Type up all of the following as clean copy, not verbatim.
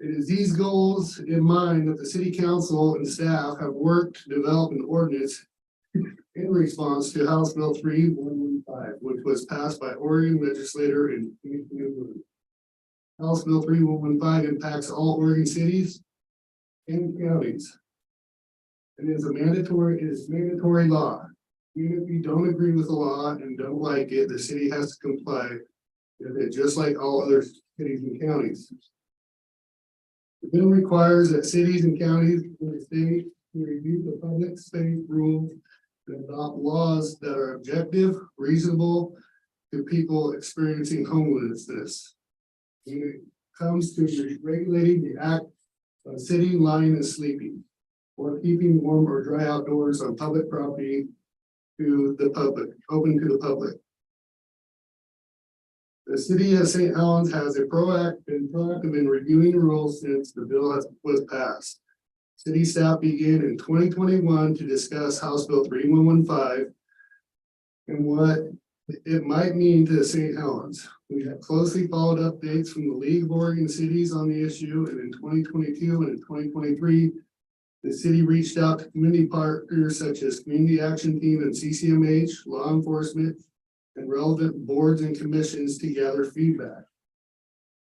It is these goals in mind that the city council and staff have worked to develop an ordinance in response to House Bill 3115, which was passed by Oregon legislator in 2021. House Bill 3115 impacts all Oregon cities and counties. It is mandatory law. Even if you don't agree with the law and don't like it, the city has to comply with it, just like all other cities and counties. The bill requires that cities and counties in the state to review the public space rules and adopt laws that are objective, reasonable to people experiencing homelessness. When it comes to regulating the act of sitting, lying, and sleeping, or keeping warm or dry outdoors on public property to the public, open to the public. The city of St. Helens has been proactive in reviewing the rules since the bill was passed. City staff began in 2021 to discuss House Bill 3115 and what it might mean to St. Helens. We have closely followed updates from the League of Oregon Cities on the issue, and in 2022 and in 2023, the city reached out to community partners such as Community Action Team and CCMH, law enforcement, and relevant boards and commissions to gather feedback.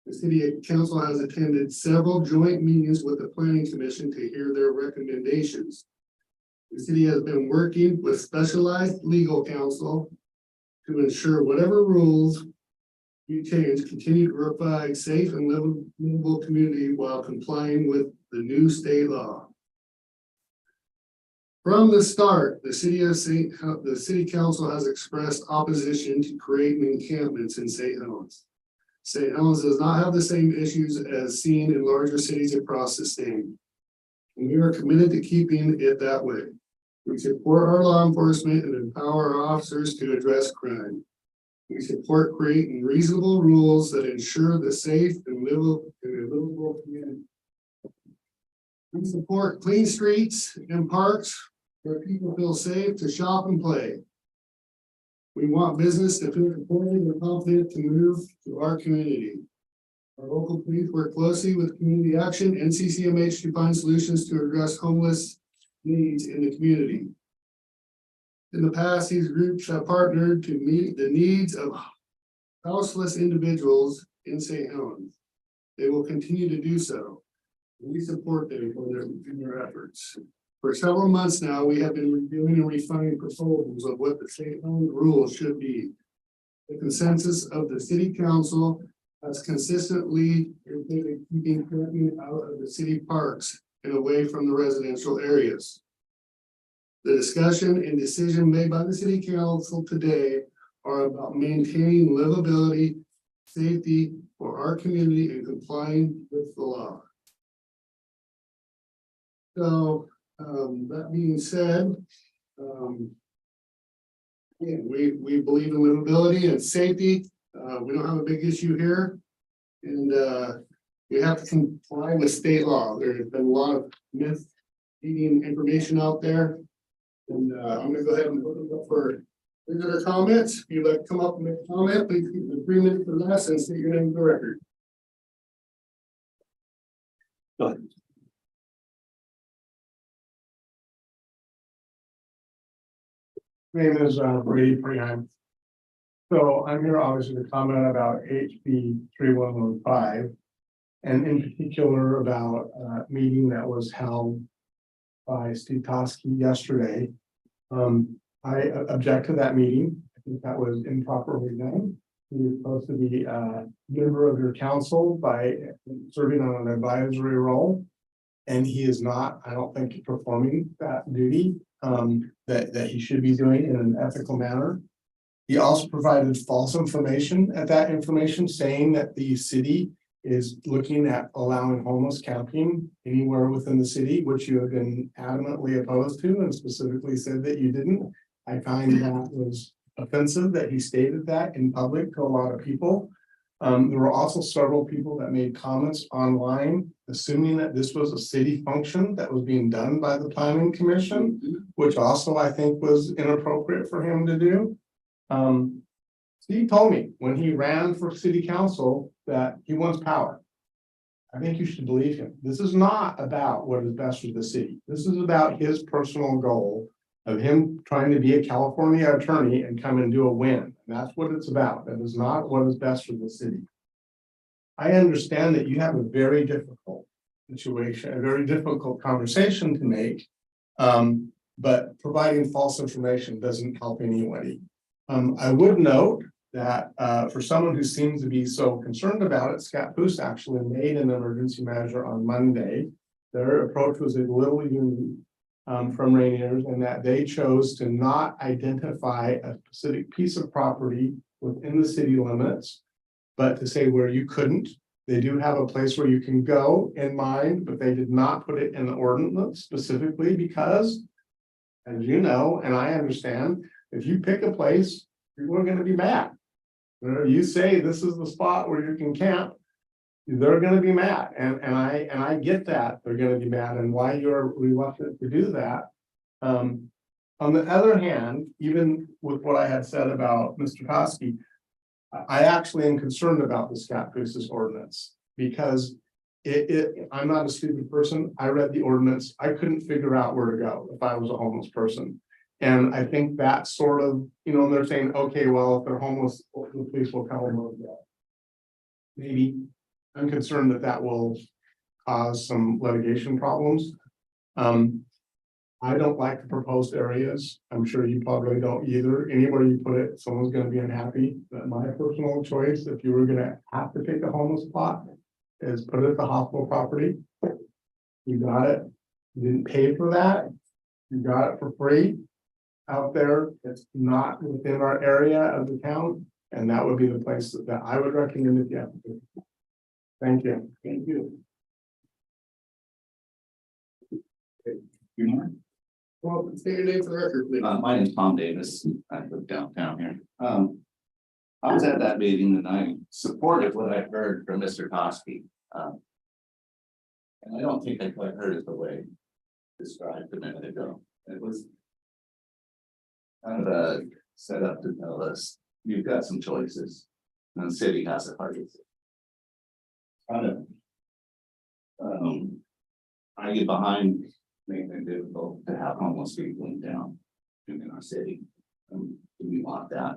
The city council has attended several joint meetings with the planning commission to hear their recommendations. The city has been working with specialized legal counsel to ensure whatever rules we change continue to provide safe and livable community while complying with the new state law. From the start, the city council has expressed opposition to creating encampments in St. Helens. St. Helens does not have the same issues as seen in larger cities across the state, and we are committed to keeping it that way. We support our law enforcement and empower our officers to address crime. We support creating reasonable rules that ensure the safe and livable community. We support clean streets and parks where people feel safe to shop and play. We want business to feel supported and confident to move to our community. Our local police work closely with Community Action and CCMH to find solutions to address homeless needs in the community. In the past, these groups have partnered to meet the needs of houseless individuals in St. Helens. They will continue to do so. We support them in their efforts. For several months now, we have been reviewing and refining proposals of what the St. Helens rules should be. The consensus of the city council has consistently included keeping camping out of the city parks and away from the residential areas. The discussion and decision made by the city council today are about maintaining livability, safety for our community and complying with the law. So that being said, we believe in livability and safety. We don't have a big issue here, and we have to comply with state law. There has been a lot of misleading information out there, and I'm going to go ahead and put it up for visitor comments. If you'd like to come up and make a comment, please keep it 3 minutes or less and state your name for the record. Go ahead. Name is Brady Preheim. So I'm here obviously to comment about HB 3115, and in particular about a meeting that was held by Steve Toski yesterday. I object to that meeting. I think that was improperly done. He was supposed to be a member of your council by serving on an advisory role, and he is not, I don't think, performing that duty that he should be doing in an ethical manner. He also provided false information at that information, saying that the city is looking at allowing homeless camping anywhere within the city, which you have been adamantly opposed to and specifically said that you didn't. I find that was offensive that he stated that in public to a lot of people. There were also several people that made comments online, assuming that this was a city function that was being done by the planning commission, which also I think was inappropriate for him to do. Steve told me when he ran for city council that he wants power. I think you should believe him. This is not about what is best for the city. This is about his personal goal of him trying to be a California attorney and come and do a win. And that's what it's about. That is not what is best for the city. I understand that you have a very difficult situation, a very difficult conversation to make. But providing false information doesn't help anybody. I would note that for someone who seems to be so concerned about it, Scappoose actually made an emergency measure on Monday. Their approach was a little unique from Rainier's, and that they chose to not identify a specific piece of property within the city limits, but to say where you couldn't. They do have a place where you can go in mind, but they did not put it in the ordinance specifically because, as you know, and I understand, if you pick a place, people are going to be mad. You say this is the spot where you can camp, they're going to be mad, and I get that they're going to be mad, and why you're reluctant to do that. On the other hand, even with what I had said about Mr. Kosky, I actually am concerned about the Scappoose ordinance because I'm not a stupid person. I read the ordinance. I couldn't figure out where to go if I was a homeless person. And I think that sort of, they're saying, okay, well, if they're homeless, the police will come and look at it. Maybe I'm concerned that that will cause some litigation problems. I don't like the proposed areas. I'm sure you probably don't either. Anywhere you put it, someone's going to be unhappy. But my personal choice, if you were going to have to pick a homeless spot, is put it at the hospital property. You got it. You didn't pay for that. You got it for free out there. It's not within our area of the town. And that would be the place that I would recommend if you have to. Thank you. Thank you. You mind? Well, state your name for the record, please. My name's Tom Davis. I live downtown here. I was at that meeting and I supported what I heard from Mr. Kosky. And I don't think I quite heard it the way described a minute ago. It was kind of set up to tell us you've got some choices and the city has a hard kind of I get behind making it difficult to have homeless people in town in our city. Do we want that?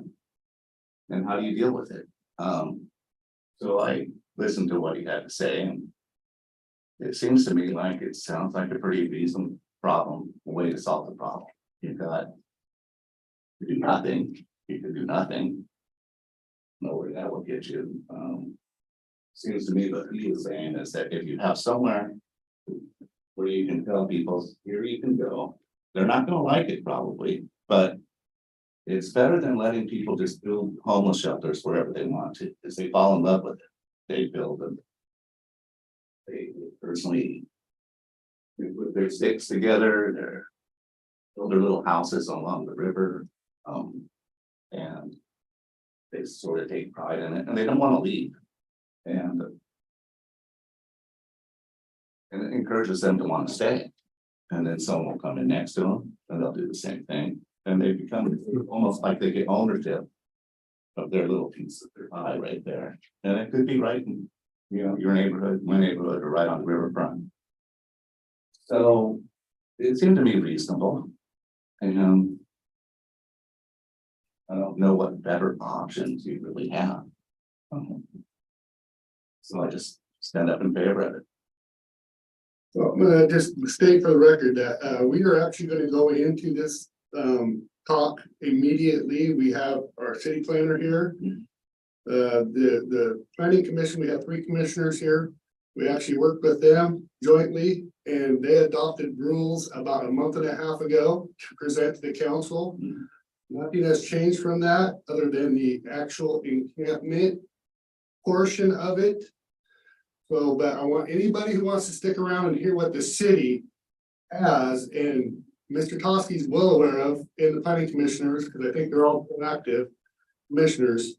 And how do you deal with it? So I listened to what he had to say, and it seems to me like it sounds like a pretty reasonable problem, a way to solve the problem. You've got to do nothing, you could do nothing. Nowhere that will get you. Seems to me what he was saying is that if you have somewhere where you can tell people, here you can go, they're not gonna like it probably, but it's better than letting people just build homeless shelters wherever they want to, because they fall in love with it. They build them. They personally put their sticks together, they build their little houses along the river, and they sort of take pride in it, and they don't want to leave. And it encourages them to want to stay. And then someone will come in next to them and they'll do the same thing. And they become almost like they get ownership of their little piece of their pie right there. And it could be right in, your neighborhood, my neighborhood, or right on the riverfront. So it seemed to me reasonable. And I don't know what better options you really have. So I just stand up in favor of it. So I'm gonna just state for the record that we are actually gonna go into this talk immediately. We have our city planner here. The planning commission, we have 3 commissioners here. We actually worked with them jointly, and they adopted rules about a month and a half ago to present to the council. Nothing has changed from that, other than the actual encampment portion of it. So, but I want anybody who wants to stick around and hear what the city has, and Mr. Kosky's well aware of, and the planning commissioners, because I think they're all active commissioners.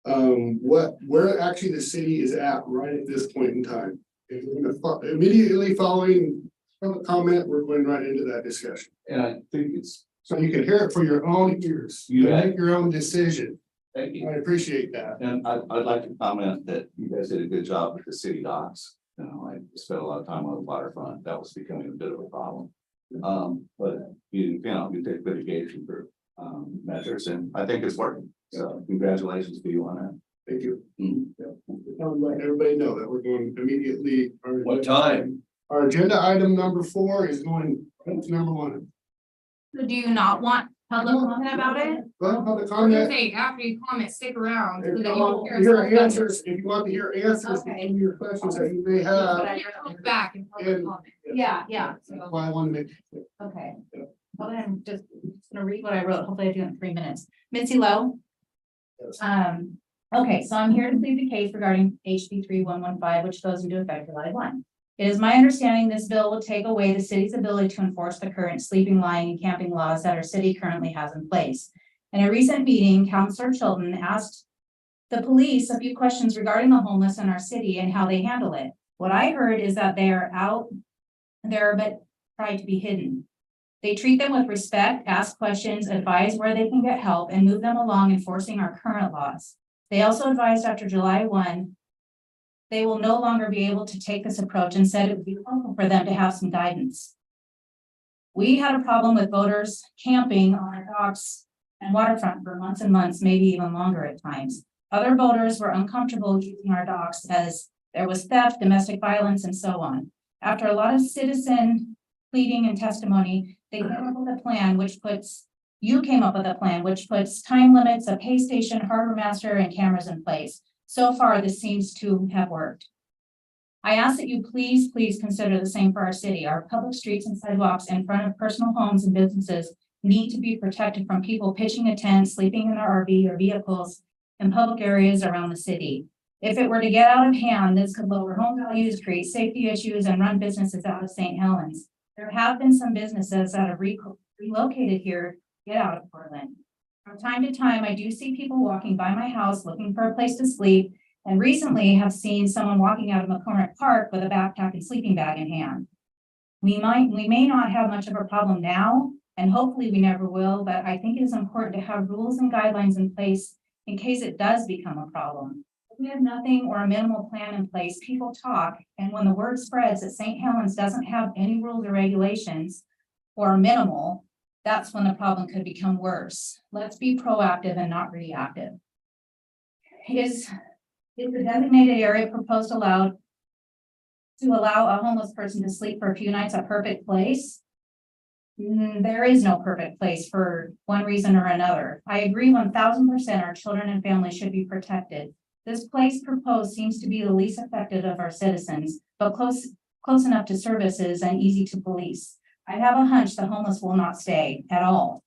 Where actually the city is at right at this point in time. Immediately following from the comment, we're going right into that discussion. And I think it's, So you can hear it for your own ears. You make your own decision. thank you. I appreciate that. And I'd like to comment that you guys did a good job with the city docs. You know, I spent a lot of time on the waterfront, that was becoming a bit of a problem. But you take mitigation for measures, and I think it's working, so congratulations to you on that. Thank you. Mhm. I would let everybody know that we're going immediately. What time? Our agenda item number 4 is going to number 1. So do you not want public comment about it? Well, public Or just comment. say after you comment, stick around. so If that you you want can to hear hear us. answers, if you want to hear answers to Okay. any of your questions that you may But have. I look back and public And- comment. Yeah, That's so, why I want to make. okay. Yeah. Well, then I'm just gonna read what I wrote. Hopefully I do it in 3 minutes. Mitzi Lowe. Yes. Okay, so I'm here to plead the case regarding HB 3115, which goes into effect July 1. It is my understanding this bill will take away the city's ability to enforce the current sleeping, lying, and camping laws that our city currently has in place. In a recent meeting, Councilor Chilton asked the police a few questions regarding the homeless in our city and how they handle it. What I heard is that they are out there but try to be hidden. They treat them with respect, ask questions, advise where they can get help, and move them along enforcing our current laws. They also advised after July 1, they will no longer be able to take this approach and said it would be helpful for them to have some guidance. We had a problem with voters camping on our docks and waterfront for months and months, maybe even longer at times. Other voters were uncomfortable using our docks as there was theft, domestic violence, and so on. After a lot of citizen pleading and testimony, they came up with a plan you came up with a plan which puts time limits, a pay station, harbor master, and cameras in place. So far, this seems to have worked. I ask that you please consider the same for our city. Our public streets and sidewalks in front of personal homes and businesses need to be protected from people pitching a tent, sleeping in their RV or vehicles in public areas around the city. If it were to get out of hand, this could lower home values, create safety issues, and run businesses out of St. Helens. There have been some businesses that have relocated here, get out of Portland. From time to time, I do see people walking by my house looking for a place to sleep, and recently have seen someone walking out of McCormick Park with a backpack and sleeping bag in hand. We may not have much of a problem now, and hopefully we never will, but I think it is important to have rules and guidelines in place in case it does become a problem. If we have nothing or a minimal plan in place, people talk, and when the word spreads that St. Helens doesn't have any rules or regulations or minimal, that's when the problem could become worse. Let's be proactive and not reactive. Is the designated area proposed to allow a homeless person to sleep for a few nights a perfect place? There is no perfect place for one reason or another. I agree 1000% our children and families should be protected. This place proposed seems to be the least affected of our citizens, but close enough to services and easy to police. I have a hunch the homeless will not stay at all.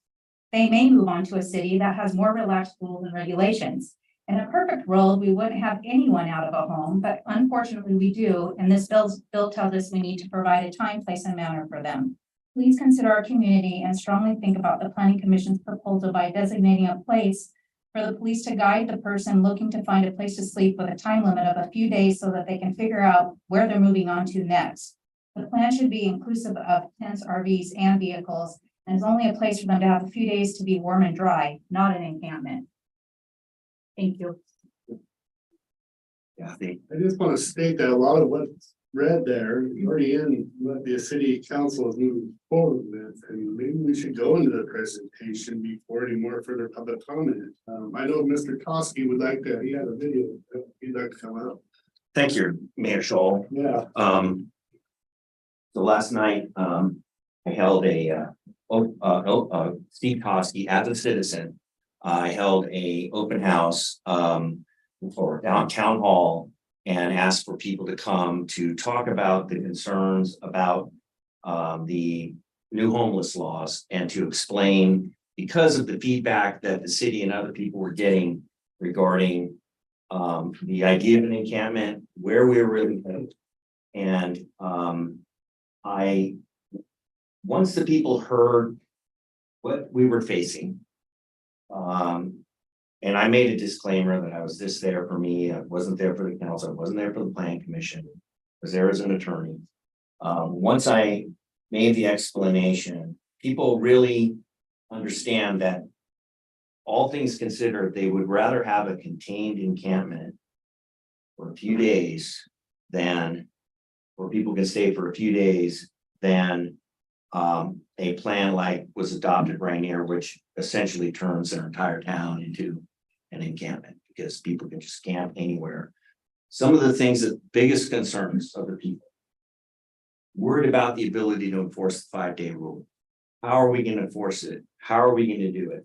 They may move on to a city that has more relaxed rules and regulations. In a perfect world, we wouldn't have anyone out of a home, but unfortunately we do, and this bill tells us we need to provide a time, place, and manner for them. Please consider our community and strongly think about the Planning Commission's proposal by designating a place for the police to guide the person looking to find a place to sleep with a time limit of a few days so that they can figure out where they're moving on to next. The plan should be inclusive of tents, RVs, and vehicles, and is only a place for them to have a few days to be warm and dry, not an encampment. Thank you. Yeah, I just want to state that a lot of what's read there is already in what the city council is moving forward with, and maybe we should go into the presentation before any more further public comment. I know Mr. Kosky would like to, he had a video, he'd like to come out. Thank you, Mayor Scholl. Yeah. So last night, I held Steve Kosky as a citizen. I held a open house, for downtown hall and asked for people to come to talk about the concerns about, the new homeless laws and to explain because of the feedback that the city and other people were getting regarding, the idea of an encampment, where we were really headed. And, once the people heard what we were facing, and I made a disclaimer that I was just there for me, I wasn't there for the council, I wasn't there for the planning commission, I was there as an attorney. Once I made the explanation, people really understand that all things considered, they would rather have a contained encampment for a few days than where people can stay for a few days than a plan like was adopted right here, which essentially turns their entire town into an encampment because people can just camp anywhere. Some of the things that biggest concerns of the people. Worried about the ability to enforce the 5-day rule. How are we going to enforce it? How are we going to do it?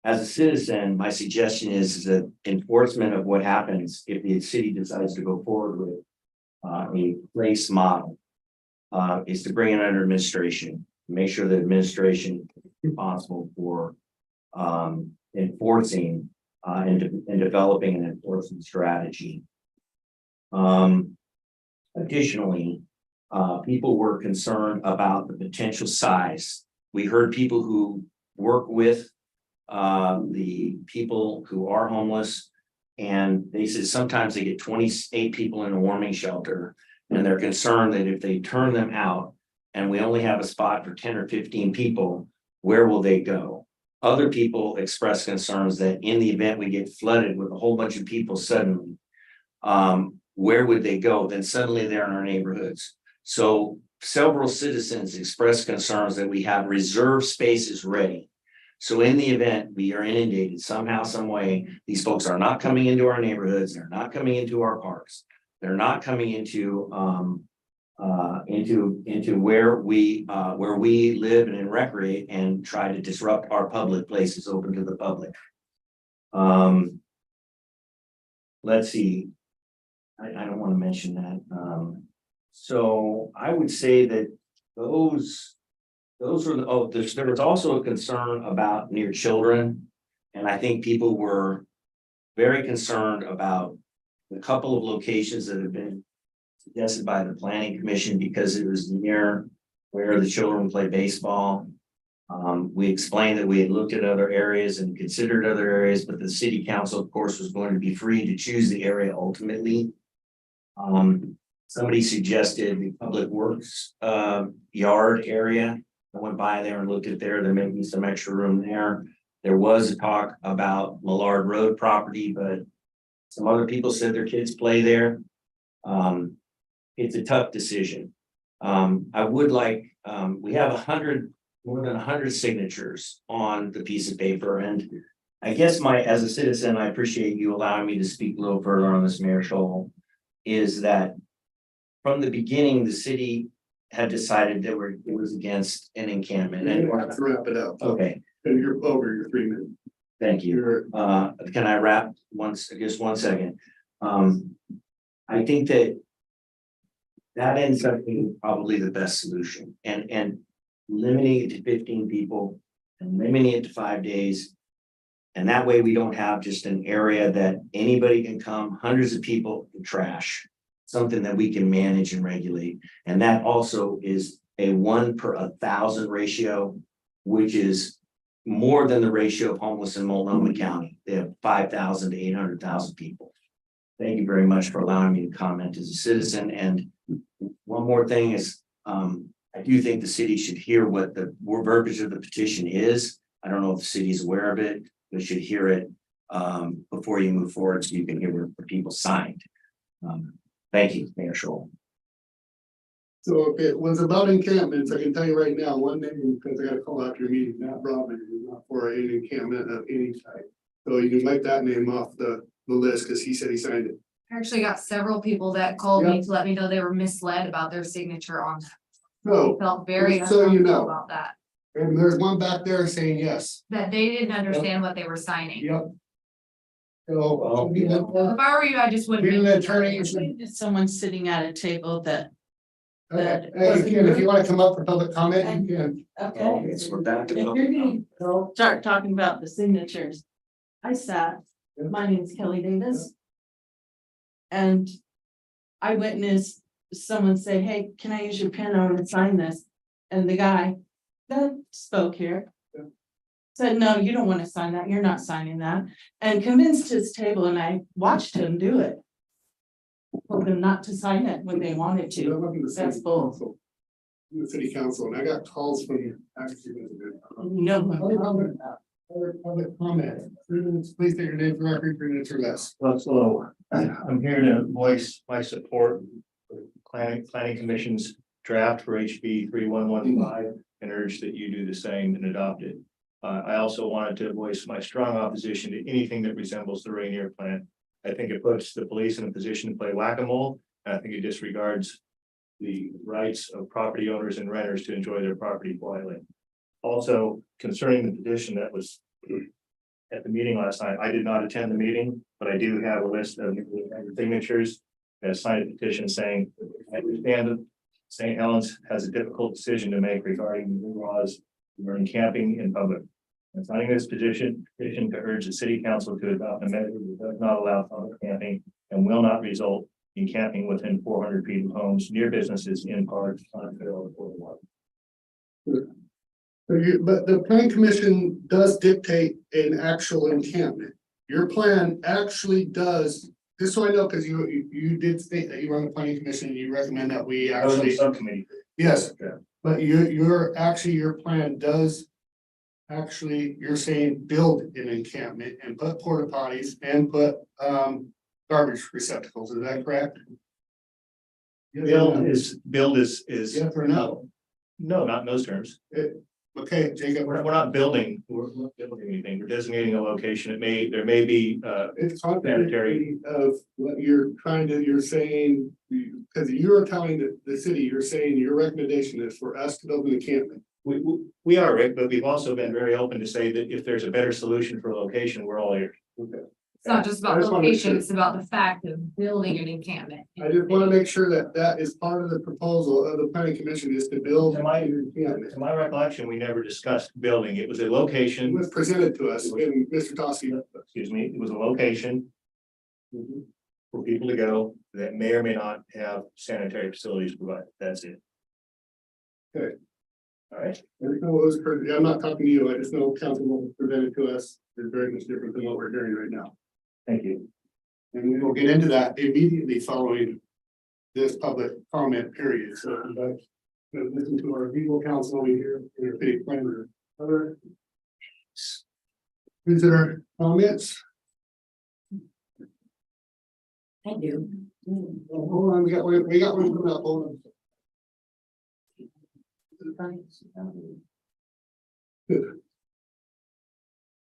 As a citizen, my suggestion is that enforcement of what happens if the city decides to go forward with a place model is to bring it under administration, make sure that administration is responsible for enforcing and developing an enforcement strategy. Additionally, people were concerned about the potential size. We heard people who work with the people who are homeless, and they said sometimes they get 28 people in a warming shelter, and they're concerned that if they turn them out and we only have a spot for 10 or 15 people, where will they go? Other people express concerns that in the event we get flooded with a whole bunch of people suddenly, where would they go? Then suddenly they're in our neighborhoods. So several citizens expressed concerns that we have reserved spaces ready. So in the event we are inundated somehow, some way, these folks are not coming into our neighborhoods, they're not coming into our parks, they're not coming into where we live and recreate and try to disrupt our public places open to the public. Let's see. I don't want to mention that. So I would say that those are the, there was also a concern about near children. And I think people were very concerned about the couple of locations that have been suggested by the planning commission because it was near where the children play baseball. We explained that we had looked at other areas and considered other areas, but the city council, of course, was going to be free to choose the area ultimately. Somebody suggested the public works yard area. I went by there and looked at there may be some extra room there. There was a talk about Millard Road property, but some other people said their kids play there. It's a tough decision. I would like, we have more than 100 signatures on the piece of paper. And I guess as a citizen, I appreciate you allowing me to speak a little further on this, Mayor Scholl, is that from the beginning, the city had decided that it was against an encampment. And And you have to wrap it up. okay, And you're over your 3 minutes. thank you. Can I wrap just 1 second? I think that ends up being probably the best solution and limiting it to 15 people and limiting it to 5 days. And that way we don't have just an area that anybody can come, hundreds of people can trash, something that we can manage and regulate. And that also is a 1 per 1,000 ratio, which is more than the ratio of homeless in Multnomah County. They have 5,000 to 800,000 people. Thank you very much for allowing me to comment as a citizen. And one more thing is, I do think the city should hear what the verbiage of the petition is. I don't know if the city is aware of it, but should hear it before you move forward so you can hear what the people signed. Thank you, Mayor Scholl. So if it was about encampments, I can tell you right now, one name, because I got to call after your meeting, Matt Broadman is not for an encampment of any type. So you can wipe that name off the list because he said he signed it. I actually got several people that called me to let me know they were misled about their signature on that. So, Felt very so you uncomfortable know. about that, and there's one back there saying yes. that they didn't understand what they were signing. Yep. So, being If I were you, I just wouldn't. an attorney, you make- should. Someone sitting at a table that, Okay, hey, you can, if you want to come up for public comment, you can. okay. Yes, we're back to If you're gonna start talking about the signatures, I sat, my name is Kelly Davis. And I witnessed someone say, hey, can I use your pen? I want to sign this. And the guy that spoke here said, no, you don't want to sign that. You're not signing that. And convinced his table, and I watched him do it. Told them not to sign it when they wanted You know, to. I'm in the That's city bull. council. In the city council, and I got calls from actually. You know, Public comment, 3 minutes, please state your name for record, 3 minutes or less. Hello, I'm here to voice my support for planning commission's draft for HB 3115 and urge that you do the same and adopt it. I also wanted to voice my strong opposition to anything that resembles the Rainier plan. I think it puts the police in a position to play whack-a-mole, and I think it disregards the rights of property owners and renters to enjoy their property quietly. Also, concerning the petition that was at the meeting last night, I did not attend the meeting, but I do have a list of signatures that signed a petition saying, I understand that St. Helens has a difficult decision to make regarding the new laws regarding camping in public. I'm signing this petition to urge the city council to adopt a measure that does not allow public camping and will not result in camping within 400 feet of homes, near businesses, in parks, on federal or water. But the planning commission does dictate an actual encampment. Your plan actually does, just so I know, because you did state that you run the planning commission, and you recommend that we I was on the actually, subcommittee. yes, but your plan does. Actually, you're saying build an encampment and put porta potties and put garbage receptacles, is that correct? Build is. Yes or no? No, not in those terms. Okay, Jacob. We're not building, we're not building anything. We're designating a location. There may be, It's contradictory of what you're you're saying, because you're telling the city, you're saying your recommendation is for us to build an encampment. we are, Rick, but we've also been very open to say that if there's a better solution for a location, we're all ears. It's not just I about just wanna make location, sure. it's about the fact of building an encampment. I just want to make sure that that is part of the proposal of the planning commission is to build To my, an encampment. to my recollection, we never discussed building. It was a It location, was presented to us in Mr. Toski. excuse me, it was a location for people to go that may or may not have sanitary facilities provided. That's it. Okay. All right. I just know it was, I'm not talking to you, I just know council presented to us is very much different than what we're hearing right now. Thank you. And we will get into that immediately following this public comment period, so but listen to our legal counsel over here, your city planner. Other visitor comments? I do. Hold on, we got one coming up, hold on.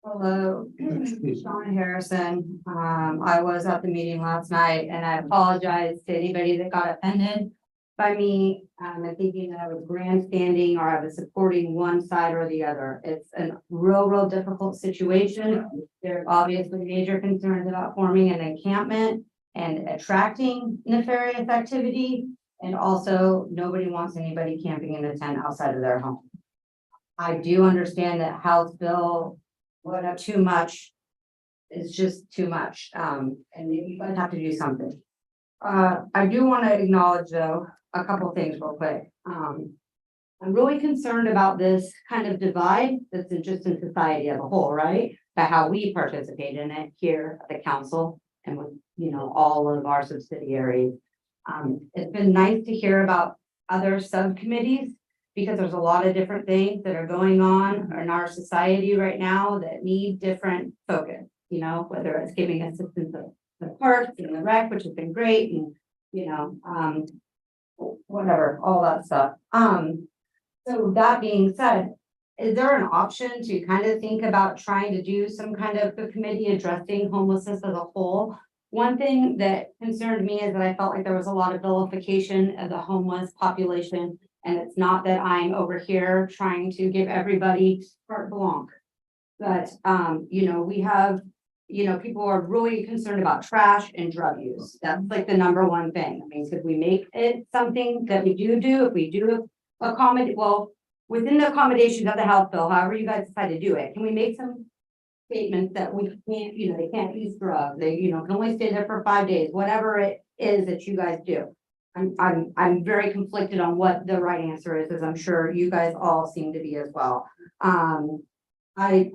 Hello, Shauna Harrison. I was at the meeting last night and I apologize to anybody that got offended by me. And thinking that I was grandstanding or I was supporting one side or the other. It's a real difficult situation. There's obviously major concerns about forming an encampment and attracting nefarious activity. And also, nobody wants anybody camping in a tent outside of their home. I do understand that House Bill, too much is just too much, and you guys have to do something. I do want to acknowledge though, a couple things real quick. I'm really concerned about this kind of divide that's just in society as a whole, right? By how we participate in it here at the council and with, all of our subsidiaries. It's been nice to hear about other subcommittees because there's a lot of different things that are going on in our society right now that need different focus, whether it's giving assistance to the parks and the rec, which has been great, and whatever, all that stuff. So that being said, is there an option to kind of think about trying to do some kind of a committee addressing homelessness as a whole? One thing that concerned me is that I felt like there was a lot of vilification of the homeless population. And it's not that I'm over here trying to give everybody carte blanche. But, we have, people are really concerned about trash and drug use. That's like the number one thing. I mean, could we make it something that we do, if we do accommodate, well, within the accommodations of the House Bill, however you guys decide to do it, can we make some statements that we can't, they can't use drugs, they, can only stay there for 5 days, whatever it is that you guys do. I'm very conflicted on what the right answer is, as I'm sure you guys all seem to be as well. I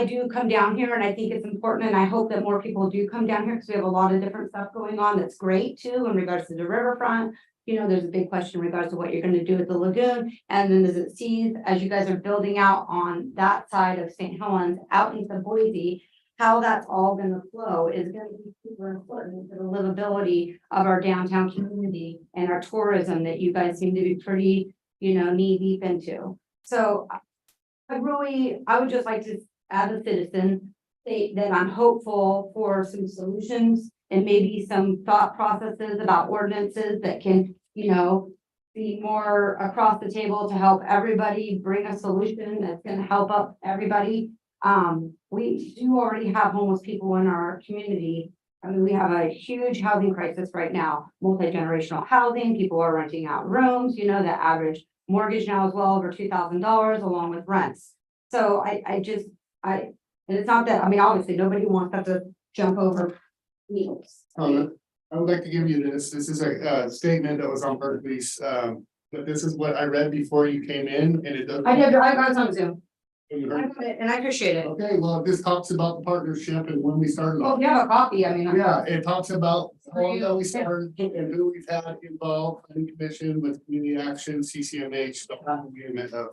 do come down here and I think it's important and I hope that more people do come down here because we have a lot of different stuff going on that's great too in regards to the riverfront. There's a big question in regards to what you're going to do with the lagoon. And then as it sees, as you guys are building out on that side of St. Helens out into Boise, how that's all gonna flow is gonna be super important to the livability of our downtown community and our tourism that you guys seem to be pretty, knee deep into. So I would just like to, as a citizen, state that I'm hopeful for some solutions and maybe some thought processes about ordinances that can, be more across the table to help everybody bring a solution that's gonna help up everybody. We do already have homeless people in our community. I mean, we have a huge housing crisis right now, multi-generational housing, people are renting out rooms, the average mortgage now is well over $2,000 along with rents. So and it's not that, I mean, obviously, nobody wants to have to jump over needles. I would like to give you this. This is a statement that was on Berkeley's, but this is what I read before you came in and it doesn't. I got it on Zoom. You I heard? got it, and I appreciate it. Okay, well, this talks about the partnership and when we started. Well, if you have a copy, I mean. Yeah, it talks about how long you. ago we started and who we've had involved in commission with community action, CCMH, the whole agreement of.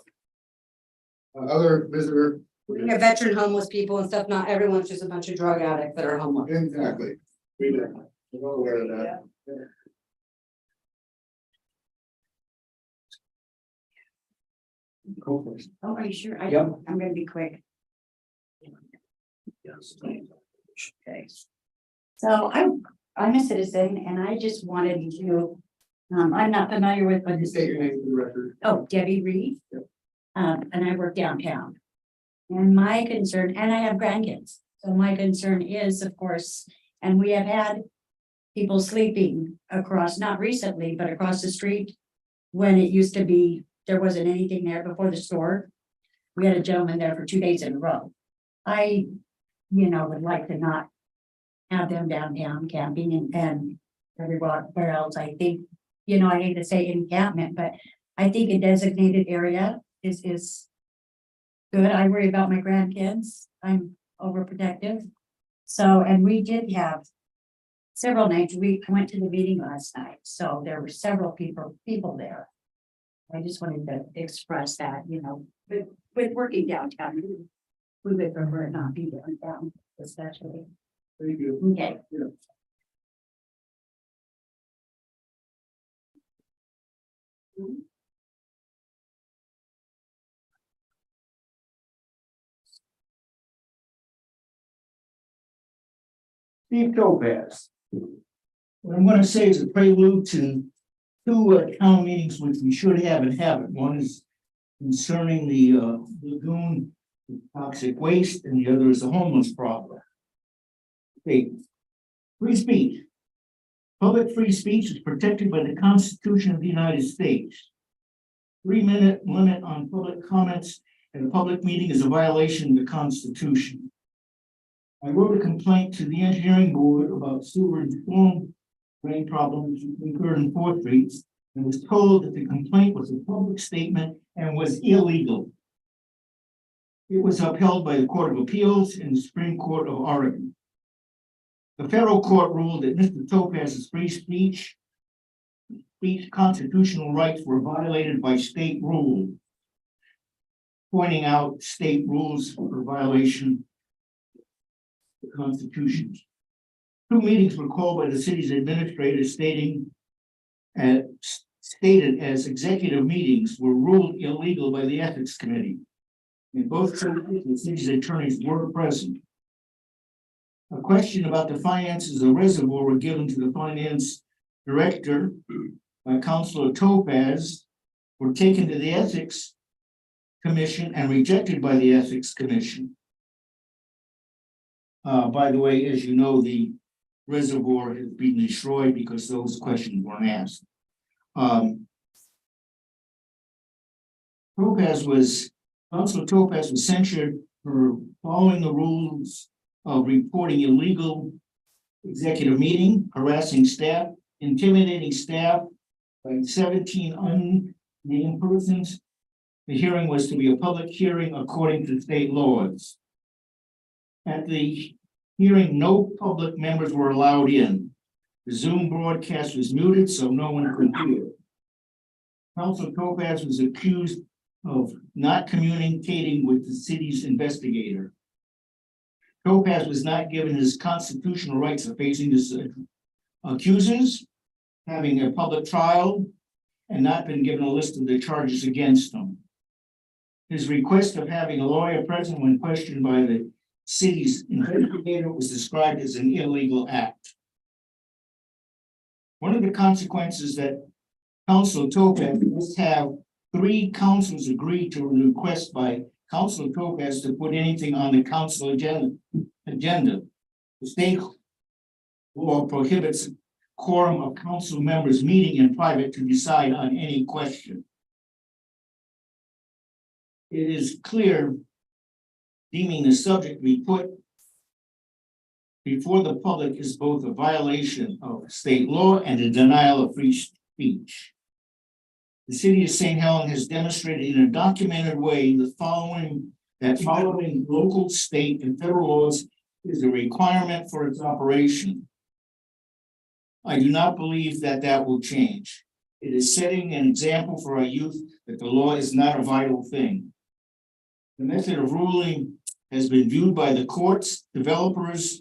Other visitor. We have veteran homeless people and stuff, not everyone's just a bunch of drug addicts that are homeless. Exactly. We're well aware of that. Go first. Oh, are you sure? Yep. I'm gonna be quick. Okay. So I'm a citizen and I just wanted to, I'm not familiar with what Can you this. state your name for the record? Oh, Debbie Reed. Yep. And I work downtown. And my concern, and I have grandkids, so my concern is, of course, and we have had people sleeping across, not recently, but across the street. When it used to be, there wasn't anything there before the store. We had a gentleman there for 2 days in a row. I, would like to not have them downtown camping and everywhere else. I think, I hate to say encampment, but I think a designated area is good. I worry about my grandkids. I'm overprotective. So, and we did have several nights. I went to the meeting last night, so there were several people there. I just wanted to express that, with working downtown, we would prefer it not be downtown, especially. Thank you. Okay. Steve Topaz. What I'm gonna say is a prelude to two town meetings which we should have and haven't. One is concerning the lagoon toxic waste, and the other is the homeless problem. Okay, free speech. Public free speech is protected by the Constitution of the United States. 3-minute limit on public comments at a public meeting is a violation of the Constitution. I wrote a complaint to the engineering board about sewer and storm drain problems in 3rd and 4th Streets, and was told that the complaint was a public statement and was illegal. It was upheld by the Court of Appeals and the Supreme Court of Oregon. The federal court ruled that Mr. Topaz's free speech constitutional rights were violated by state rule, pointing out state rules for violation of the Constitution. 2 meetings were called by the city's administrator stated as executive meetings were ruled illegal by the Ethics Committee. In both cases, the city's attorneys were present. A question about the finances of the reservoir were given to the finance director by Councilor Topaz, were taken to the Ethics Commission and rejected by the Ethics Commission. By the way, as you know, the reservoir has been destroyed because those questions weren't asked. Councilor Topaz was censured for following the rules of reporting illegal executive meeting, harassing staff, intimidating staff by 17 unnamed persons. The hearing was to be a public hearing according to state laws. At the hearing, no public members were allowed in. The Zoom broadcast was muted, so no one could hear. Councilor Topaz was accused of not communicating with the city's investigator. Topaz was not given his constitutional rights of facing his accusers, having a public trial, and not been given a list of the charges against him. His request of having a lawyer present when questioned by the city's investigator was described as an illegal act. One of the consequences that Council Topaz must have 3 councils agree to a request by Council Topaz to put anything on the council agenda. The state law prohibits quorum of council members meeting in private to decide on any question. It is clear deeming the subject we put before the public is both a violation of state law and a denial of free speech. The city of St. Helens has demonstrated in a documented way following local, state, and federal laws is a requirement for its operation. I do not believe that will change. It is setting an example for our youth that the law is not a vital thing. The method of ruling has been viewed by the courts, developers,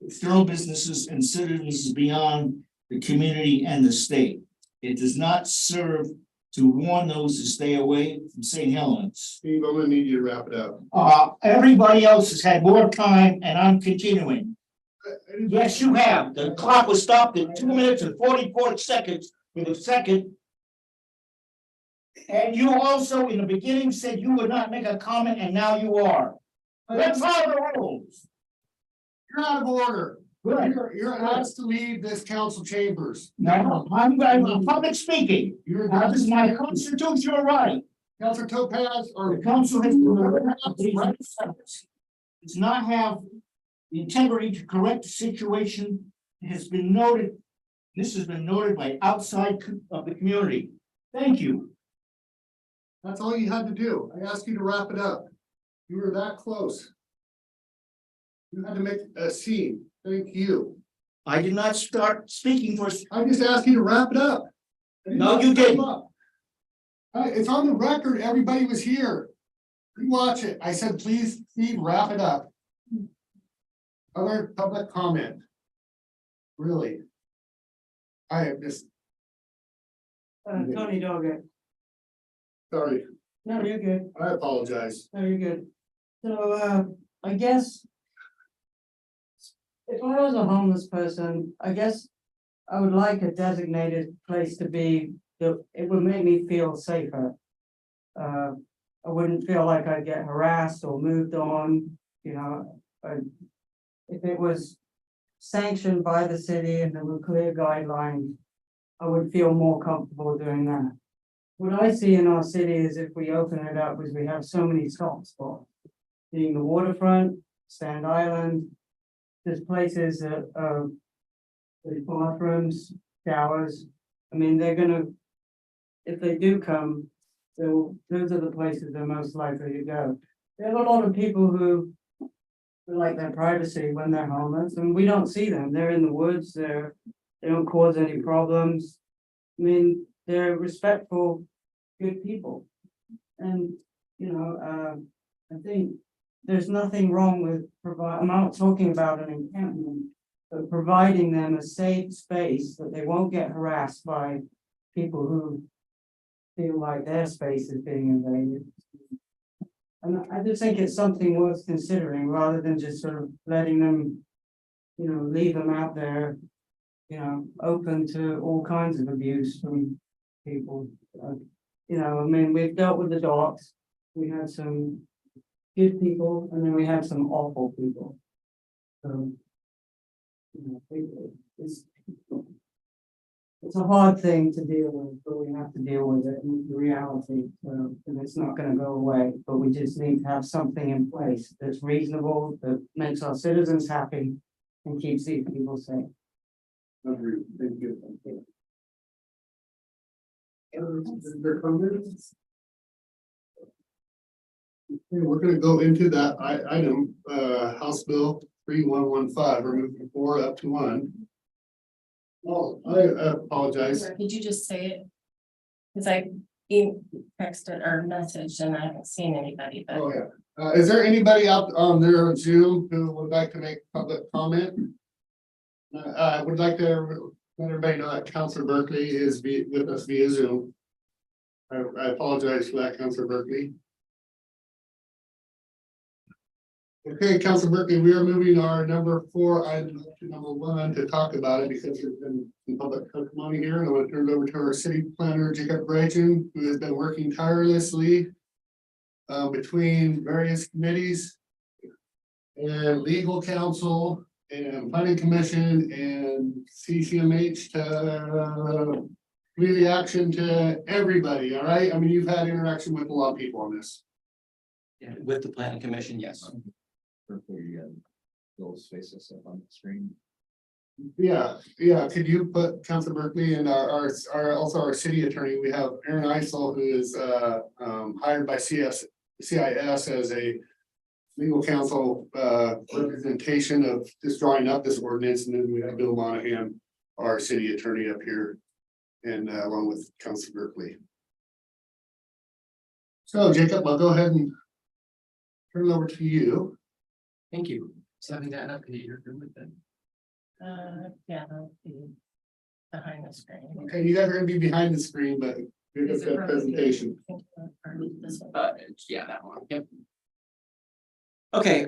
external businesses, and citizens beyond the community and the state. It does not serve to warn those to stay away from St. Helens. Steve, I'm gonna need you to wrap it up. Everybody else has had more time and I'm continuing. Yes, you have. The clock was stopped at 2 minutes and 44 seconds for the second. And you also in the beginning said you would not make a comment and now you are. Let's follow the rules. You're out of order. Good. You're asked to leave this council chambers. No, I'm public speaking. This is my constitutional right. Councilor Topaz or The council has does not have the integrity to correct the situation. It has been noted. This has been noted by outside of the community. Thank you. that's all you had to do. I asked you to wrap it up. You were that close. You had to make a scene. Thank you. I did not start speaking for. I just asked you to wrap it up. No, you didn't. It's on the record. Everybody was here. You watch it. I said, please, Steve, wrap it up. Other public comment. Really. I have just, Tony Doggett. sorry, No, you're good. I apologize. No, you're good. So, I guess. If I was a homeless person, I guess I would like a designated place to be, that it would make me feel safer. I wouldn't feel like I'd get harassed or moved on, you know, if it was sanctioned by the city and there were clear guidelines, I would feel more comfortable doing that. What I see in our city is if we open it up, is we have so many stop spots. Being the waterfront, Sand Island, there's places that there's bathrooms, showers. I mean, they're gonna, if they do come, those are the places they're most likely to go. There are a lot of people who like their privacy when they're homeless, and we don't see them. They're in the woods. They don't cause any problems. I mean, they're respectful, good people, and you know, I think there's nothing wrong with I'm not talking about an encampment, but providing them a safe space that they won't get harassed by people who feel like their space is being invaded. And I just think it's something worth considering rather than just sort of letting them, you know, leave them out there, you know, open to all kinds of abuse from people. You know, I mean, we've dealt with the docks. We had some good people and then we had some awful people. So, you know, it's a hard thing to deal with, but we have to deal with it in reality. And it's not going to go away, but we just need to have something in place that's reasonable, that makes our citizens happy and keeps these people safe. Agreed. Thank you. There comments? Okay, we're gonna go into that item, House Bill 3115. We're moving 4 up to 1. Oh, I apologize. Could you just say it? Cause I texted or messaged and I haven't seen anybody, but Oh, yeah. Is there anybody out on there on Zoom who would like to make public comment? I would like to let everybody know that Councilor Berkeley is with us via Zoom. I apologize for that, Councilor Berkeley. Okay, Councilor Berkeley, we are moving our number 4 item to number 1 to talk about it because there's been some public testimony here. And I want to turn it over to our city planner, Jacob Bragen, who has been working tirelessly between various committees and legal counsel and planning commission and CCMH to really action to everybody, all right? I mean, you've had interaction with a lot of people on this. Yeah, with the planning commission, yes. Those faces up on the screen. Yeah, could you put Councilor Berkeley and also our city attorney, we have Aaron Eisel, who is hired by CIS as a legal counsel representation of just drawing up this ordinance, and then we have Bill Monahan, our city attorney up here, and along with Councilor Berkeley. So Jacob, I'll go ahead and turn it over to you. Thank you. Setting that up, you're good with that. Yeah, that'll be behind the screen. Okay, you guys are gonna be behind the screen, but here's Is it the from- presentation. This one. Yeah, that one. Yep. Okay,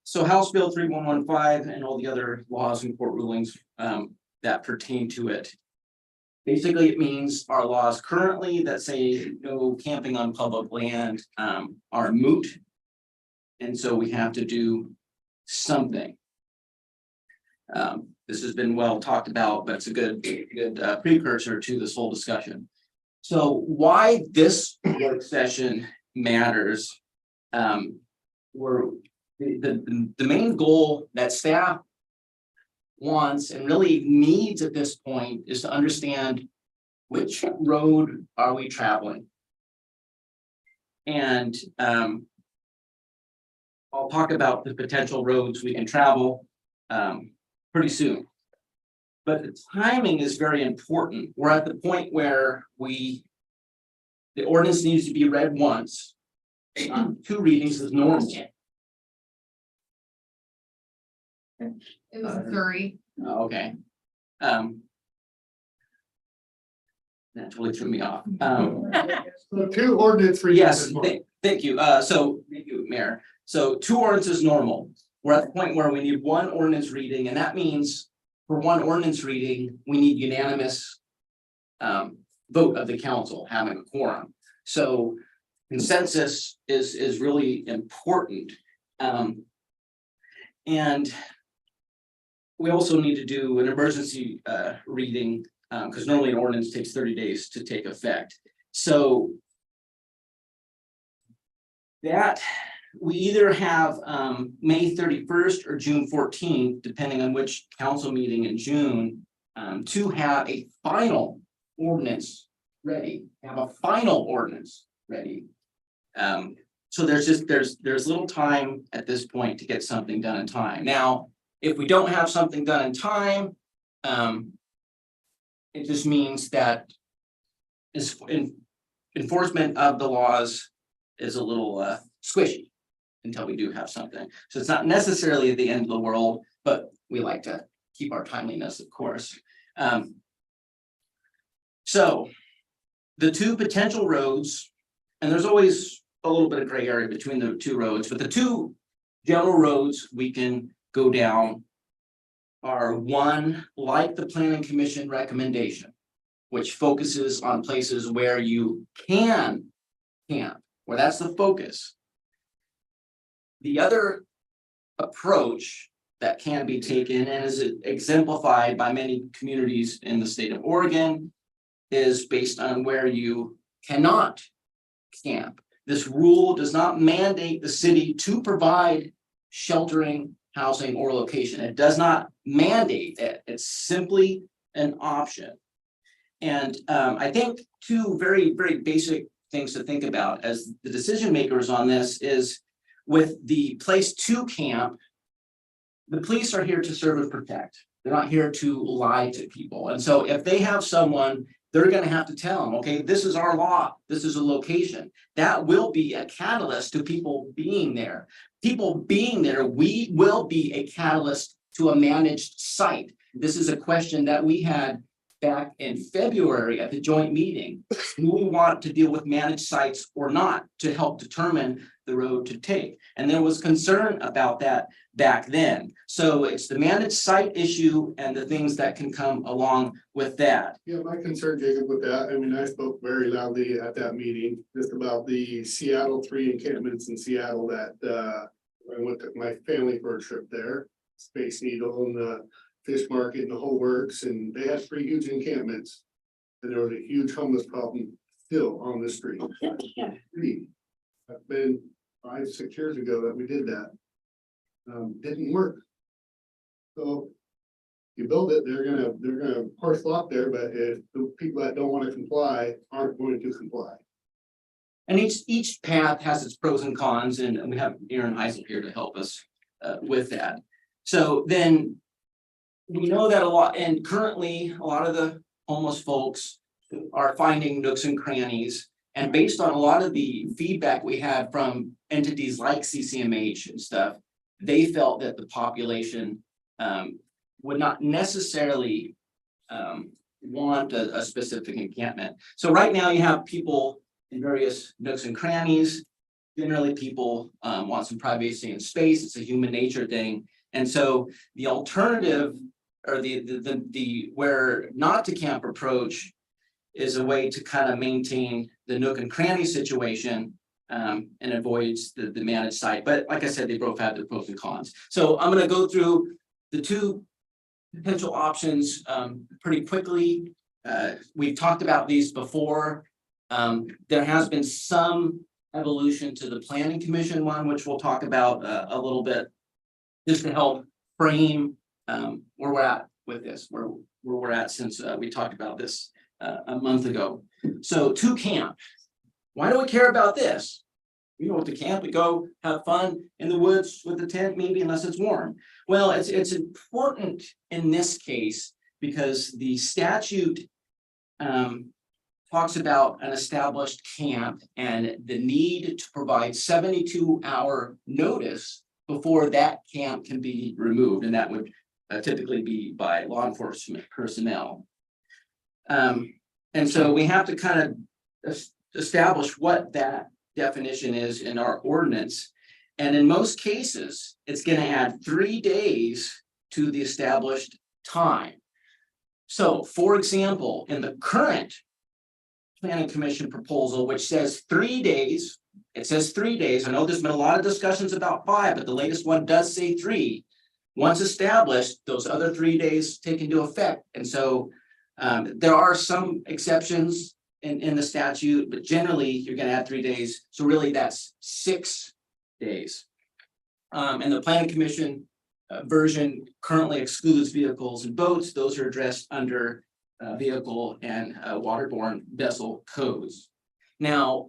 so House Bill 3115 and all the other laws and court rulings that pertain to it. Basically, it means our laws currently that say no camping on public land are moot. And so we have to do something. This has been well talked about, but it's a good precursor to this whole discussion. So why this work session matters, the main goal that staff wants and really needs at this point is to understand which road are we traveling. And I'll talk about the potential roads we can travel pretty soon. But the timing is very important. We're at the point where the ordinance needs to be read once. 2 readings is normal. It was 3. Oh, okay. That totally threw me off. So 2 ordinance readings. Yes, thank you. Thank you, Mayor. So 2 ordinances is normal. We're at the point where we need 1 ordinance reading, and that means for 1 ordinance reading, we need unanimous vote of the council having a quorum. So consensus is really important. And we also need to do an emergency reading because normally an ordinance takes 30 days to take effect. So that we either have May 31st or June 14th, depending on which council meeting in June, to have a final ordinance ready, So there's little time at this point to get something done in time. Now, if we don't have something done in time, it just means that enforcement of the laws is a little squishy until we do have something. So it's not necessarily the end of the world, but we like to keep our timeliness, of course. So the 2 potential roads, and there's always a little bit of gray area between the 2 roads, but the 2 general roads we can go down are 1, like the planning commission recommendation, which focuses on places where you can camp, where that's the focus. The other approach that can be taken and is exemplified by many communities in the state of Oregon is based on where you cannot camp. This rule does not mandate the city to provide sheltering, housing, or location. It does not mandate it. It's simply an option. And I think 2 very, very basic things to think about as the decision makers on this is with the place to camp, the police are here to serve and protect. They're not here to lie to people. And so if they have someone they're gonna have to tell them, okay, this is our law, this is a location. That will be a catalyst to people being there. People being there, we will be a catalyst to a managed site. This is a question that we had back in February at the joint meeting. Do we want to deal with managed sites or not to help determine the road to take? And there was concern about that back then. So it's the managed site issue and the things that can come along with that. Yeah, my concern, Jacob, with that, I mean, I spoke very loudly at that meeting, just about the Seattle 3 encampments in Seattle that, I went to my family for a trip there. Space Needle and the fish market and the whole works, and they had 3 huge encampments. And there was a huge homeless problem still on the street. I've been 5-6 years ago that we did that. Didn't work. So you build it, they're gonna parcel out there, but if the people that don't want to comply aren't going to comply. And each path has its pros and cons, and we have Aaron Heisel here to help us with that. So then we know that a lot, and currently a lot of the homeless folks are finding nooks and crannies. And based on a lot of the feedback we had from entities like CCMH and stuff, they felt that the population would not necessarily want a specific encampment. So right now you have people in various nooks and crannies. Generally, people want some privacy and space. It's a human nature thing. And so the alternative or the where not to camp approach is a way to kind of maintain the nook and cranny situation and avoids the managed site. But like I said, they both have their pros and cons. So I'm going to go through the 2 potential options pretty quickly. We've talked about these before. There has been some evolution to the Planning Commission one, which we'll talk about a little bit, just to help frame where we're at with this, where we're at since we talked about this a month ago. So to camp, why do we care about this? We don't want to camp, we go have fun in the woods with the tent, maybe unless it's warm. Well, it's important in this case because the statute talks about an established camp and the need to provide 72-hour notice before that camp can be removed, and that would typically be by law enforcement personnel. And so we have to kind of establish what that definition is in our ordinance. And in most cases, it's going to add 3 days to the established time. So for example, in the current Planning Commission proposal, which says 3 days, it says 3 days. I know there's been a lot of discussions about 5, but the latest one does say 3. Once established, those other 3 days take into effect. And so there are some exceptions in the statute, but generally you're going to add 3 days. So really that's 6 days. And the Planning Commission version currently excludes vehicles and boats. Those are addressed under vehicle and waterborne vessel codes. Now,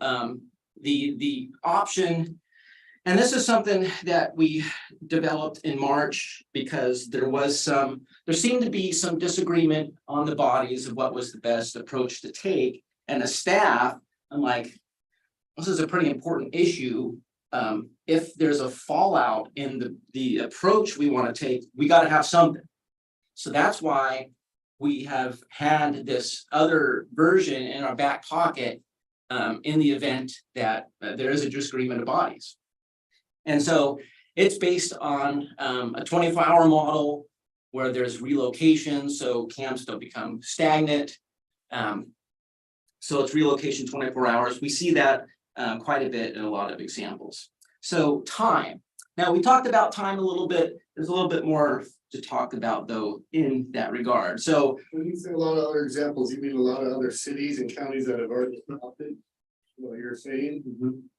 the option, and this is something that we developed in March because there seemed to be some disagreement on the bodies of what was the best approach to take. And the staff, I'm like, this is a pretty important issue. If there's a fallout in the approach we want to take, we got to have something. So that's why we have had this other version in our back pocket in the event that there is a disagreement of bodies. And so it's based on a 24-hour model where there's relocation, so camps don't become stagnant. So it's relocation 24 hours. We see that quite a bit in a lot of examples. So time. Now we talked about time a little bit. There's a little bit more to talk about though in that regard. So When you say a lot of other examples, you mean a lot of other cities and counties that have already adopted what you're saying?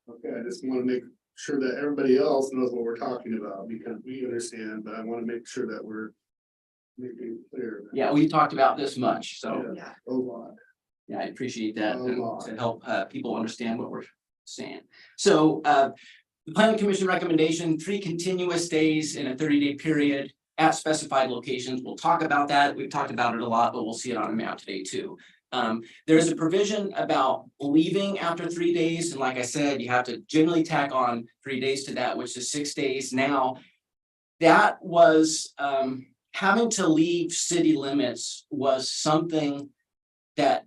Okay, I just want to make sure that everybody else knows what we're talking about because we understand, but I want to make sure that we're making it clear. yeah, we talked about this much. So Yeah, a lot. yeah, I appreciate that A lot. to help people understand what we're saying. So the Planning Commission recommendation, 3 continuous days in a 30-day period at specified locations. We'll talk about that. We've talked about it a lot, but we'll see it on a map today too. There's a provision about leaving after 3 days, and like I said, you have to generally tack on 3 days to that, which is 6 days now. That was, having to leave city limits was something that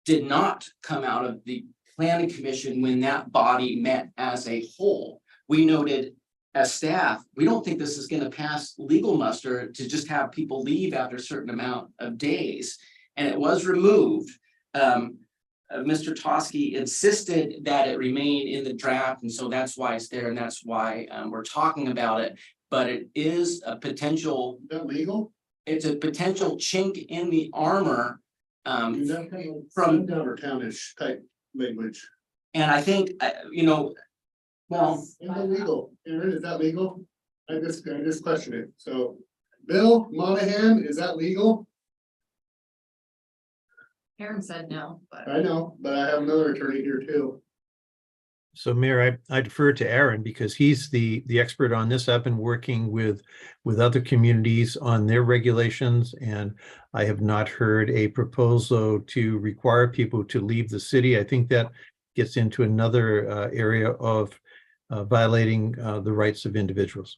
did not come out of the planning commission when that body met as a whole. We noted as staff, we don't think this is gonna pass legal muster to just have people leave after a certain amount of days. And it was removed. Mr. Toski insisted that it remain in the draft, and so that's why it's there, and that's why we're talking about it. But it is a potential, Is that legal? it's a potential chink in the armor. Is that kind of From- sundown or townish type language? And I think, well, Is that legal? Aaron, is that legal? I just question it. So, Bill Monahan, is that legal? Aaron said no, but. I know, but I have another attorney here too. So Mayor, I defer to Aaron because he's the expert on this. I've been working with other communities on their regulations, and I have not heard a proposal to require people to leave the city. I think that gets into another area of violating the rights of individuals.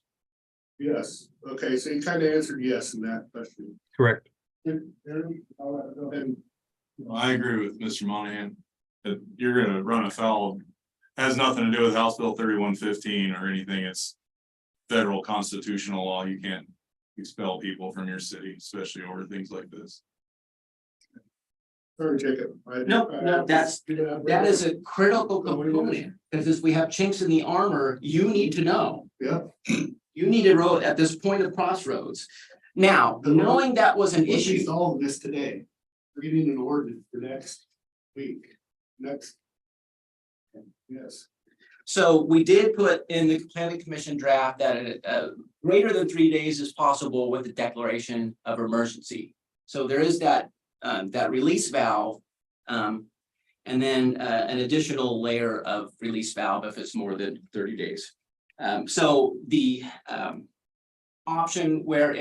Yes, okay, so you kind of answered yes in that question. Correct. Aaron, I'll go ahead and- I agree with Mr. Monahan, that you're gonna run afoul, has nothing to do with House Bill 3115 or anything, it's federal constitutional law, you can't expel people from your city, especially over things like this. Sorry, Jacob. no, that is a critical component, because as we have chinks in the armor, you need to know. Yeah. You need to road at this point of crossroads. Now, knowing that was an We'll issue. resolve this today. We're getting an ordinance for next week, next. Yes, So we did put in the planning commission draft that greater than 3 days is possible with the declaration of emergency. So there is that release valve. And then an additional layer of release valve if it's more than 30 days. So the option where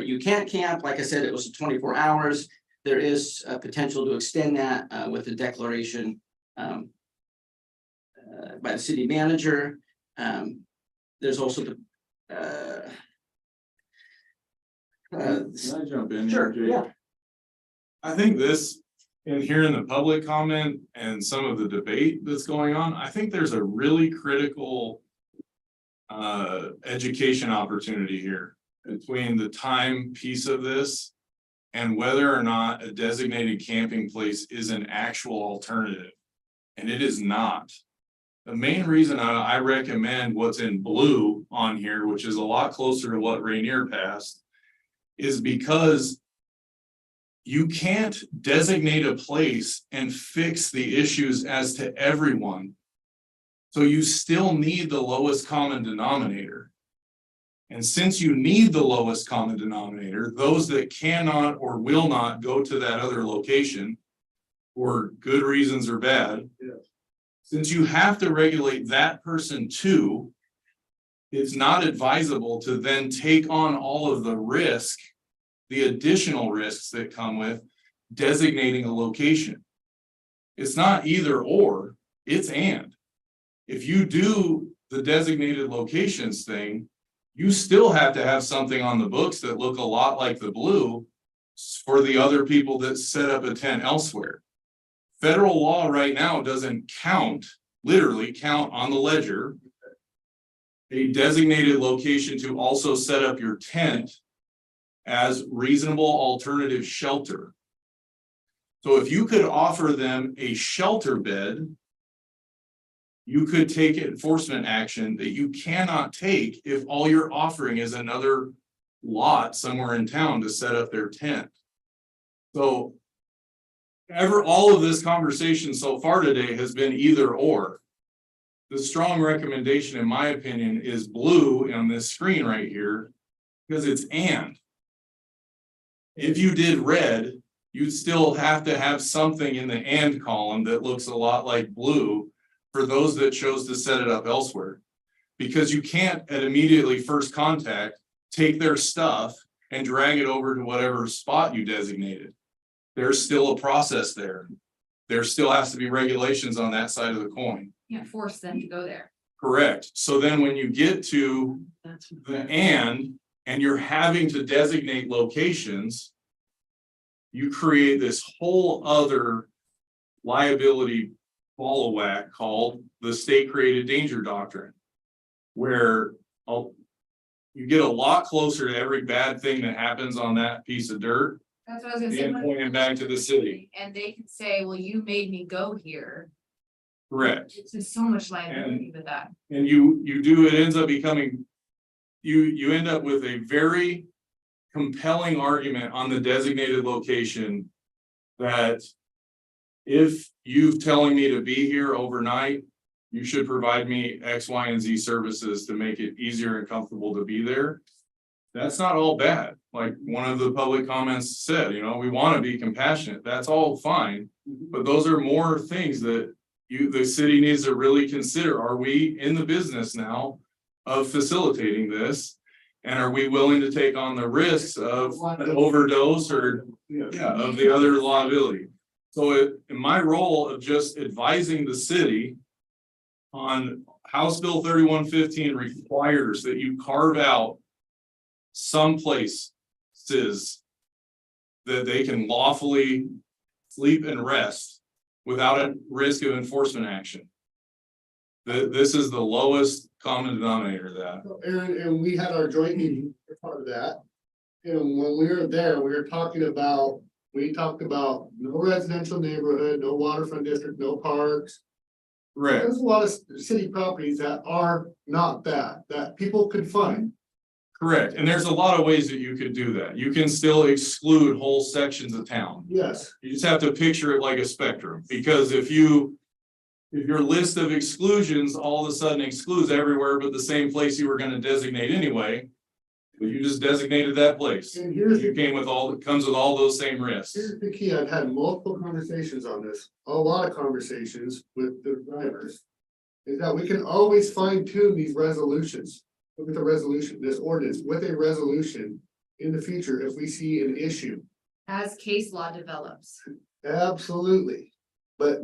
you can't camp, like I said, it was 24 hours. There is a potential to extend that with the declaration by the city manager. There's also the Can I jump in? sure, here, Jake? yeah. I think this, in hearing the public comment and some of the debate that's going on, I think there's a really critical education opportunity here between the time piece of this and whether or not a designated camping place is an actual alternative. And it is not. The main reason I recommend what's in blue on here, which is a lot closer to what Rainier passed, is because you can't designate a place and fix the issues as to everyone. So you still need the lowest common denominator. And since you need the lowest common denominator, those that cannot or will not go to that other location for good reasons or bad, since you have to regulate that person too, it's not advisable to then take on all of the risk, the additional risks that come with designating a location. It's not either or, it's and. If you do the designated locations thing, you still have to have something on the books that look a lot like the blue for the other people that set up a tent elsewhere. Federal law right now doesn't count, literally count on the ledger, a designated location to also set up your tent as reasonable alternative shelter. So if you could offer them a shelter bed, you could take enforcement action that you cannot take if all you're offering is another lot somewhere in town to set up their tent. So all of this conversation so far today has been either or. The strong recommendation, in my opinion, is blue on this screen right here, because it's and. If you did red, you'd still have to have something in the and column that looks a lot like blue for those that chose to set it up elsewhere. Because you can't at immediately first contact, take their stuff and drag it over to whatever spot you designated. there's still a process there. There still has to be regulations on that side of the coin. Can't force them to go there. Correct. So then when you get to That's. the and you're having to designate locations, you create this whole other liability ball of wax called the state created danger doctrine. Where you get a lot closer to every bad thing that happens on that piece of dirt That's what I was gonna say. and pointing back to the city. And they can say, well, you made me go here. Correct. It's just so much liability with that. And you do, it ends up becoming, you end up with a very compelling argument on the designated location that if you've telling me to be here overnight, you should provide me X, Y, and Z services to make it easier and comfortable to be there. That's not all bad. Like one of the public comments said, you know, we want to be compassionate. That's all fine. But those are more things that the city needs to really consider. Are we in the business now of facilitating this? And are we willing to take on the risks of an overdose or of the other liability? So in my role of just advising the city on House Bill 3115 requires that you carve out some places that they can lawfully sleep and rest without a risk of enforcement action. This is the lowest common denominator of that. Aaron, and we had our joint meeting, for part of that. And when we were there, we talked about no residential neighborhood, no waterfront district, no parks. Correct. There's a lot of city properties that are not that people could find. Correct. And there's a lot of ways that you could do that. You can still exclude whole sections of town. Yes, You just have to picture it like a spectrum, because if your list of exclusions all of a sudden excludes everywhere but the same place you were gonna designate anyway, but you just designated that place. and here's You comes with all those same risks. here's the key. I've had multiple conversations on this, a lot of conversations with the drivers. Is that we can always fine tune these resolutions. With a resolution, this ordinance with a resolution in the future, if we see an issue. As case law develops. Absolutely, but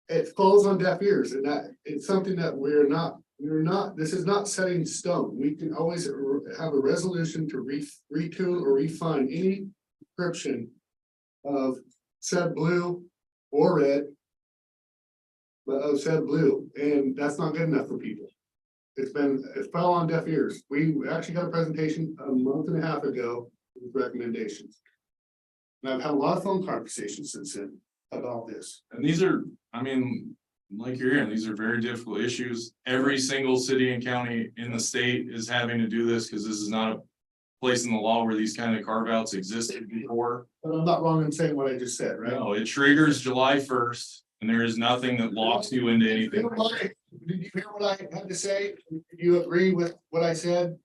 it falls on deaf ears, and that it's something that we're not, this is not set in stone. We can always have a resolution to retune or refine any description of said blue or red. But of said blue, and that's not good enough for people. It fell on deaf ears. We actually got a presentation a month and a half ago with recommendations. And I've had a lot of phone conversations since then about this. And these are, I mean, like you're hearing, these are very difficult issues. Every single city and county in the state is having to do this because this is not a place in the law where these kind of carve outs existed before. But I'm not wrong in saying what I just said, right? No, it triggers July 1st and there is nothing that locks you into anything. Did you hear what I had to say? Did you agree with what I said?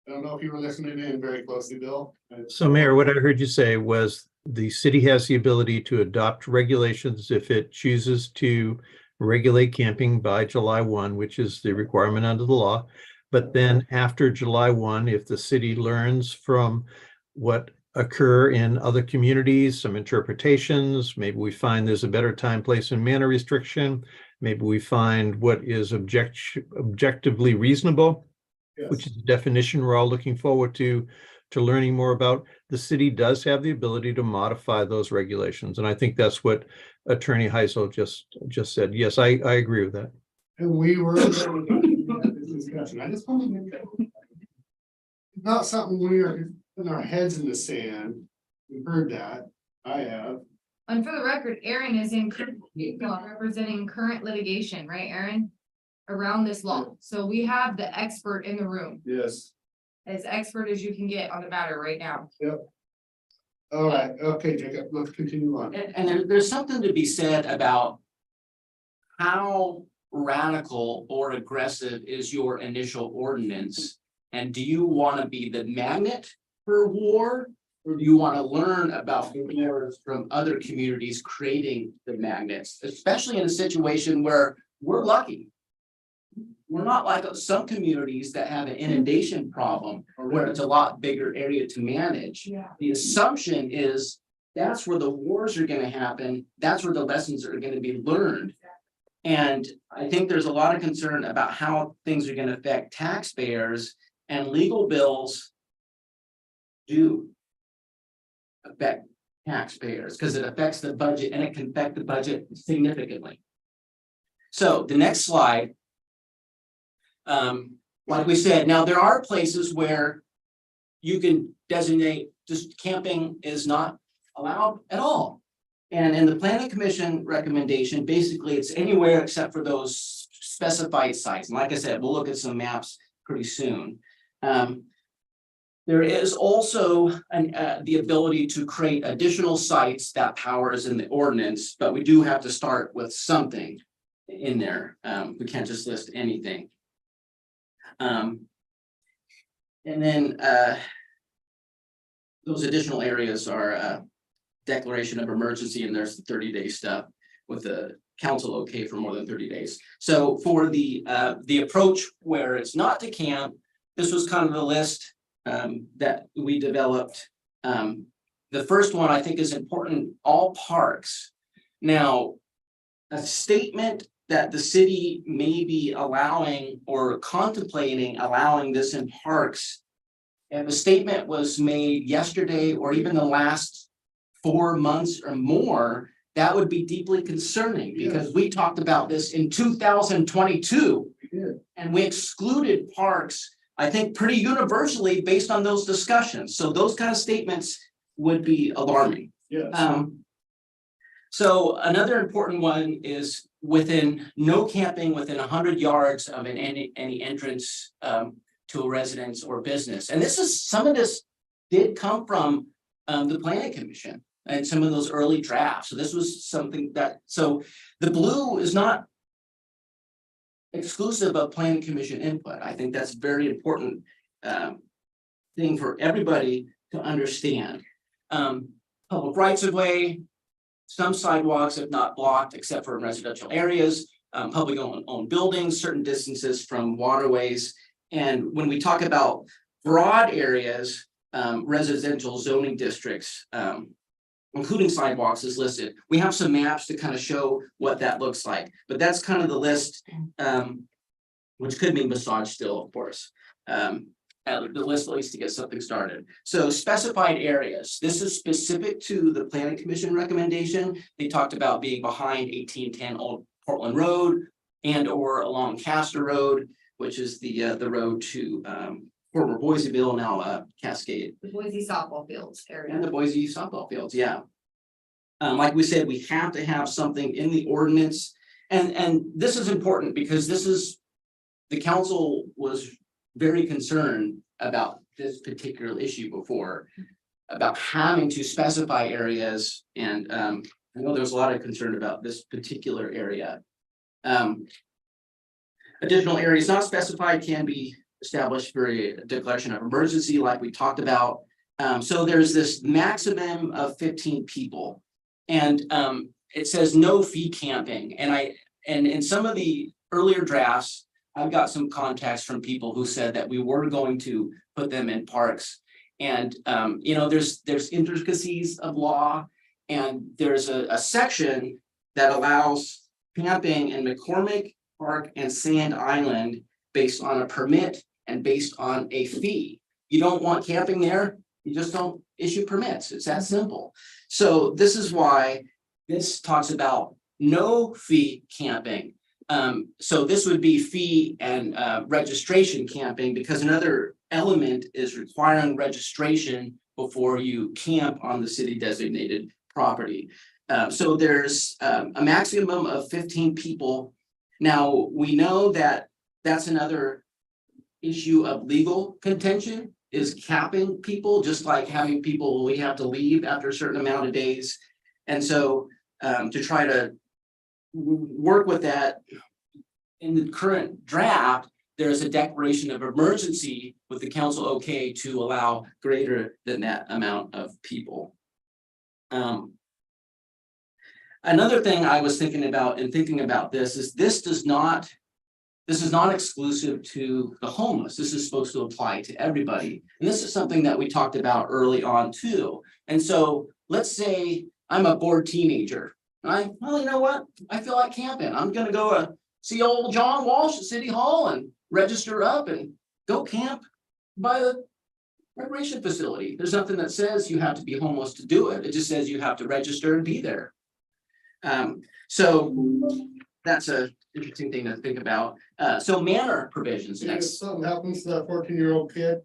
I don't know if you were listening in very closely, Bill. So Mayor, what I heard you say was the city has the ability to adopt regulations if it chooses to regulate camping by July 1, which is the requirement under the law. But then after July 1, if the city learns from what occur in other communities, some interpretations, maybe we find there's a better time, place, and manner restriction. Maybe we find what is objectively reasonable, Yes. which is the definition we're all looking forward to learning more about. The city does have the ability to modify those regulations. And I think that's what Attorney Heisel just said. Yes, I agree with that. And we were having this discussion. I just want to make it's not something we are putting our heads in the sand. We've heard that. I have. And for the record, Aaron is in representing current litigation, right, Aaron? Around this law. So we have the expert in the room, Yes. as expert as you can get on the matter right now. All right. Okay, Jacob, let's continue on. And there's something to be said about how radical or aggressive is your initial ordinance? And do you want to be the magnet for war? Or do you want to learn about wars from other communities creating the magnets, especially in a situation where we're lucky? We're not like some communities that have an inundation problem where it's a lot bigger area to manage. Yeah. The assumption is that's where the wars are gonna happen. That's where the lessons are gonna be learned. And I think there's a lot of concern about how things are gonna affect taxpayers, and legal bills do affect taxpayers because it affects the budget, and it can affect the budget significantly. So the next slide. Like we said, now there are places where you can designate just camping is not allowed at all. And in the planning commission recommendation, basically it's anywhere except for those specified sites. And like I said, we'll look at some maps pretty soon. There is also the ability to create additional sites. That power is in the ordinance, but we do have to start with something in there. We can't just list anything. And then those additional areas are declaration of emergency, and there's the 30-day stuff with the council okay for more than 30 days. So for the approach where it's not to camp, this was kind of the list that we developed. The first one I think is important, all parks. Now, a statement that the city may be allowing or contemplating allowing this in parks. If a statement was made yesterday or even the last 4 months or more, that would be deeply concerning because we talked about this in 2022. And we excluded parks, I think pretty universally based on those discussions. So those kind of statements would be alarming. So another important one is within no camping within 100 yards of any entrance to a residence or business. And some of this did come from the planning commission and some of those early drafts. So this was something that, so the blue is not exclusive of planning commission input. I think that's very important thing for everybody to understand. Public rights of way, some sidewalks have not blocked except for in residential areas, public owned buildings, certain distances from waterways. And when we talk about broad areas, residential zoning districts, including sidewalks is listed. We have some maps to kind of show what that looks like, but that's kind of the list, which could mean massage still, of course. The list at least to get something started. So specified areas, this is specific to the planning commission recommendation. They talked about being behind 1810 Old Portland Road and or along Castor Road, which is the road to former Boiseville, now Cascade. The Boise softball fields area. And the Boise softball fields, yeah. Like we said, we have to have something in the ordinance. And this is important because the council was very concerned about this particular issue before, about having to specify areas. And I know there's a lot of concern about this particular area. Additional areas not specified can be established for a declaration of emergency, like we talked about. So there's this maximum of 15 people. And it says no fee camping. And in some of the earlier drafts, I've got some contacts from people who said that we were going to put them in parks. And you know, there's intricacies of law, and there's a section that allows camping in McCormick Park and Sand Island based on a permit and based on a fee. You don't want camping there, you just don't issue permits. It's that simple. So this is why this talks about no fee camping. So this would be fee and registration camping, because another element is requiring registration before you camp on the city designated property. So there's a maximum of 15 people. Now, we know that that's another issue of legal contention, is capping people, just like having people, we have to leave after a certain amount of days. And so to try to work with that, in the current draft, there's a declaration of emergency with the council okay to allow greater than that amount of people. Another thing I was thinking about in thinking about this is this does not, this is not exclusive to the homeless. This is supposed to apply to everybody. And this is something that we talked about early on too. And so let's say I'm a bored teenager. Well, you know what? I feel like camping. I'm gonna go see old John Walsh at City Hall and register up and go camp by the recreation facility. There's nothing that says you have to be homeless to do it. It just says you have to register and be there. So that's a interesting thing to think about. So manner provisions If next. something happens to that 14-year-old kid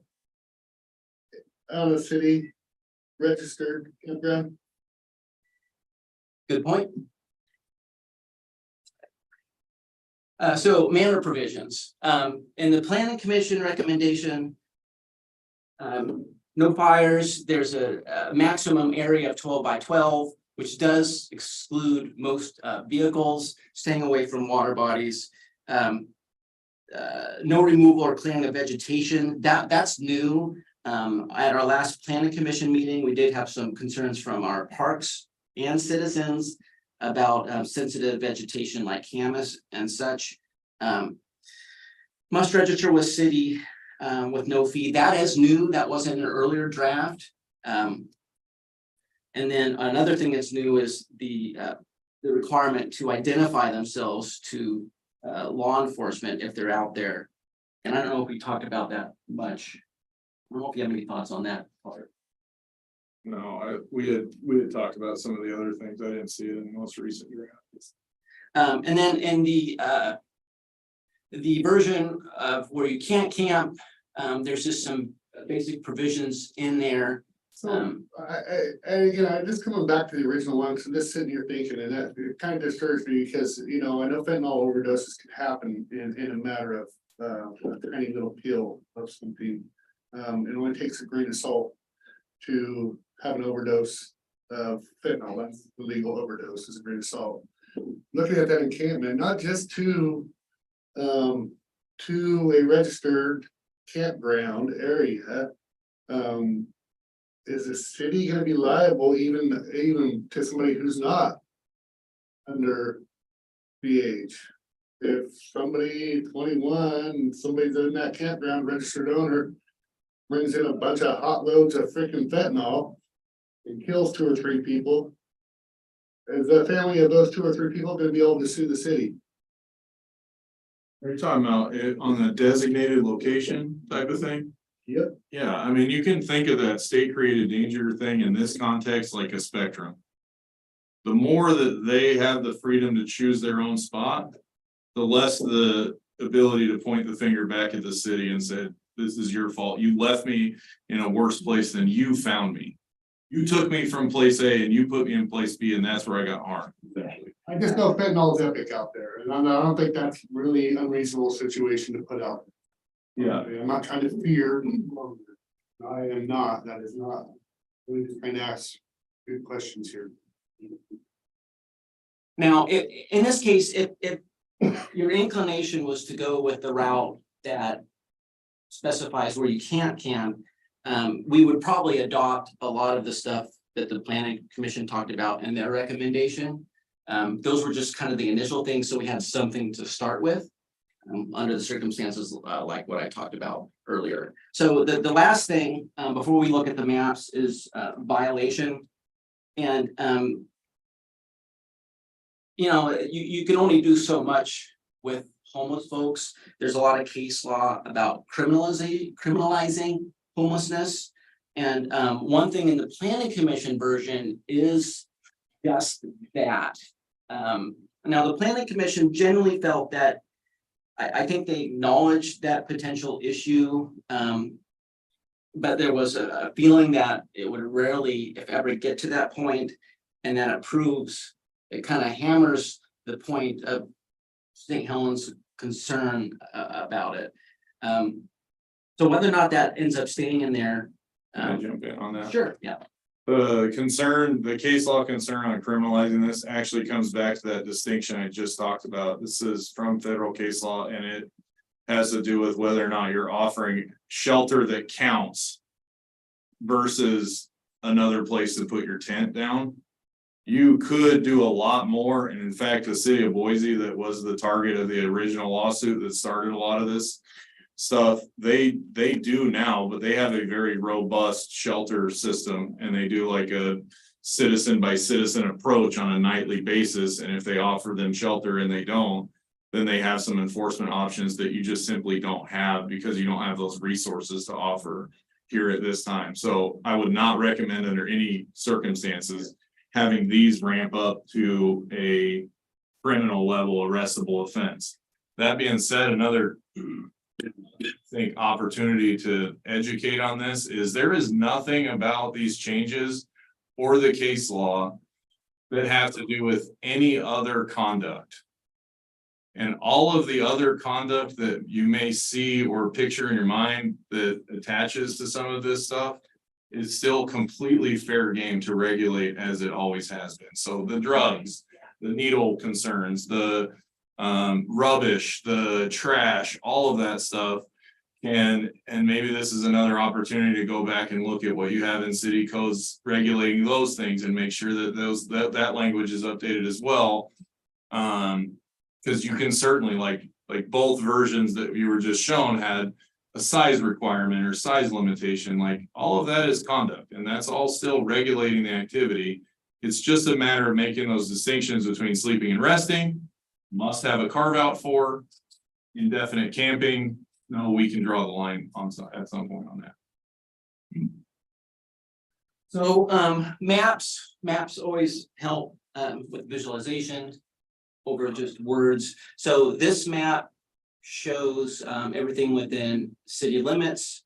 out of the city, registered campground, Good point. So manner provisions, in the planning commission recommendation. No fires, there's a maximum area of 12 by 12, which does exclude most vehicles, staying away from water bodies. No removal or clearing of vegetation, that's new. At our last planning commission meeting, we did have some concerns from our parks and citizens about sensitive vegetation like camas and such. Must register with city with no fee. That is new. That wasn't an earlier draft. And then another thing that's new is the requirement to identify themselves to law enforcement if they're out there. And I don't know if we talked about that much. I don't know if you have any thoughts on that part. No, we had talked about some of the other things. I didn't see it in the most recent draft. And then in the version of where you can't camp, there's just some basic provisions in there. so and again, I just coming back to the original one, so just sitting here thinking, and that it kind of disturbs me because, you know, I know fentanyl overdoses can happen in a matter of a tiny little pill of something. It only takes a grain of salt to have an overdose of fentanyl. That's the legal overdose, is a grain of salt. Looking at that encampment, not just to a registered campground area. Is the city gonna be liable even to somebody who's not under the age? If somebody 21, somebody's in that campground, registered owner, brings in a bunch of hot loads of freaking fentanyl and kills 2 or 3 people, is the family of those 2 or 3 people gonna be able to sue the city? Are you talking about it on the designated location type of thing? Yep. Yeah, I mean, you can think of that state created danger thing in this context like a spectrum. The more that they have the freedom to choose their own spot, the less the ability to point the finger back at the city and said, this is your fault. You left me in a worse place than you found me. You took me from place A and you put me in place B, and that's where I got harmed. I just know fentanyl is epic out there, and I don't think that's really unreasonable situation to put out. Yeah. I'm not trying to fear. I am not, that is not. We just trying to ask good questions here. Now, in this case, if your inclination was to go with the route that specifies where you can't camp, we would probably adopt a lot of the stuff that the planning commission talked about in their recommendation. Those were just kind of the initial things, so we had something to start with. Under the circumstances like what I talked about earlier. So the last thing before we look at the maps is violation. And you know, you can only do so much with homeless folks. There's a lot of case law about criminalizing homelessness. And one thing in the planning commission version is just that. Now the planning commission generally felt that I think they acknowledged that potential issue. But there was a feeling that it would rarely, if ever, get to that point, and that it proves, it kind of hammers the point of St. Helens' concern about it. So whether or not that ends up staying in there. Can I jump in on that? Sure, yeah. The case law concern on criminalizing this actually comes back to that distinction I just talked about. This is from federal case law, and it has to do with whether or not you're offering shelter that counts versus another place to put your tent down. you could do a lot more. And in fact, the city of Boise, that was the target of the original lawsuit that started a lot of this stuff, they do now, but they have a very robust shelter system, and they do like a citizen by citizen approach on a nightly basis. And if they offer them shelter and they don't, then they have some enforcement options that you just simply don't have because you don't have those resources to offer here at this time. So I would not recommend under any circumstances having these ramp up to a criminal level arrestable offense. That being said, another I think opportunity to educate on this is there is nothing about these changes or the case law that have to do with any other conduct. And all of the other conduct that you may see or picture in your mind that attaches to some of this stuff is still completely fair game to regulate as it always has been. So the drugs, the needle concerns, the rubbish, the trash, all of that stuff. And maybe this is another opportunity to go back and look at what you have in city codes regulating those things and make sure that that language is updated as well. Because you can certainly like both versions that you were just shown had a size requirement or size limitation, like all of that is conduct, and that's all still regulating the activity. It's just a matter of making those distinctions between sleeping and resting, must have a carve out for indefinite camping. No, we can draw the line on at some point on that. So maps always help with visualization over just words. So this map shows everything within city limits,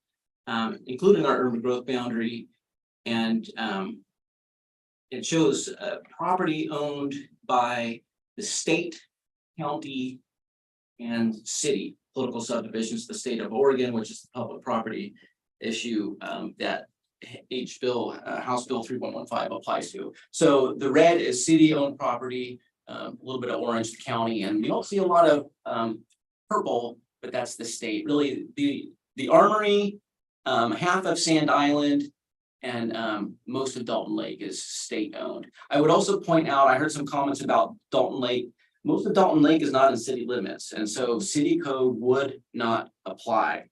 including our urban growth boundary. And it shows property owned by the state, county, and city, political subdivisions, the state of Oregon, which is the public property issue that House Bill 3115 applies to. So the red is city-owned property, a little bit of orange, the county, and you don't see a lot of purple, but that's the state. Really, the Armory, half of Sand Island, and most of Dalton Lake is state-owned. I would also point out, I heard some comments about Dalton Lake. Most of Dalton Lake is not in city limits, and so city code would not apply.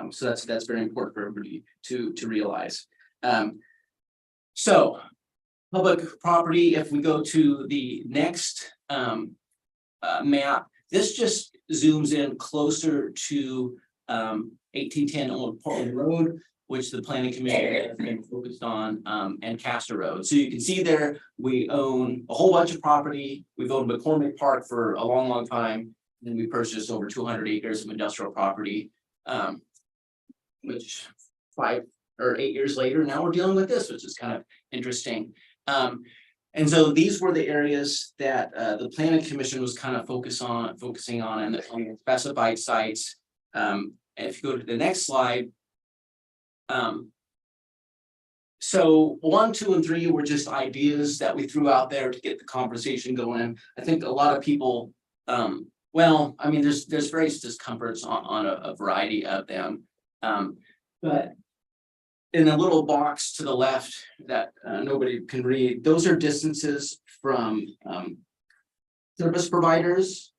So that's very important for everybody to realize. So public property, if we go to the next map, this just zooms in closer to 1810 Old Portland Road, which the planning commission has been focused on, and Castor Road. So you can see there, we own a whole bunch of property. We've owned McCormick Park for a long, long time. Then we purchased over 200 acres of industrial property, which 5 or 8 years later, now we're dealing with this, which is kind of interesting. And so these were the areas that the planning commission was kind of focusing on and the specified sites. And if you go to the next slide, so 1, 2, and 3 were just ideas that we threw out there to get the conversation going. I think a lot of people, well, I mean, there's various discomforts on a variety of them. But in a little box to the left that nobody can read, those are distances from service providers,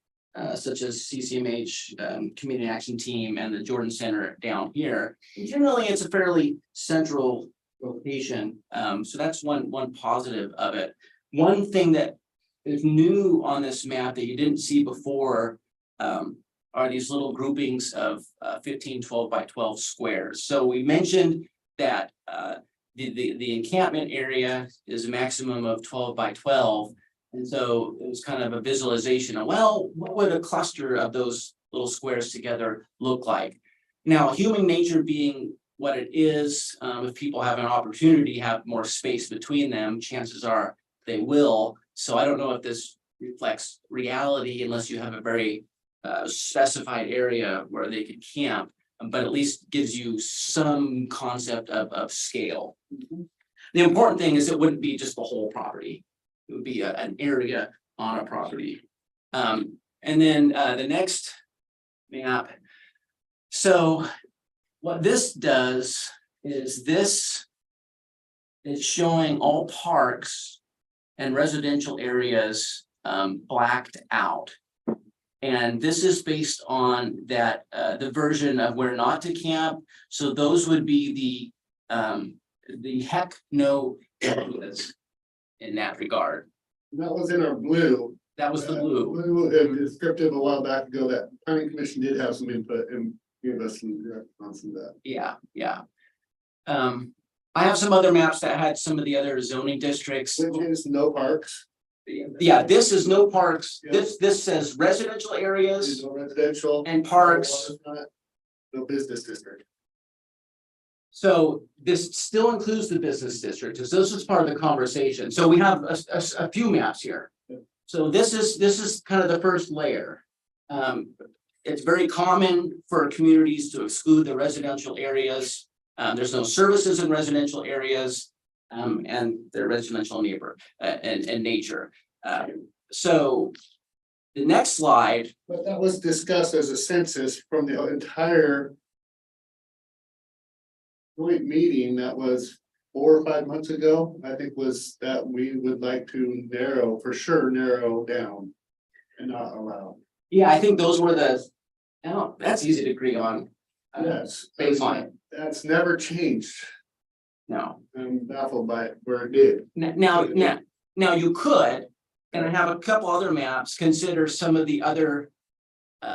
such as CCMH, Community Action Team, and the Jordan Center down here. And generally, it's a fairly central location. So that's one positive of it. One thing that is new on this map that you didn't see before are these little groupings of 15 12 by 12 squares. So we mentioned that the encampment area is a maximum of 12 by 12. And so it was kind of a visualization of, well, what would a cluster of those little squares together look like? Now, human nature being what it is, if people have an opportunity to have more space between them, chances are they will. So I don't know if this reflects reality unless you have a very specified area where they could camp, but at least gives you some concept of scale. The important thing is it wouldn't be just the whole property. It would be an area on a property. And then the next map. So what this does is this is showing all parks and residential areas blacked out. And this is based on that, the version of where not to camp. So those would be the heck no areas in that regard. That was in our blue. That was the blue. Blue descriptive a while back ago that planning commission did have some input and gave us some direct on some of that. Yeah, yeah. I have some other maps that had some of the other zoning districts. Which is no parks, Yeah, this is no parks. This says residential areas no residential. and parks. No business district. So this still includes the business district, because this is part of the conversation. So we have a few maps here. So this is kind of the first layer. It's very common for communities to exclude the residential areas. There's no services in residential areas, and they're residential neighbor and nature. So the next slide. But that was discussed as a census from the entire joint meeting that was 4 or 5 months ago, I think, was that we would like to narrow down and not allow. Yeah, I think those were that's easy to agree on. Yes. Baseline. That's never changed. No. I'm baffled by it where it did. Now you could, and I have a couple other maps, consider some of the other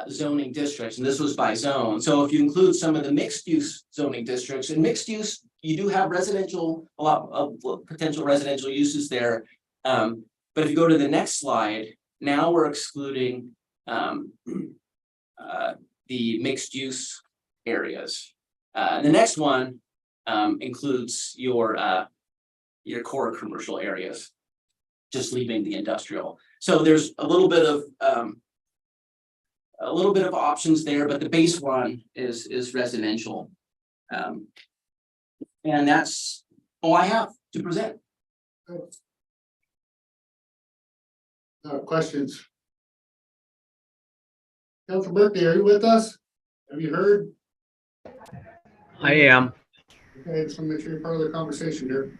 zoning districts, and this was by zone. So if you include some of the mixed use zoning districts, and mixed use, you do have residential, a lot of potential residential uses there. But if you go to the next slide, now we're excluding the mixed use areas. The next one includes your core commercial areas, just leaving the industrial. So there's a little bit of options there, but the base one is residential. And that's all I have to present. Questions? Councilor Berkeley, are you with us? Have you heard? I am. Okay, just want to make sure you're part of the conversation here.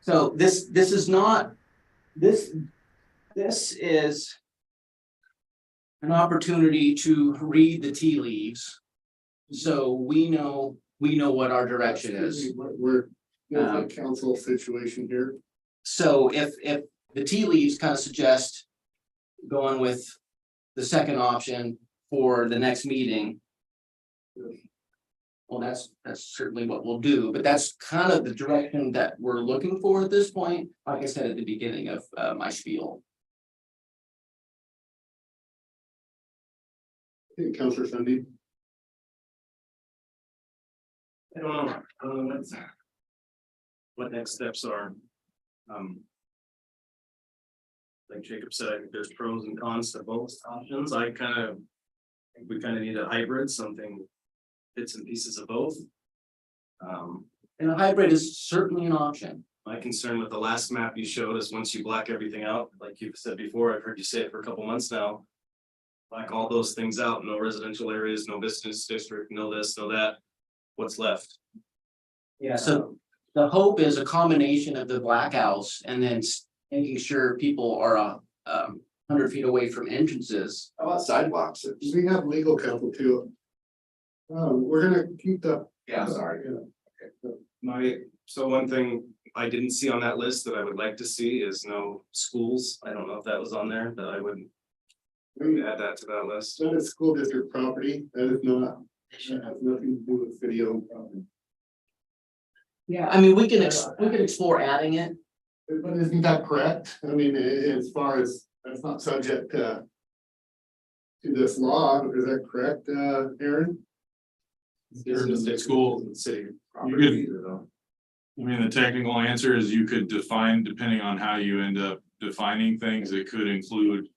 So this is not, this is an opportunity to read the tea leaves. So we know what our direction is. We're in a council situation here. So if the tea leaves kind of suggest going with the second option for the next meeting, well, that's certainly what we'll do, but that's kind of the direction that we're looking for at this point, like I said at the beginning of my spiel. Hey, Councilor Sunday. I don't know what next steps are. Like Jacob said, I think there's pros and cons to both options. I think we kind of need a hybrid, something bits and pieces of both. And a hybrid is certainly an option. My concern with the last map you showed is once you black everything out, like you've said before, I've heard you say it for a couple months now. Black all those things out, no residential areas, no business district, no this, no that. What's left? Yeah. So the hope is a combination of the blackouts and then making sure people are 100 feet away from entrances. How about sidewalks? We have legal counsel too. We're gonna keep the. Yeah, sorry. So one thing I didn't see on that list that I would like to see is no schools. I don't know if that was on there, but I would add that to that list. That is school district property. That is not, that has nothing to do with city owned property. Yeah, I mean, we can explore adding it. But isn't that correct? I mean, as far as that's not subject to this law, is that correct, Aaron? It's school. City. I mean, the technical answer is you could define, depending on how you end up defining things, it could include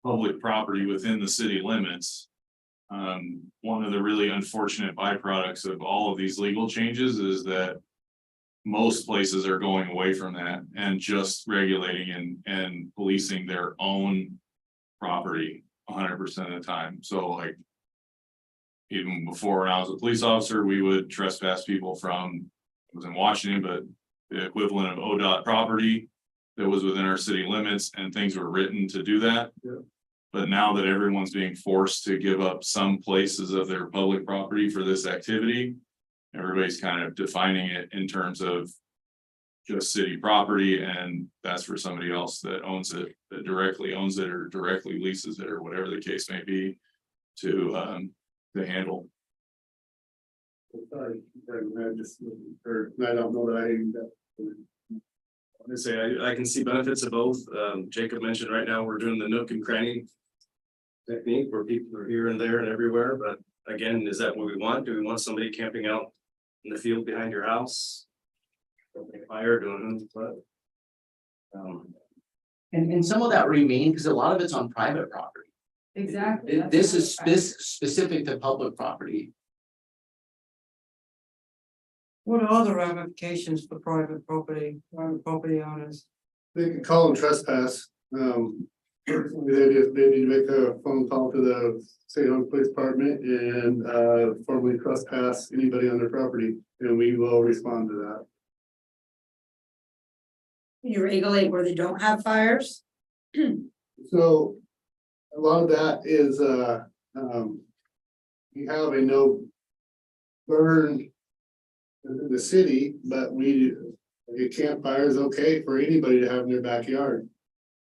public property within the city limits. One of the really unfortunate byproducts of all of these legal changes is that most places are going away from that and just regulating and policing their own property 100% of the time. So like, even before when I was a police officer, we would trespass people from, I was in Washington, but the equivalent of ODOT property. that was within our city limits and things were written to do that. Yeah. But now that everyone's being forced to give up some places of their public property for this activity, everybody's kind of defining it in terms of just city property, and that's for somebody else that owns it, that directly owns it or directly leases it or whatever the case may be to handle. Sorry, I just, or I don't know that I say, I can see benefits of both. Jacob mentioned right now, we're doing the nook and cranny technique where people are here and there and everywhere, but again, is that what we want? Do we want somebody camping out in the field behind your house? Fire doing what? And some of that remain, because a lot of it's on private property. Exactly. This is specific to public property. What are the ramifications for private property owners? they can call them trespass. They need to make a phone call to the St. Johns Police Department and formally trespass anybody on their property, and we will respond to that. Can you regulate where they don't have fires? So a lot of that is, we have a no burn in the city, but a campfire is okay for anybody to have in their backyard.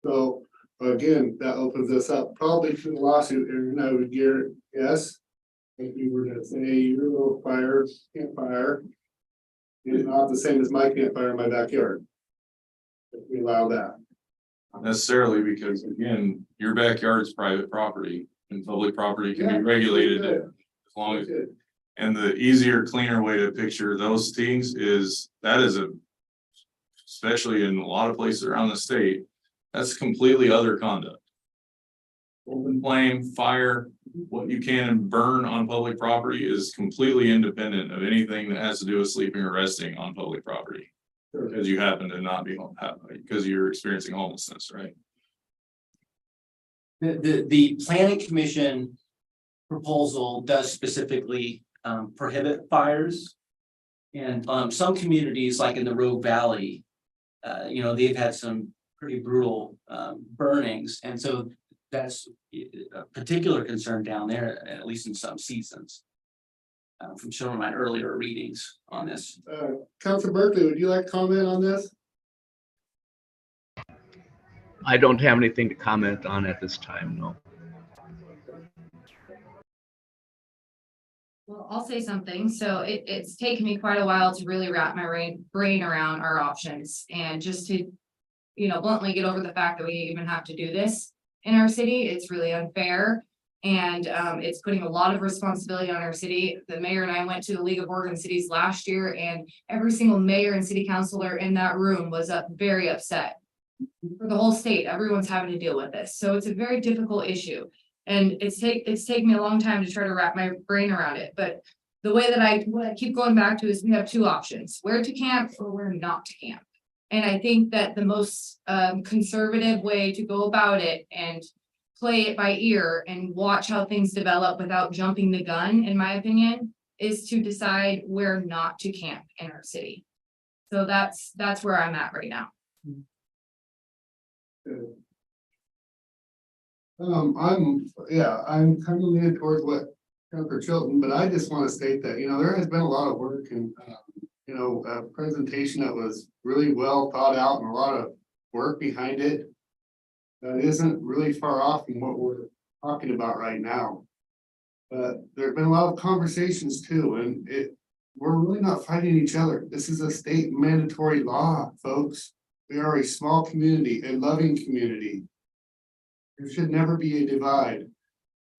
So again, that opens us up probably to the lawsuit, and I would guess. If you were to say your little fire, campfire is not the same as my campfire in my backyard. If we allow that. Not necessarily, because again, your backyard's private property and public property can be regulated as long as. And the easier, cleaner way to picture those things is, that is especially in a lot of places around the state, that's completely other conduct. Open flame, fire, what you can burn on public property is completely independent of anything that has to do with sleeping or resting on public property. Because you happen to not be home, because you're experiencing homelessness, right? The planning commission proposal does specifically prohibit fires. And some communities, like in the Rogue Valley, they've had some pretty brutal burnings, and so that's a particular concern down there, at least in some seasons. From some of my earlier readings on this. Councilor Berkeley, would you like to comment on this? I don't have anything to comment on at this time, no. Well, I'll say something. So it's taken me quite a while to really wrap my brain around our options and just to, bluntly get over the fact that we even have to do this in our city. It's really unfair. And it's putting a lot of responsibility on our city. The mayor and I went to the League of Oregon Cities last year, and every single mayor and city councilor in that room was very upset. For the whole state, everyone's having to deal with this. So it's a very difficult issue. And it's taken me a long time to try to wrap my brain around it. But the way that what I keep going back to is we have two options: where to camp or where not to camp. And I think that the most conservative way to go about it and play it by ear and watch how things develop without jumping the gun, in my opinion, is to decide where not to camp in our city. So that's where I'm at right now. I'm kind of leaning towards what Councilor Chilton, but I just want to state that, there has been a lot of work and, a presentation that was really well thought out and a lot of work behind it. That isn't really far off from what we're talking about right now. But there've been a lot of conversations too, and we're really not fighting each other. This is a state mandatory law, folks. We are a small community, a loving community. There should never be a divide.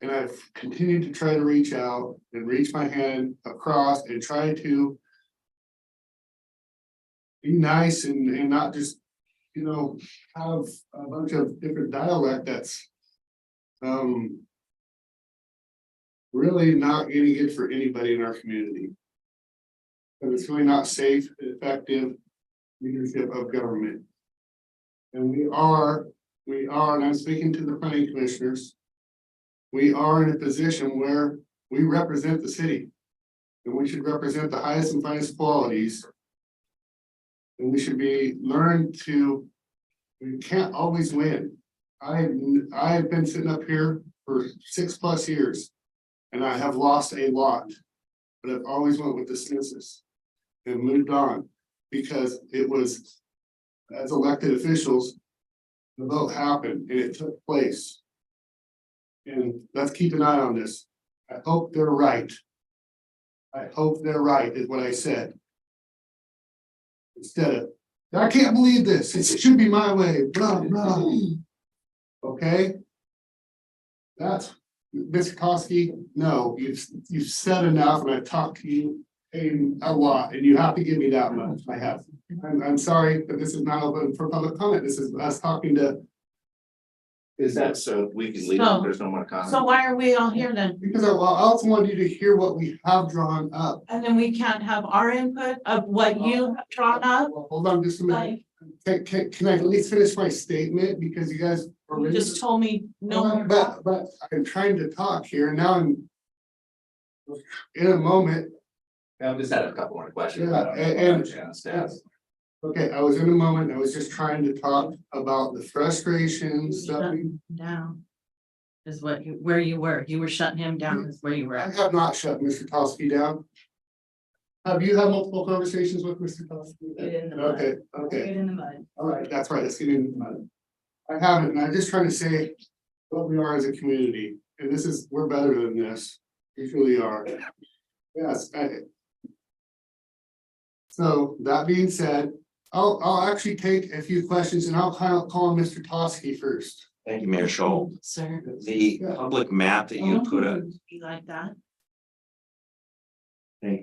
And I've continued to try to reach out and reach my hand across and try to be nice and not just, have a bunch of different dialect that's really not getting good for anybody in our community. But it's really not safe, effective leadership of government. And we are, and I'm speaking to the planning commissioners, we are in a position where we represent the city. And we should represent the highest and finest qualities. And we should be learned to We can't always win. I've been sitting up here for 6+ years. And I have lost a lot. But I've always went with the census. And moved on, because it was, as elected officials. The vote happened and it took place. And let's keep an eye on this. I hope they're right. I hope they're right, is what I said. Instead of, I can't believe this, it should be my way, blah, blah. Okay? That's, Mr. Kosky, no, you've said enough and I've talked to you a lot, and you have to give me that much, I have. I'm sorry, but this is not open for public comment, this is us talking to. Is that so we can leave, So- if there's no more comments? So why are we all here then? Because I also want you to hear what we have drawn up. And then we can't have our input of what you have drawn up? Well, hold on just a minute. Like, Can I at least finish my statement, because you guys. are you just told me no. But I'm trying to talk here, and now I'm. In a moment, Yeah, I just had a couple more questions. Yeah, I don't know if I and- have a chance to ask. okay, I was in a moment, I was just trying to talk about the frustrations that we. Down. Is what where you were shutting him down is where you were I at. have not shut Mr. Tosky down. Have you had multiple conversations with Mr. Tosky? Get in the mud. Okay, okay. Get in the mud. All right, that's right, let's get into the mud. I haven't, and I'm just trying to say what we are as a community, and this is, we're better than this, we truly are. Yes, so that being said, I'll actually take a few questions and I'll call Mr. Tosky first. Thank you, Mayor Scholl. Sir. The public map that you put up. Be like that.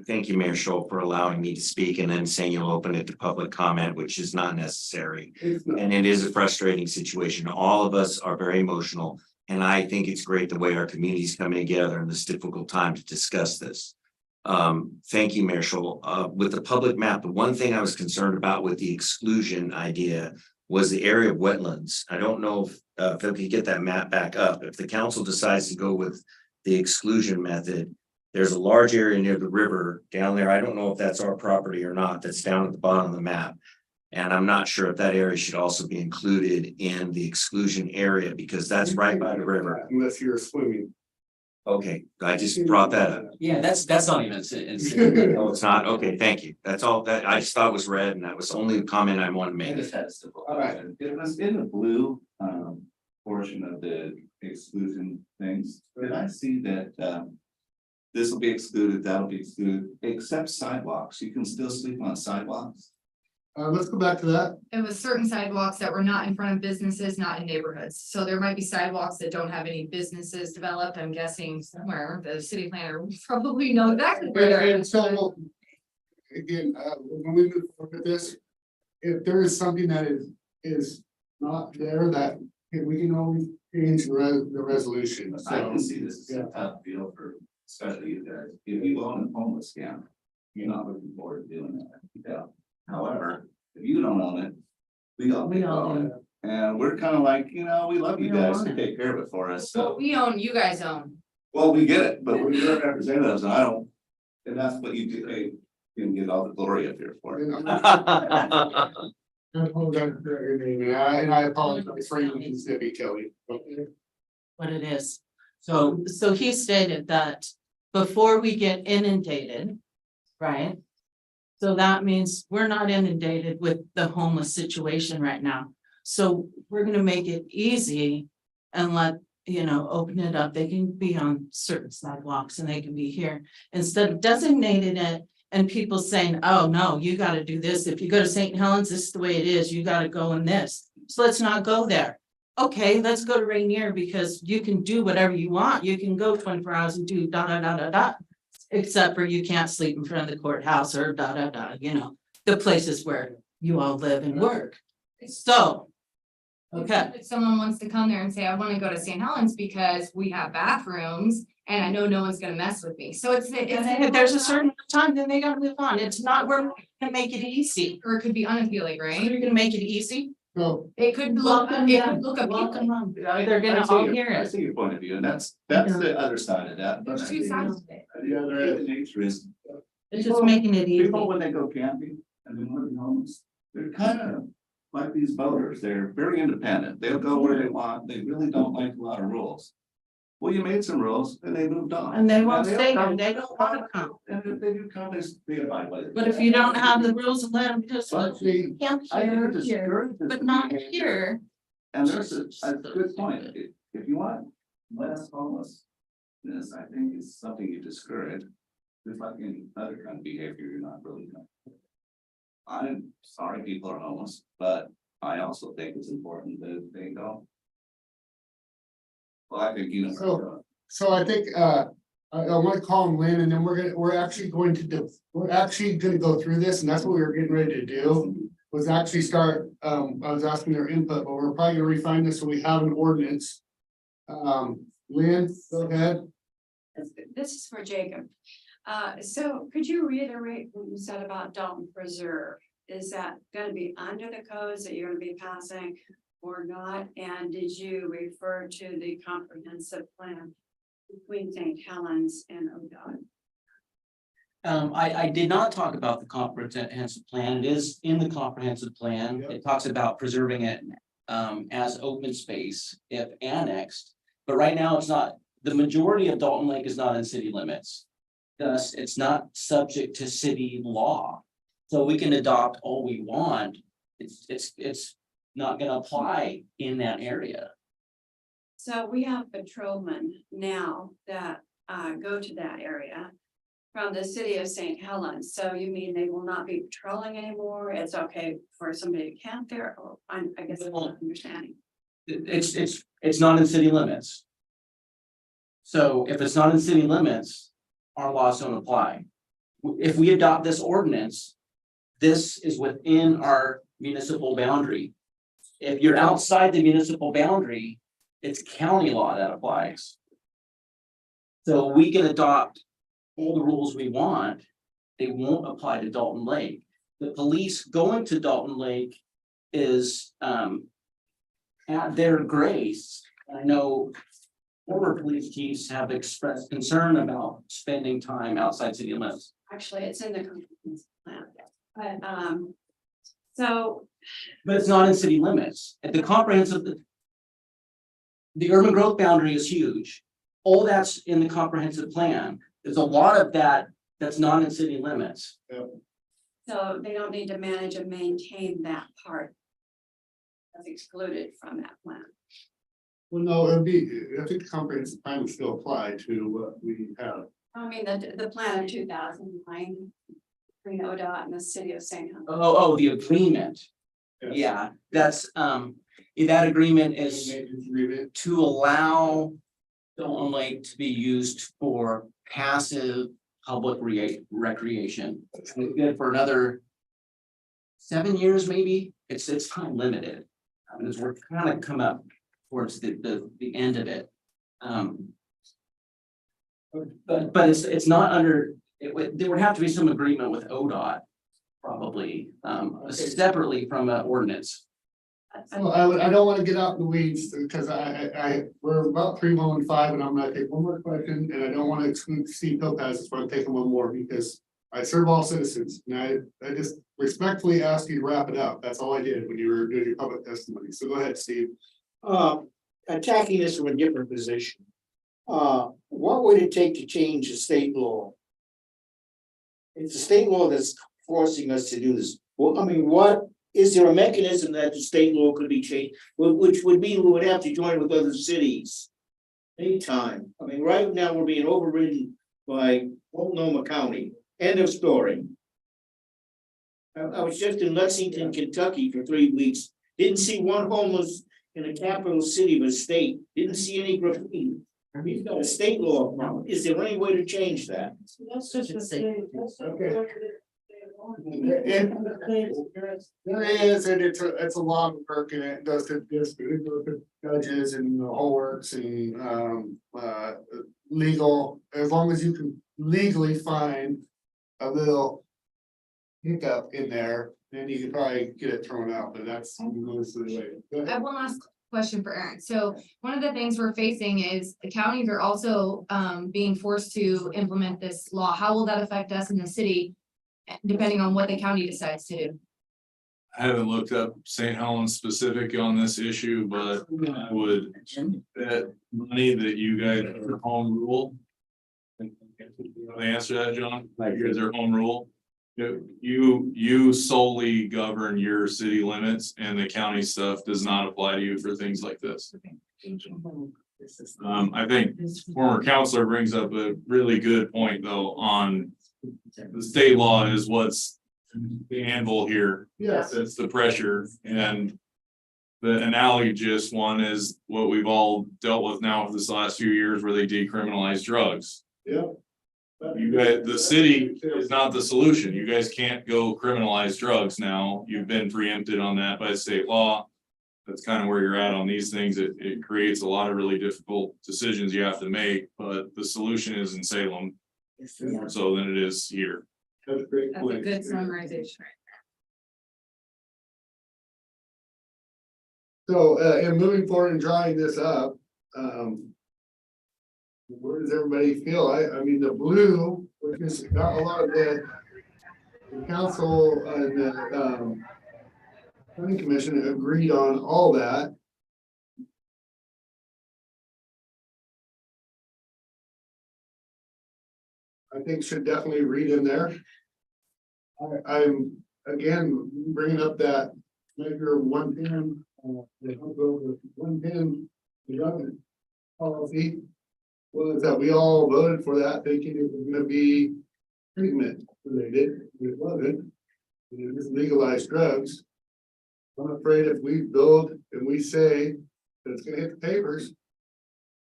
Thank you, Mayor Scholl, for allowing me to speak and then saying you'll open it to public comment, which is not necessary. It's not- And it is a frustrating situation. All of us are very emotional. And I think it's great the way our communities coming together in this difficult time to discuss this. Thank you, Mayor Scholl. With the public map, the one thing I was concerned about with the exclusion idea was the area of wetlands. I don't know if we could get that map back up. If the council decides to go with the exclusion method, there's a large area near the river down there. I don't know if that's our property or not. That's down at the bottom of the map. And I'm not sure if that area should also be included in the exclusion area because that's right by the river. Unless you're swimming. Okay, I just brought that up. Yeah, that's not even, No, it's not. Okay, thank you. That's all that I just thought was red and that was the only comment I wanted to I make. just had a simple All right. question. It was in the blue portion of the exclusion things. Did I see that this will be excluded, that'll be excluded, except sidewalks? You can still sleep on sidewalks? Let's go back to that. It was certain sidewalks that were not in front of businesses, not in neighborhoods. So there might be sidewalks that don't have any businesses developed. I'm guessing somewhere, the city planner will probably know exactly where they're And at. so, again, when we move forward with this, if there is something that is not there, that we can always change the resolution. I can So, see this is a tough deal for, especially you guys. If you own a homeless camp, you're not looking forward to doing that. Yeah. However, if you don't own it, we all own it. And we're kind of like, we love you We don't guys own to it. take care of it for us. What So, we own, you guys own. well, we get it, but we're your representatives and I don't. And that's what you do. Hey, you can get all the glory up here for it. and I apologize for your name, and I apologize for you, Mississippi, Kelly. What it is. So he stated that before we get inundated, right? So that means we're not inundated with the homeless situation right now. So we're gonna make it easy and let, open it up. They can be on certain sidewalks and they can be here. Instead of designating it and people saying, oh, no, you gotta do this. If you go to St. Helens, this is the way it is. You gotta go in this. So let's not go there. Okay, let's go to Rainier because you can do whatever you want. You can go 24 hours and do da da da da da. Except for you can't sleep in front of the courthouse or da da da, the places where you all live and work. So. Okay, If someone wants to come there and say, I want to go to St. Helens because we have bathrooms and I know no one's gonna mess with me. So if there's a certain time, then they gotta move on. It's not, we're gonna make it easy. Or it could be unappealing, So right? you're gonna make it easy. So, It could Welcome look, them. appealing. Welcome on. I- They're gonna I see all your- hear I it. see your point of view, and that's the other side of that. There's two sides to it. the other The nature is, It's just making it easy. people, when they go camping and they want to be homeless, they're kind of like these voters, they're very independent. They'll go where they want. They really don't like a lot of rules. Well, you made some rules and they moved on. And they won't they'll stay here, come- they don't wanna come. And if they do come, they abide by it. But if you don't have the rules and let them just But see, camp I think here, it here, discourages but not behavior. here. And there's a good point. If you want less homelessness, I think is something you discourage. Just like any other kind of behavior, you're not really gonna. I'm sorry people are homeless, but I also think it's important that they don't. Well, I think you know. So I think, I want to call him Lynn, and then we're actually going to go through this, and that's what we were getting ready to do. Was actually start, I was asking their input, but we're probably gonna refine this so we have an ordinance. Lynn, go ahead. This is for Jacob. So could you reiterate what you said about Dalton Preserve? Is that gonna be under the codes that you're gonna be passing or not? And did you refer to the comprehensive plan between St. Helens and ODOT? I did not talk about the comprehensive plan. It is in the comprehensive plan. It talks about preserving it as open space if annexed. But right now it's not, the majority of Dalton Lake is not in city limits. Thus, it's not subject to city law. So we can adopt all we want. It's not gonna apply in that area. So we have patrolmen now that go to that area from the city of St. Helens. So you mean they will not be patrolling anymore? It's okay for somebody to camp there? Or I guess I'm not understanding. It's not in city limits. So if it's not in city limits, our laws don't apply. If we adopt this ordinance, this is within our municipal boundary. If you're outside the municipal boundary, it's county law that applies. So we can adopt all the rules we want, they won't apply to Dalton Lake. The police going to Dalton Lake is at their grace. I know former police chiefs have expressed concern about spending time outside city limits. Actually, it's in the comprehensive plan. But so But it's not in city limits. At the comprehensive. The urban growth boundary is huge. All that's in the comprehensive plan. There's a lot of that that's not in city limits. so they don't need to manage and maintain that part. That's excluded from that plan. Well, no, it'd be, I think the comprehensive plan would still apply to what we have. I mean, the plan of 2009. Between ODOT and the city of St. Helens. Oh, the agreement. Yes. Yeah, that's, that agreement is Maintenance agreement. to allow Dalton Lake to be used for passive public recreation. It's good for another 7 years, maybe. It's time limited. I mean, as we're kind of come up towards the end of it. But it's not under, there would have to be some agreement with ODOT. Probably, separately from an ordinance. Well, I don't want to get out in the weeds because we're about 3115 and I'm gonna take one more question and I don't want to exclude Steve Topaz, so I'm taking one more because I serve all citizens and I just respectfully ask you to wrap it up. That's all I did when you were doing your public testimony. So go ahead, Steve. Attacking this from a different position. What would it take to change the state law? It's the state law that's forcing us to do this. Well, I mean, what, is there a mechanism that the state law could be changed, which would mean we would have to join with other cities? Anytime. I mean, right now, we're being overridden by Multnomah County. End of story. I was just in Lexington, Kentucky for 3 weeks. Didn't see one homeless in the capital city of a state. Didn't see any graffiti. We've got a state law now. Is there any way to change that? That's just the same. Okay. There is, and it's a lot of work and it goes to judges and the whole works and legal, as long as you can legally find a little hiccup in there, then you can probably get it thrown out, but that's mostly the way. Go I ahead. have one last question for Aaron. So one of the things we're facing is the counties are also being forced to implement this law. How will that affect us in the city? Depending on what the county decides to do. I haven't looked up St. Helens specific on this issue, but I would bet money that you guys are home rule. The answer to that, John, you guys are home rule. You solely govern your city limits and the county stuff does not apply to you for things like this. I think former counselor brings up a really good point though on the state law is what's the anvil here. Yes. It's the pressure and the analogous one is what we've all dealt with now for this last few years where they decriminalize drugs. Yeah. You guys, the city is not the solution. You guys can't go criminalize drugs now. You've been preempted on that by state law. That's kind of where you're at on these things. It creates a lot of really difficult decisions you have to make, but the solution is in Salem. More so than it is here. That's a great That's a point. good summarization. So, and moving forward and drawing this up, where does everybody feel? I mean, the blue, which is not a lot of the council and the, planning commission agreed on all that. I think should definitely read in there. I'm, again, bringing up that measure 110, the 110 development policy was that we all voted for that thinking it was gonna be treatment related. It wasn't. It was legalized drugs. I'm afraid if we build and we say that it's gonna hit the papers,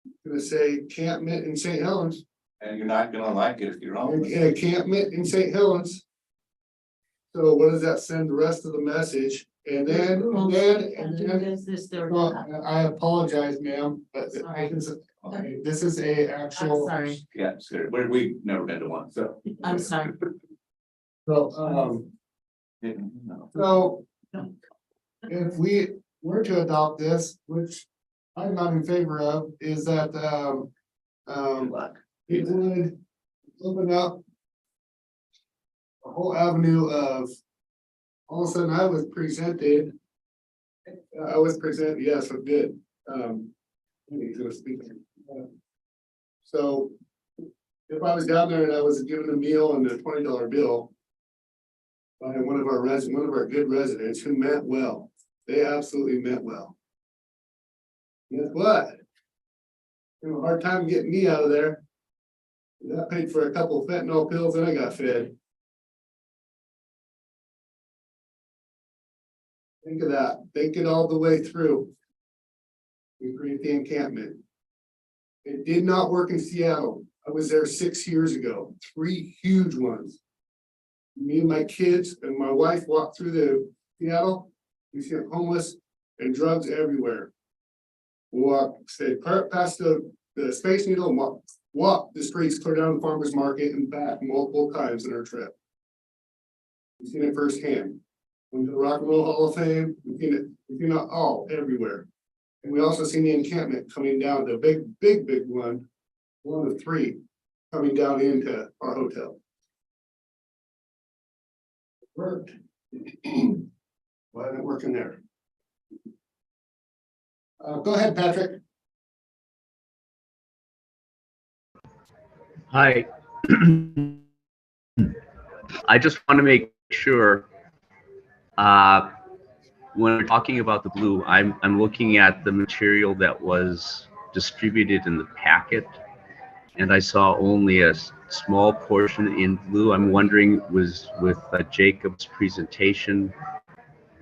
it's gonna say encampment in St. Helens, And you're not gonna like it if you're on. and encampment in St. Helens. So what does that send the rest of the message? And then, well, I apologize, ma'am, but Sorry. this is a I'm actual. sorry, Yeah, sure. We've never been to one, so. I'm sorry. So, No. so if we were to adopt this, which I'm not in favor of, is that, Good luck. it would open up a whole avenue of, all of a sudden I was presented, yes, I'm good. I need to speak. So if I was down there and I was given a meal and a $20 bill by one of our good residents who meant well, they absolutely meant well. Guess what? They had a hard time getting me out of there. That paid for a couple fentanyl pills and I got fed. Think of that, think it all the way through. We create the encampment. It did not work in Seattle. I was there 6 years ago, 3 huge ones. Me and my kids and my wife walked through the Seattle, we see homeless and drugs everywhere. Walk, stay past the Space Needle and walk the streets clear down the farmer's market and back multiple times in our trip. We've seen it firsthand. Went to the Rock and Roll Hall of Fame, we've seen it all everywhere. And we also seen the encampment coming down, the big one of 3 coming down into our hotel. Worked. Why isn't it working there? Go ahead, Patrick. Hi. I just want to make sure, when we're talking about the blue, I'm looking at the material that was distributed in the packet, and I saw only a small portion in blue. I'm wondering, was with Jacob's presentation,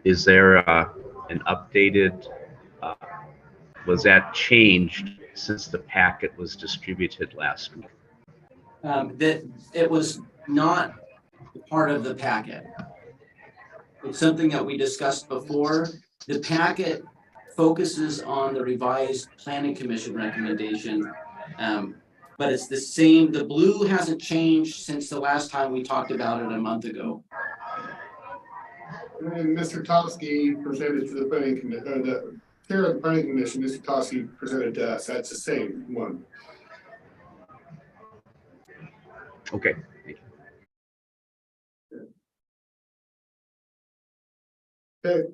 is there an updated, was that changed since the packet was distributed last week? That it was not part of the packet. It's something that we discussed before. The packet focuses on the revised planning commission recommendation. But it's the same, the blue hasn't changed since the last time we talked about it a month ago. And Mr. Toski presented to the planning commission, the chair of the planning commission, Mr. Toski presented to us. That's the same one. Okay. Okay.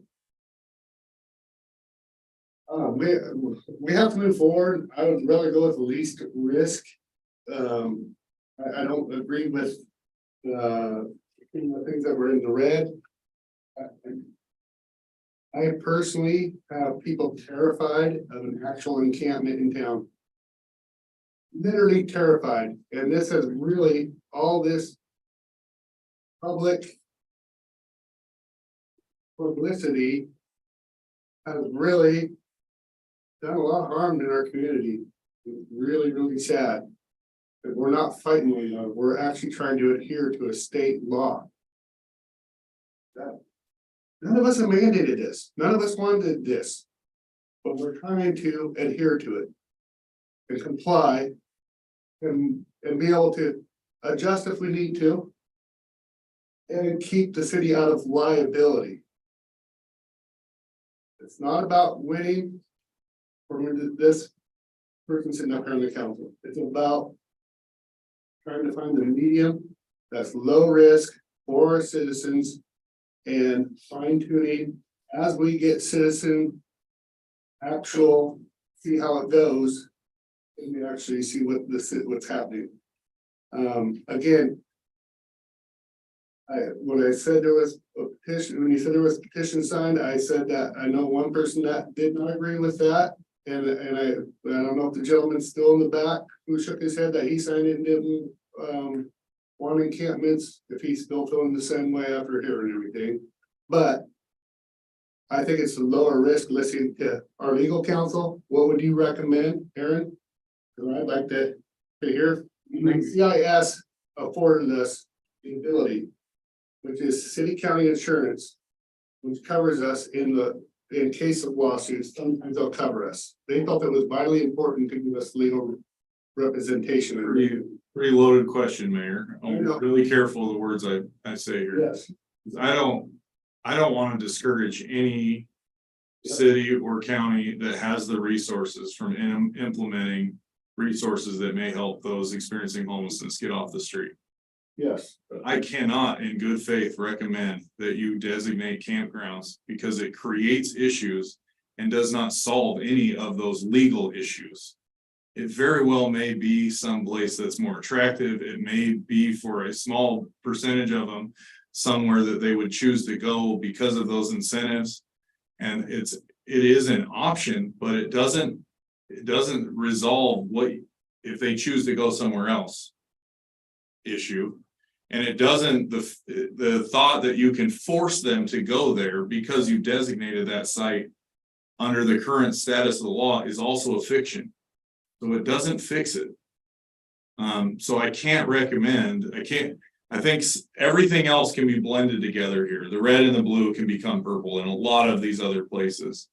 We have to move forward. I would rather go with the least risk. I don't agree with the things that were in the red. I personally have people terrified of an actual encampment in town. Literally terrified, and this has really, all this public publicity has really done a lot of harm in our community. It's really, really sad. But we're not fighting one another, we're actually trying to adhere to a state law. None of us have mandated this, none of us wanted this. But we're trying to adhere to it. And comply. And be able to adjust if we need to. And keep the city out of liability. It's not about winning. From this person sitting up here in the council, it's about trying to find the medium that's low risk for our citizens and fine tuning as we get citizen actual, see how it goes. And we actually see what's happening. Again, when I said there was a petition, when you said there was a petition signed, I said that I know one person that did not agree with that. And I don't know if the gentleman's still in the back who shook his head that he signed it and didn't want encampments, if he's still feeling the same way after hearing everything. But I think it's a lower risk listening to our legal counsel. What would you recommend, Aaron? Because I'd like to hear, CIS afforded us the ability, which is city county insurance, which covers us in case of lawsuits. Sometimes they'll cover us. They felt it was vitally important to give us legal representation. Pretty loaded question, Mayor. I I'm know. really careful of the words I say here. Yes. I don't want to discourage any city or county that has the resources from implementing resources that may help those experiencing homelessness get off the street. Yes. But I cannot in good faith recommend that you designate campgrounds because it creates issues and does not solve any of those legal issues. It very well may be someplace that's more attractive. It may be for a small percentage of them somewhere that they would choose to go because of those incentives. And it is an option, but it doesn't resolve what if they choose to go somewhere else issue. And it doesn't, the thought that you can force them to go there because you designated that site under the current status of the law is also a fiction. So it doesn't fix it. So I can't recommend, I think everything else can be blended together here. The red and the blue can become purple in a lot of these other places.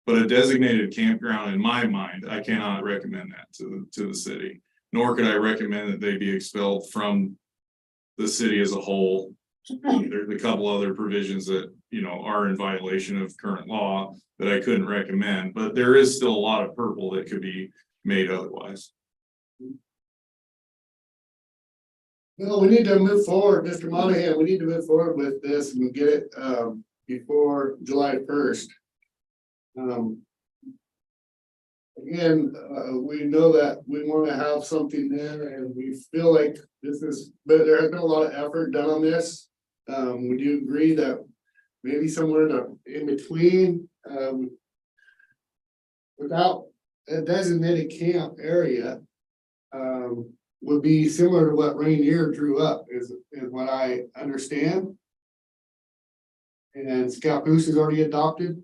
But a designated campground, in my mind, I cannot recommend that to the city. Nor could I recommend that they be expelled from the city as a whole. There's a couple other provisions that, are in violation of current law that I couldn't recommend, but there is still a lot of purple that could be made otherwise. No, we need to move forward, Mr. Monahan, we need to move forward with this and get it before July 1st. Again, we know that we want to have something there and we feel like but there has been a lot of effort done on this. Would you agree that maybe somewhere in between, without a designated camp area, would be similar to what Rainier drew up is what I understand. And Scappoose is already adopted.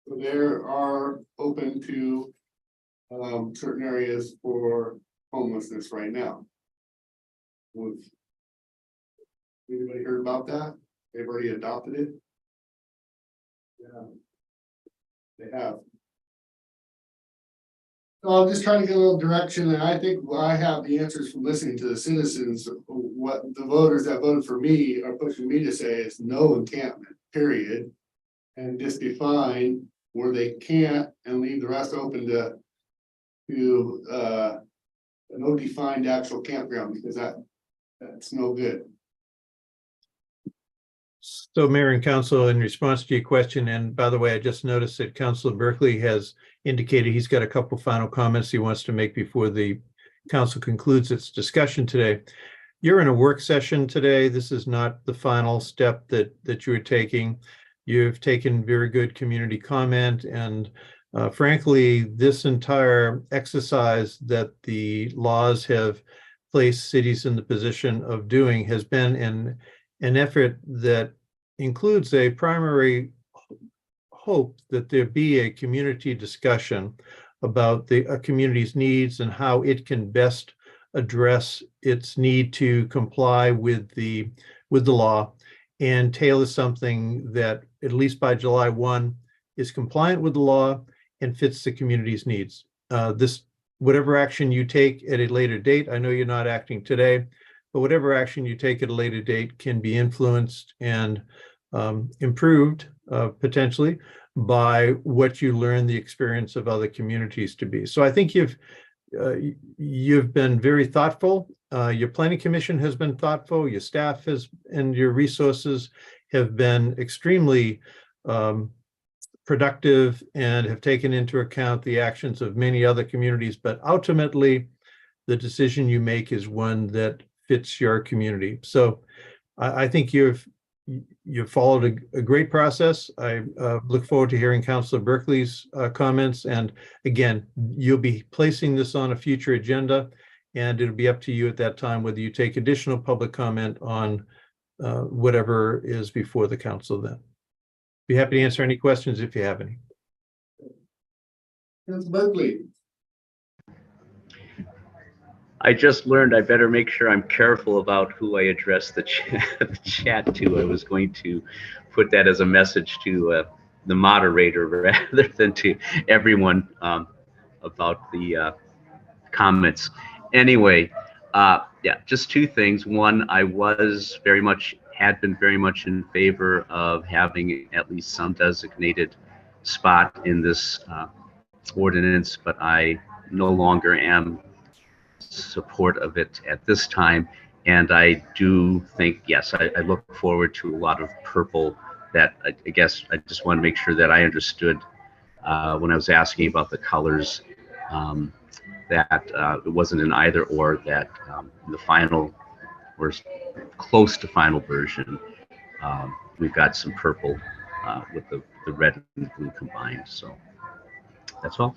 So there are open to certain areas for homelessness right now. Anybody heard about that? They've already adopted it. Yeah, they have. So I'm just trying to get a little direction, and I think I have the answers from listening to the citizens. What the voters that voted for me are pushing me to say is no encampment, period. And just define where they can't and leave the rest open to no defined actual campground, because that's no good. So Mayor and Council, in response to your question, and by the way, I just noticed that Councilor Berkeley has indicated he's got a couple final comments he wants to make before the council concludes its discussion today. You're in a work session today. This is not the final step that you're taking. You've taken very good community comment, and frankly, this entire exercise that the laws have placed cities in the position of doing has been an effort that includes a primary hope that there be a community discussion about a community's needs and how it can best address its need to comply with the law and tailor something that, at least by July 1, is compliant with the law and fits the community's needs. Whatever action you take at a later date, I know you're not acting today, but whatever action you take at a later date can be influenced and improved potentially by what you learn the experience of other communities to be. So I think you've been very thoughtful. Your planning commission has been thoughtful. Your staff has, and your resources have been extremely productive and have taken into account the actions of many other communities. But ultimately, the decision you make is one that fits your community. So I think you've followed a great process. I look forward to hearing Councilor Berkeley's comments. And again, you'll be placing this on a future agenda, and it'll be up to you at that time whether you take additional public comment on whatever is before the council then. Be happy to answer any questions if you have any. Councilor Berkeley. I just learned I better make sure I'm careful about who I address the chat to. I was going to put that as a message to the moderator rather than to everyone about the comments. Anyway, yeah, just two things. One, I had been very much in favor of having at least some designated spot in this ordinance, but I no longer am support of it at this time. And I do think, yes, I look forward to a lot of purple that I guess I just want to make sure that I understood when I was asking about the colors, that it wasn't an either or, that the final or close to final version, we've got some purple with the red and blue combined. So that's all.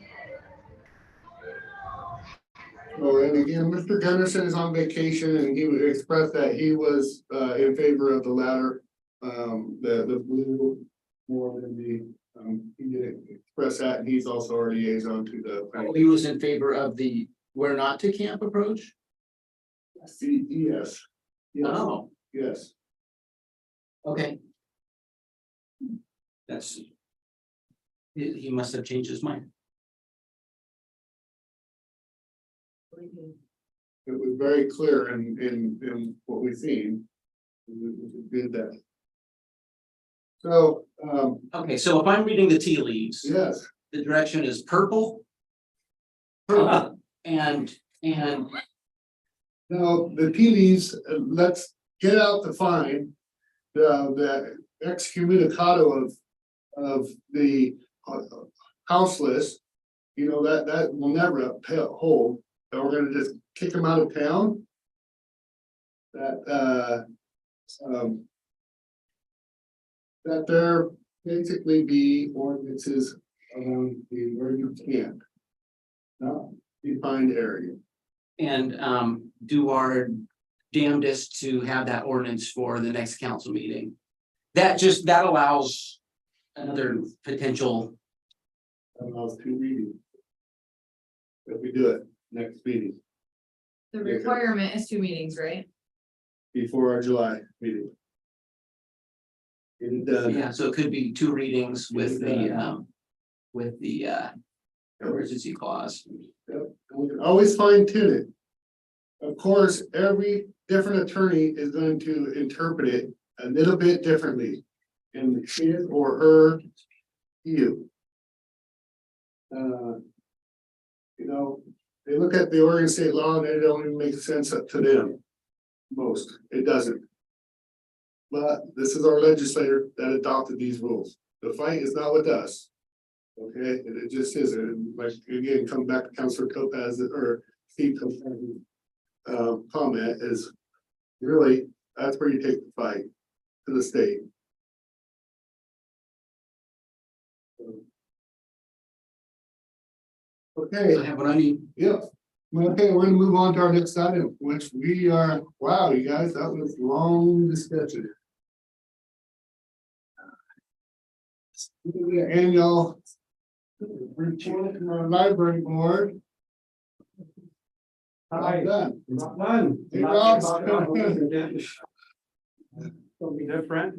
Oh, and again, Mr. Gunderson is on vacation, and he would express that he was in favor of the latter, the blue more than he did express that, and he's also our liaison to the. He was in favor of the where not to camp approach? Yes. Oh, Yes. okay. That's, he must have changed his mind. It was very clear in what we've seen. We did that. So, Okay, so if I'm reading the tea leaves, yes, the direction is purple. And now the tea leaves, let's get out the fine, the excommunicado of the house list. You know, that will never hold. And we're gonna just kick them out of town. That there basically be ordinances around the where you can't. Not defined area. and do our damnedest to have that ordinance for the next council meeting. That allows another potential. Allows 2 readings. If we do it next meeting, The requirement is 2 meetings, right? before our July meeting. Get it done. Yeah, so it could be 2 readings with the emergency clause. Yep, and we can always fine tune it. Of course, every different attorney is going to interpret it a little bit differently in his or her view. You know, they look at the Oregon state law and it don't even make sense up to them. Most, it doesn't. But this is our legislator that adopted these rules. The fight is not with us. Okay, and it just isn't, like, again, come back to Councilor Topaz or Steve Topaz. Comment is really, that's where you take the fight to the state. Okay. I have what I need. Yep. Okay, we're gonna move on to our next item, which we are, wow, you guys, that was long discussion. Annual report from our library board. Hi. Done. Done. Hey, Rob. Something different.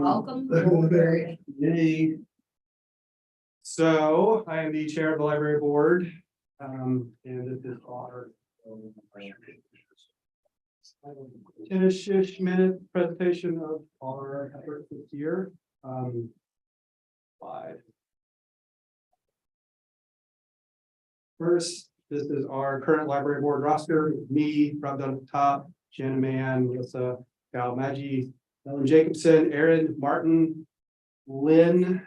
Welcome. Yay. So I am the chair of the library board. And this is our 10-ish minute presentation of our efforts this year. First, this is our current library board roster, me, Rob down at the top, Shannon Mann, Melissa, Gal Maggi, Ellen Jacobson, Aaron Martin, Lynn,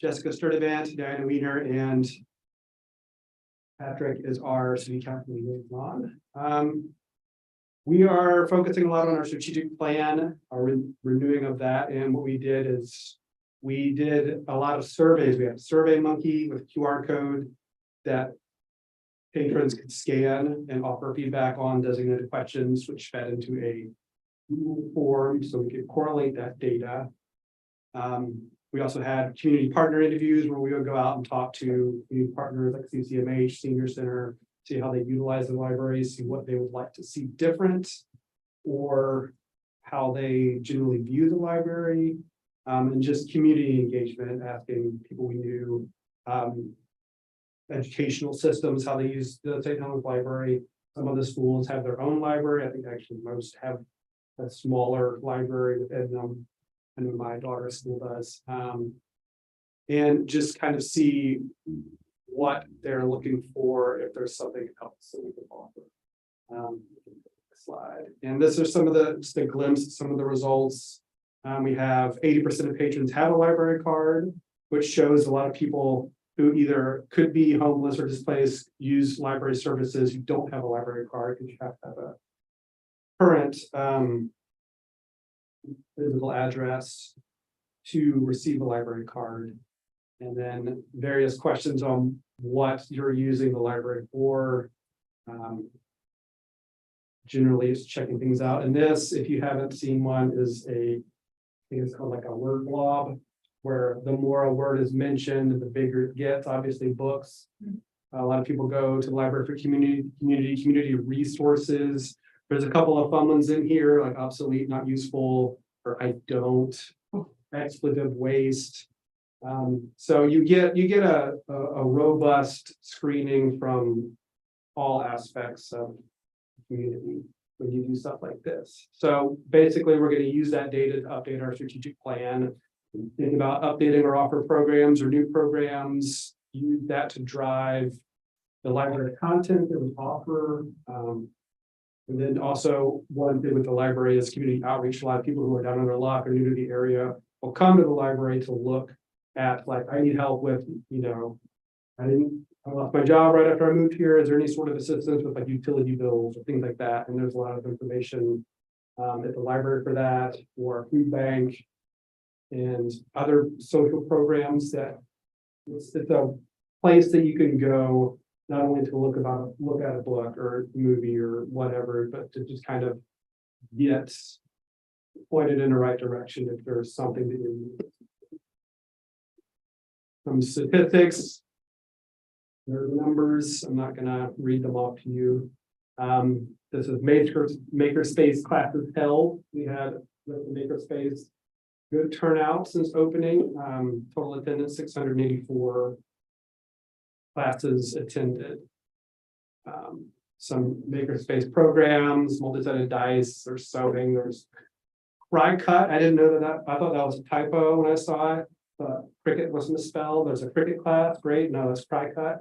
Jessica Sturdivant, Diana Wiener, and Patrick is our city council liaison. We are focusing a lot on our strategic plan, our renewing of that, and what we did is we did a lot of surveys. We have Survey Monkey with QR code that patrons could scan and offer feedback on designated questions, which fed into a Google form, so we could correlate that data. We also had community partner interviews where we would go out and talk to community partners like CCMH, Senior Center, see how they utilize the library, see what they would like to see different, or how they generally view the library, and just community engagement, asking people we knew, educational systems, how they use the St. Helens Library. Some of the schools have their own library. I think actually most have a smaller library with Ednum. I know my daughter's school does. And just kind of see what they're looking for, if there's something else that we can offer. Slide. And this is some of the, just a glimpse of some of the results. We have 80% of patrons have a library card, which shows a lot of people who either could be homeless or displaced, use library services, who don't have a library card, because you have to have a current physical address to receive a library card. And then various questions on what you're using the library for. Generally, it's checking things out. And this, if you haven't seen one, is I think it's called like a word blob, where the more a word is mentioned, the bigger it gets. Obviously, books. A lot of people go to the library for community resources. There's a couple of fun ones in here, like obsolete, not useful, or I don't, expletive waste. So you get a robust screening from all aspects of the community when you do stuff like this. So basically, we're going to use that data to update our strategic plan. Think about updating our offer programs or new programs. Use that to drive the library content that we offer. And then also what I did with the library is community outreach. A lot of people who are down on their luck or new to the area will come to the library to look at, like, I need help with, I lost my job right after I moved here. Is there any sort of assistance with like utility bills or things like that? And there's a lot of information at the library for that, or food bank and other social programs that it's a place that you can go not only to look at a book or a movie or whatever, but to just kind of get pointed in the right direction if there's something that you need. Some statistics. There are the numbers. I'm not gonna read them off to you. This is Makerspace classes held. We had the Makerspace good turnout since opening. Total attendance 684. Classes attended. Some Makerspace programs, multi-sided dice, there's sewing, there's Cricut. I didn't know that. I thought that was a typo when I saw it. Cricket was misspelled. There's a cricket class. Great. No, it's Cricut.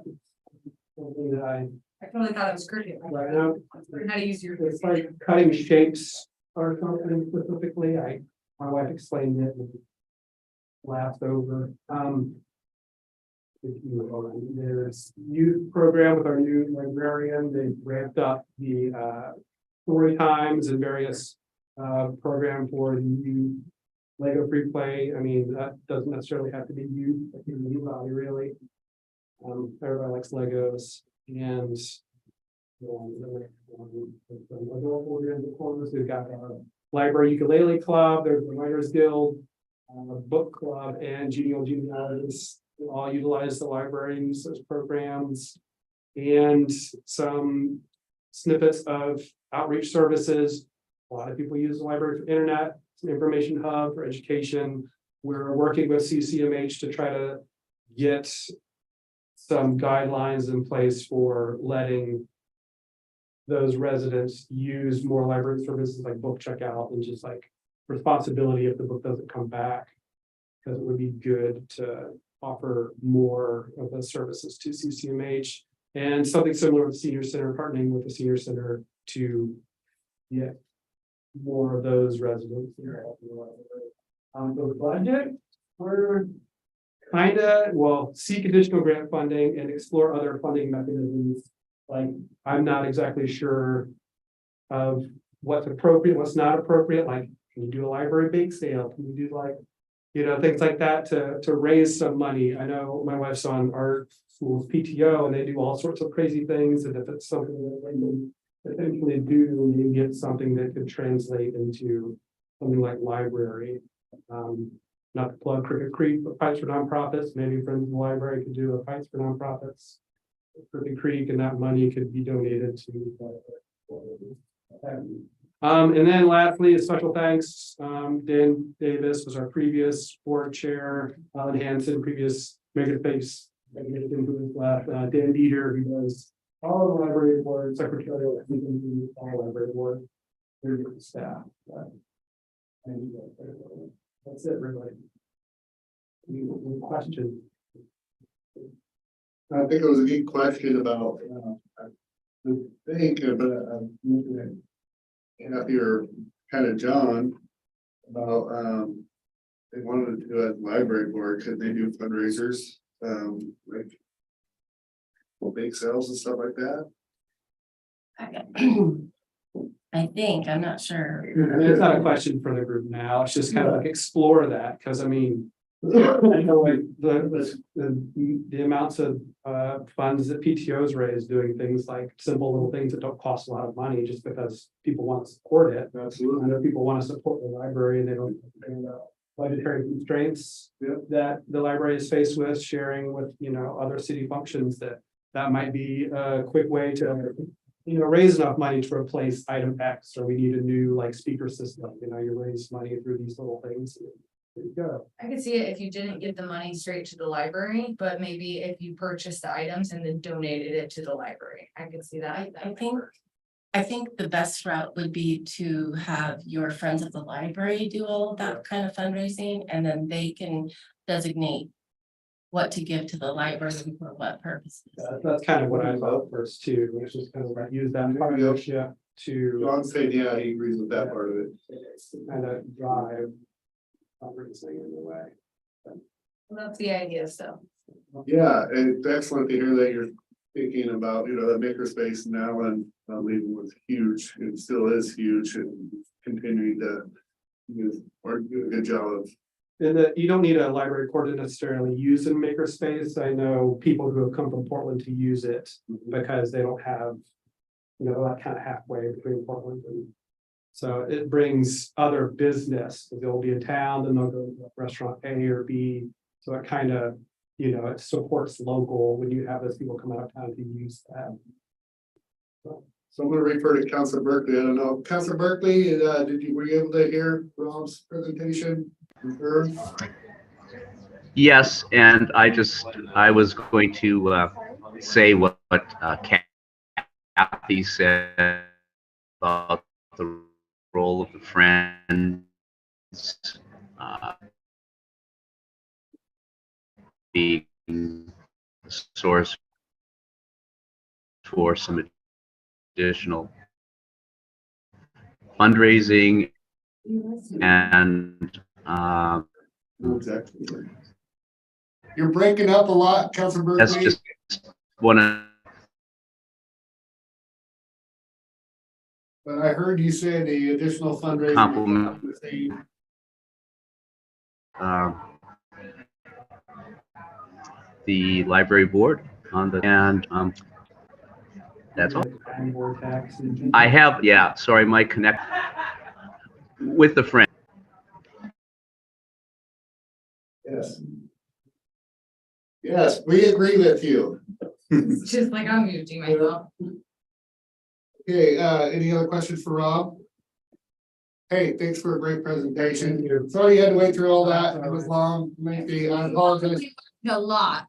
Something that I totally thought it was cricket. right now, Learn how to use your. it's like cutting shapes or something specifically. My wife explained it and laughed over. If you will, there's youth program with our new librarian. They ramped up the story times and various program for the youth. Lego free play. I mean, that doesn't necessarily have to be youth, it can be anybody really. Everybody likes Legos and we've got a library ukulele club, there's the Writers Guild, book club, and genealogists all utilize the library and use those programs. And some snippets of outreach services. A lot of people use the library for internet, it's an information hub for education. We're working with CCMH to try to get some guidelines in place for letting those residents use more library services like book checkout and just like responsibility if the book doesn't come back. Because it would be good to offer more of those services to CCMH and something similar with Senior Center, partnering with the Senior Center to get more of those residents. The budget, we're seek additional grant funding and explore other funding mechanisms. Like, I'm not exactly sure of what's appropriate, what's not appropriate, like, can you do a library bake sale? Can you do like, things like that to raise some money? I know my wife's on our school's PTO and they do all sorts of crazy things, and if it's something that they can potentially do, you get something that could translate into something like library. Not to plug Cricket Creek, but Pipes for Nonprofits, maybe Friends of the Library could do a Pipes for Nonprofits. Cricket Creek, and that money could be donated to. And then lastly, a special thanks, Dan Davis was our previous board chair, Alan Hansen, previous Makerspace, Dan Dieter, who does all the library board, secretarial, all library board, very good staff. That's it, really. Any question? I think it was a good question about, I think, but your kind of John about, they wanted to do a library board, could they do fundraisers, like bake sales and stuff like that? I think, I'm not sure. I mean, it's not a question for the group now, it's just kind of like explore that, because I mean, I know like the amounts of funds that PTOs raise doing things like simple little things that don't cost a lot of money just because people want to support it. Absolutely. I know people want to support the library and they don't budgetary constraints that the library is faced with, sharing with other city functions that might be a quick way to raise enough money to replace item X, or we need a new like speaker system. You raise money through these little things. There you go. I could see it if you didn't give the money straight to the library, but maybe if you purchased the items and then donated it to the library. I could see that. I think the best route would be to have your friends at the library do all of that kind of fundraising, and then they can designate what to give to the library for what purposes. That's kind of what I vote first too, which is kind of like use that partnership to John said, yeah, he agrees with that part of it. kind of drive fundraising in a way. That's the idea, so. Yeah, and it's excellent to hear that you're thinking about, that makerspace now, and leaving was huge, and still is huge, and continuing to do a good job of. And you don't need a library board to necessarily use in makerspace. I know people who have come from Portland to use it because they don't have, they're like kind of halfway between Portland and. So it brings other business, they'll be in town, then they'll go to restaurant A or B. So it kind of, it supports local when you have those people come out of town to use that. So I'm gonna refer to Councilor Berkeley. I don't know, Councilor Berkeley, were you able to hear Rob's presentation? Sure. Yes, and I was going to say what Kathy said about the role of the friends being a source for some additional fundraising and, Exactly. You're breaking up a lot, Councilor that's Berkeley. just one of, But I heard you say the additional fundraising. Compliment. the library board on the, and, that's all. I have, yeah, sorry, my connect with the friend. Yes. Yes, we agree with you. It's just like I'm muting myself. Okay, any other questions for Rob? Hey, thanks for a great presentation. Sorry you had to wait through all that. It was long, lengthy. I apologize. A lot.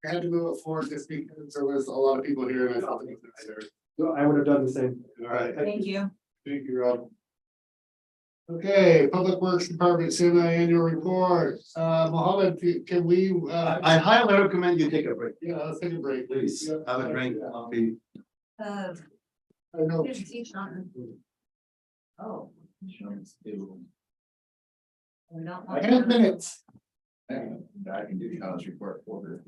I had to move it forward this week because there was a lot of people here and I thought it was necessary. So I would have done the same. All right. Thank you. Thank you, Rob. Okay, Public Works Department semi-annual report. Mohammed, can we, I highly recommend you take a break. yeah, let's take a break. Please, have a drink, coffee. I know. Oh. I have minutes. I can do Sean's report for her.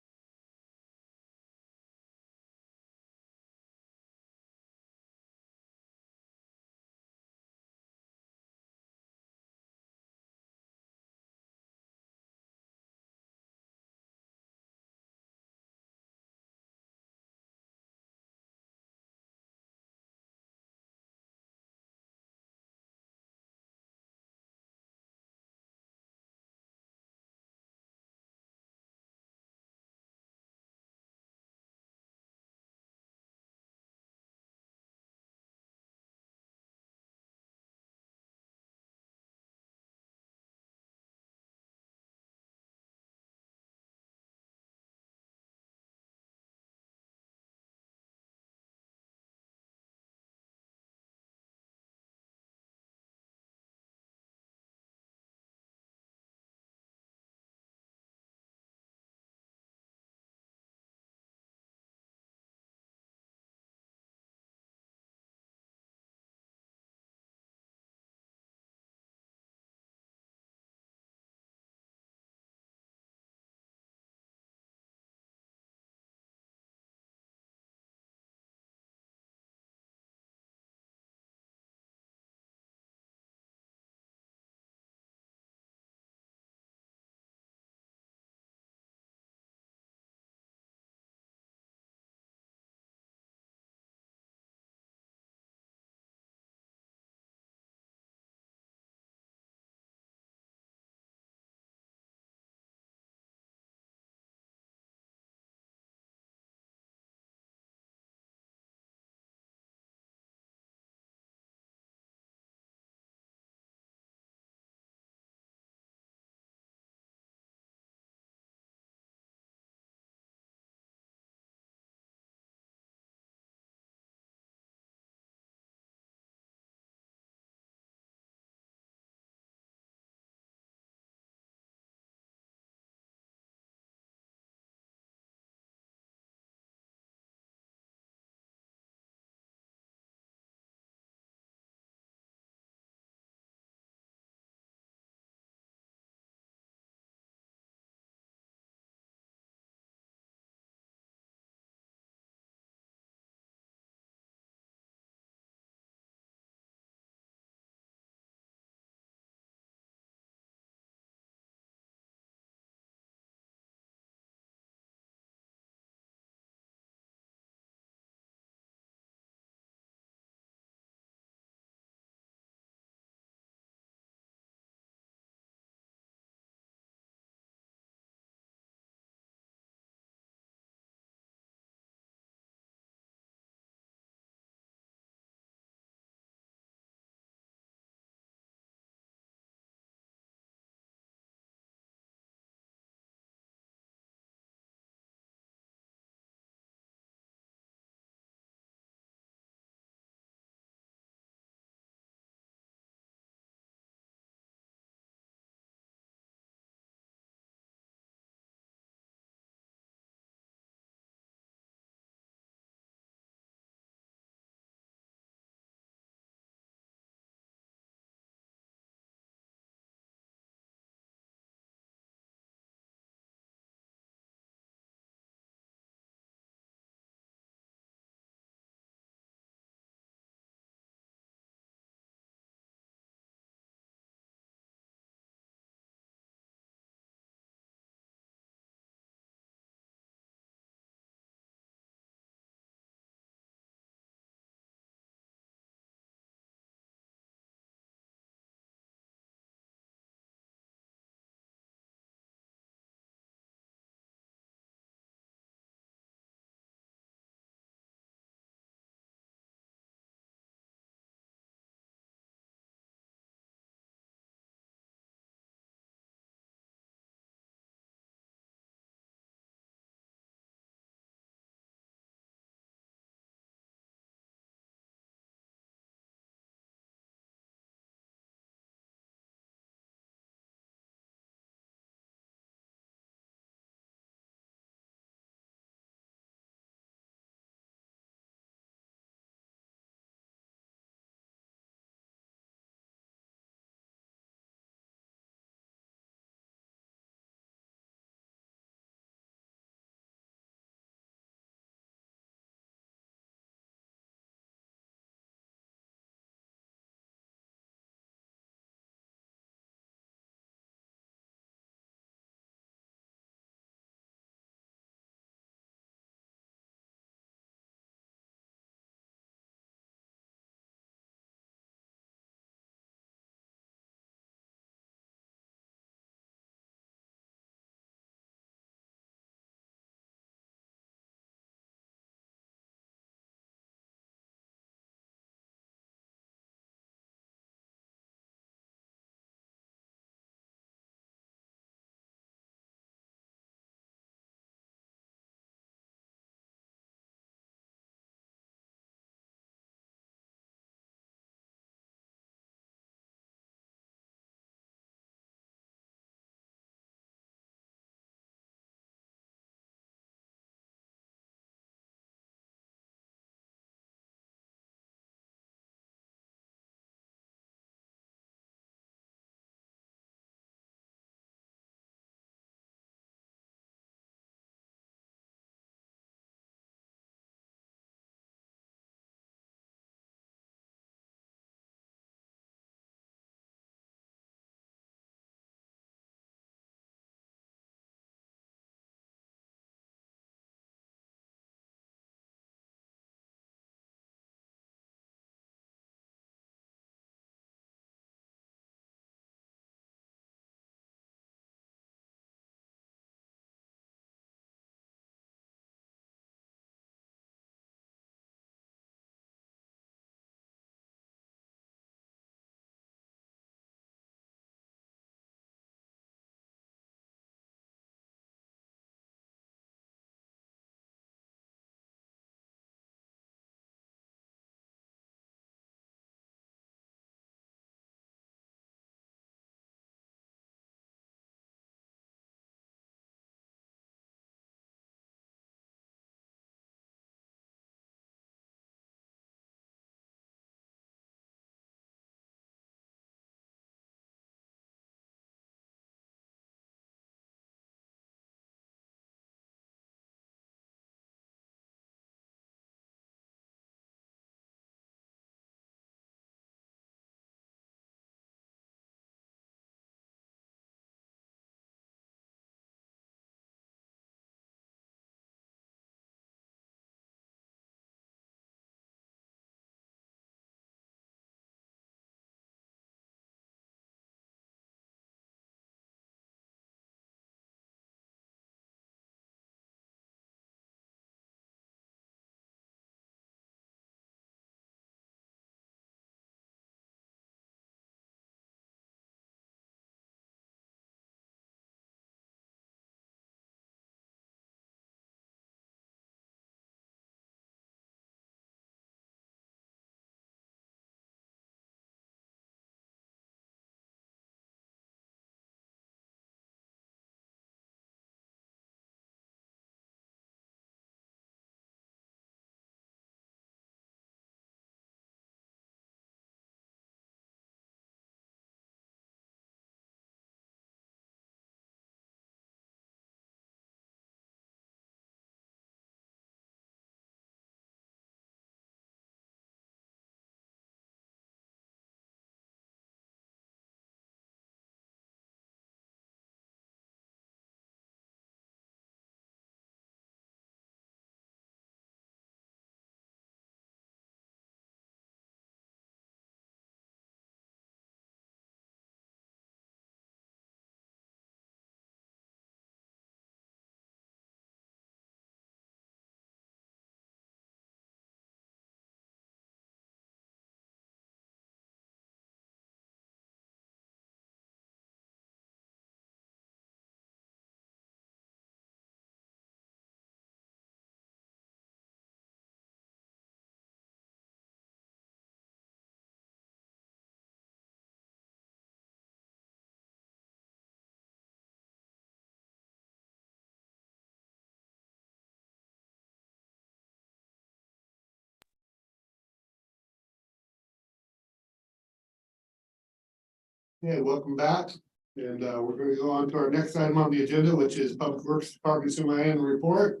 Okay, welcome back. And we're gonna go on to our next item on the agenda, which is Public Works Department semi-annual report.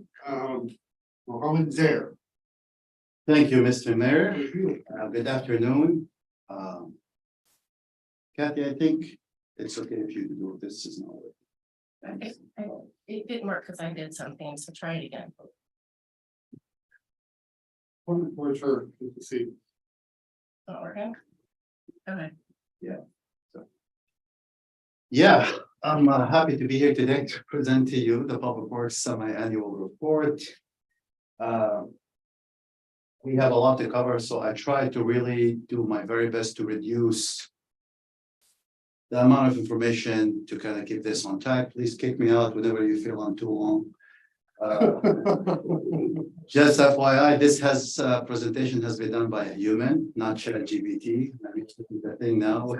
Mohammed Zaire. Thank you, Mr. Mayor. Good afternoon. Kathy, I think it's okay if you do this is not. Thanks. It didn't work because I did something, so try it again. For sure, good to see. Not working? Okay. Yeah, I'm happy to be here today to present to you the Public Works semi-annual report. We have a lot to cover, so I try to really do my very best to reduce the amount of information to kind of keep this on track. Please kick me out whenever you feel I'm too long. Just FYI, this presentation has been done by a human, not ChatGPT. I mean, the thing now,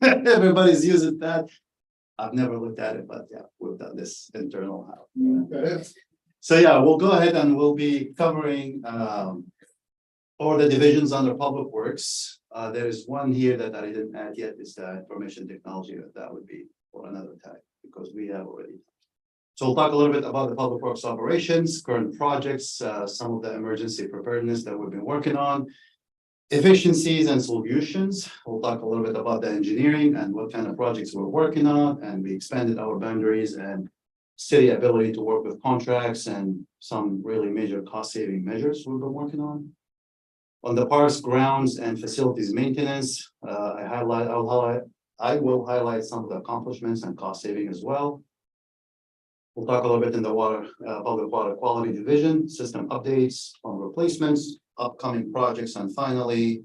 everybody's using that. I've never looked at it, but yeah, we've done this internal. So yeah, we'll go ahead and we'll be covering all the divisions under Public Works. There is one here that I didn't add yet, is the information technology. That would be for another time because we have already. So we'll talk a little bit about the Public Works operations, current projects, some of the emergency preparedness that we've been working on, efficiencies and solutions. We'll talk a little bit about the engineering and what kind of projects we're working on, and we expanded our boundaries and city ability to work with contracts and some really major cost-saving measures we've been working on. On the parks, grounds, and facilities maintenance, I will highlight some of the accomplishments and cost saving as well. We'll talk a little bit in the public water quality division, system updates on replacements, upcoming projects, and finally,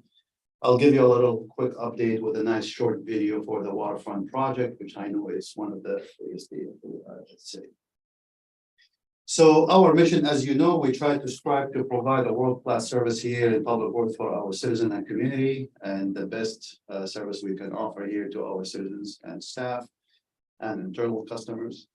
I'll give you a little quick update with a nice short video for the waterfront project, which I know is one of the biggest in the city. So our mission, as you know, we try to strive to provide a world-class service here in Public Works for our citizens and community, and the best service we can offer here to our citizens and staff and internal customers.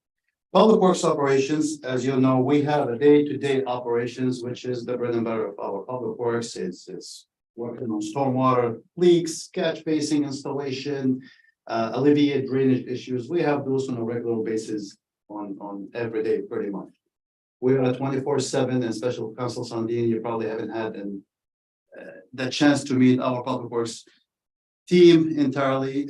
Public Works operations, as you know, we have a day-to-day operations, which is the bread and butter of our Public Works. It's working on stormwater leaks, catch basin installation, alleviate drainage issues. We have those on a regular basis on every day, pretty much. We're at 24/7, and Special Counsel Sandin, you probably haven't had the chance to meet our Public Works team entirely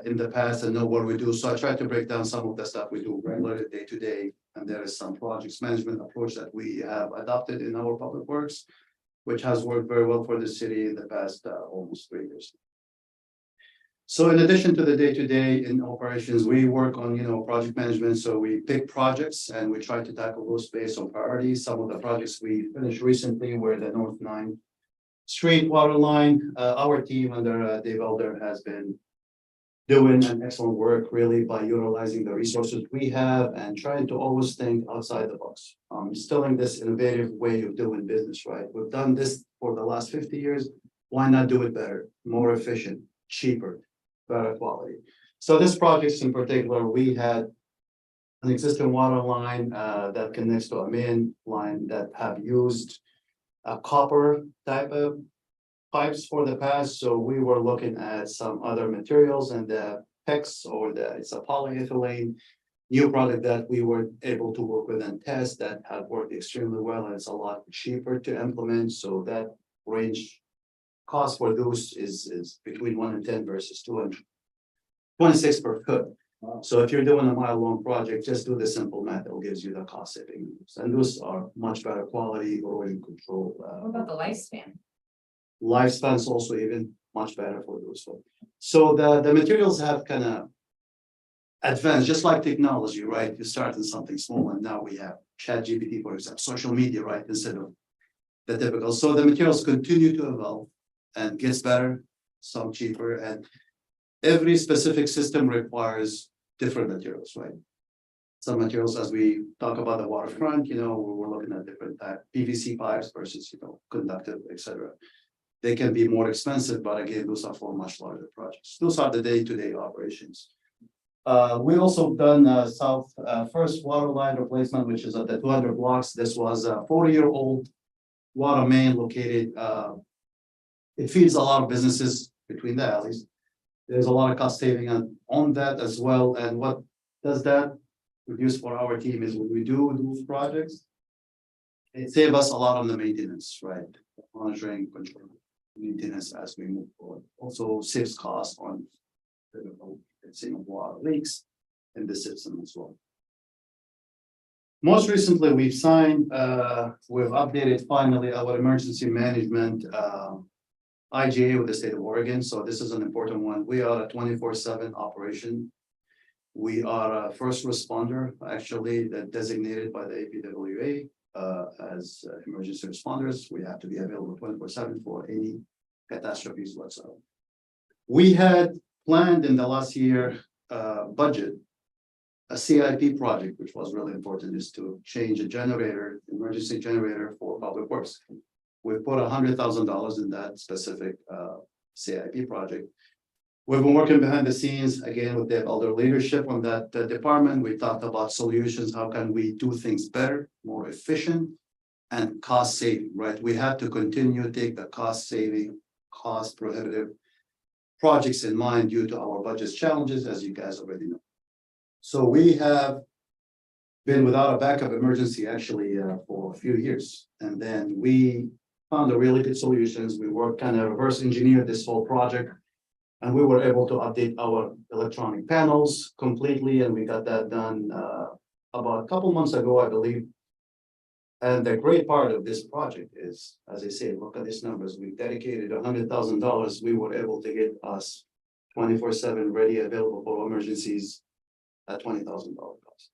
in the past and know what we do. So I try to break down some of the stuff we do regularly day to day. And there is some projects management approach that we have adopted in our Public Works, which has worked very well for the city in the past almost 3 years. So in addition to the day-to-day in operations, we work on, project management. So we pick projects and we try to tackle those based on priorities. Some of the projects we finished recently were the North 9 Street water line. Our team under Dave Elder has been doing an excellent work really by utilizing the resources we have and trying to always think outside the box. Instilling this innovative way of doing business, right? We've done this for the last 50 years. Why not do it better, more efficient, cheaper, better quality? So this project in particular, we had an existing water line that connects to a main line that have used a copper type of pipes for the past. So we were looking at some other materials, and the PEX it's a polyethylene new product that we were able to work with and test that have worked extremely well, and it's a lot cheaper to implement. So that range cost for those is between 1 and 10 versus 226 per foot. So if you're doing a mile-long project, just do the simple math. It gives you the cost savings, and those are much better quality, erosion control. What about the lifespan? Lifespan's also even much better for those folks. So the materials have kind of advanced, just like technology, right? You start in something small, and now we have ChatGPT, for example, social media, right? Instead of the typical. So the materials continue to evolve and gets better, some cheaper, and every specific system requires different materials, right? Some materials, as we talk about the waterfront, we're looking at different type PVC pipes versus, conductive, etc. They can be more expensive, but again, those are for much larger projects. Those are the day-to-day operations. We also done South first water line replacement, which is at the 200 blocks. This was a 40-year-old water main located. It feeds a lot of businesses between the alleys. There's a lot of cost saving on that as well, and what does that produce for our team is when we do those projects. It saves us a lot on the maintenance, right? Monitoring, control, maintenance as we move forward. Also saves costs on fixing of water leaks in the system as well. Most recently, we've updated finally our emergency management IGA with the state of Oregon. So this is an important one. We are a 24/7 operation. We are a first responder, actually, that designated by the APWA as emergency responders. We have to be available 24/7 for any catastrophes whatsoever. We had planned in the last year budget a CIP project, which was really important, is to change a generator, emergency generator for public works. We put $100,000 in that specific CIP project. We've been working behind the scenes again with the elder leadership on that department. We talked about solutions. How can we do things better, more efficient, and cost saving, right? We have to continue to take the cost saving, cost prohibitive projects in mind due to our budget challenges, as you guys already know. So we have been without a backup emergency actually for a few years. And then we found a really good solutions. We worked kind of reverse engineered this whole project. And we were able to update our electronic panels completely, and we got that done about a couple months ago, I believe. And the great part of this project is, as I say, look at these numbers. We dedicated $100,000. We were able to get us 24/7 ready, available for emergencies at $20,000 cost.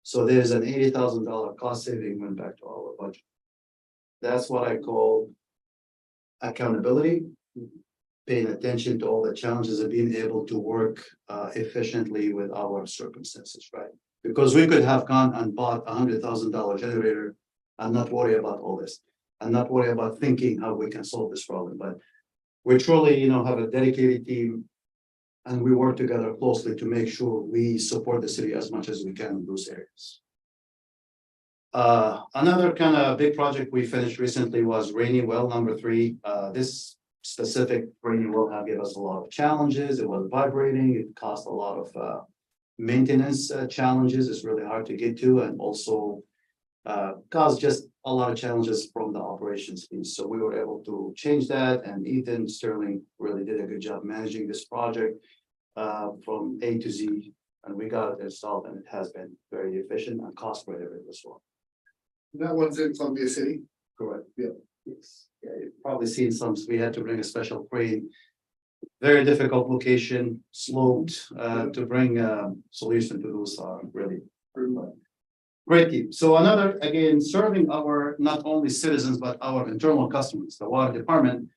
So there's an $80,000 cost saving went back to our budget. That's what I call accountability. Paying attention to all the challenges of being able to work efficiently with our circumstances, right? Because we could have gone and bought $100,000 generator and not worry about all this, and not worry about thinking how we can solve this problem. But we truly, have a dedicated team, and we work together closely to make sure we support the city as much as we can in those areas. Another kind of big project we finished recently was Rainy Well number 3. This specific rainy well have given us a lot of challenges. It was vibrating. It caused a lot of maintenance challenges. It's really hard to get to, and also caused just a lot of challenges from the operations piece. So we were able to change that, and Ethan Sterling really did a good job managing this project from A to Z, and we got it installed, and it has been very efficient and cost prohibitive as well. That one's in Columbia City. Correct. Yeah. Yes. Yeah, you've probably seen some. We had to bring a special crane. Very difficult location, sloped, to bring a solution to those really great team. So another, again, serving our not only citizens, but our internal customers. The water department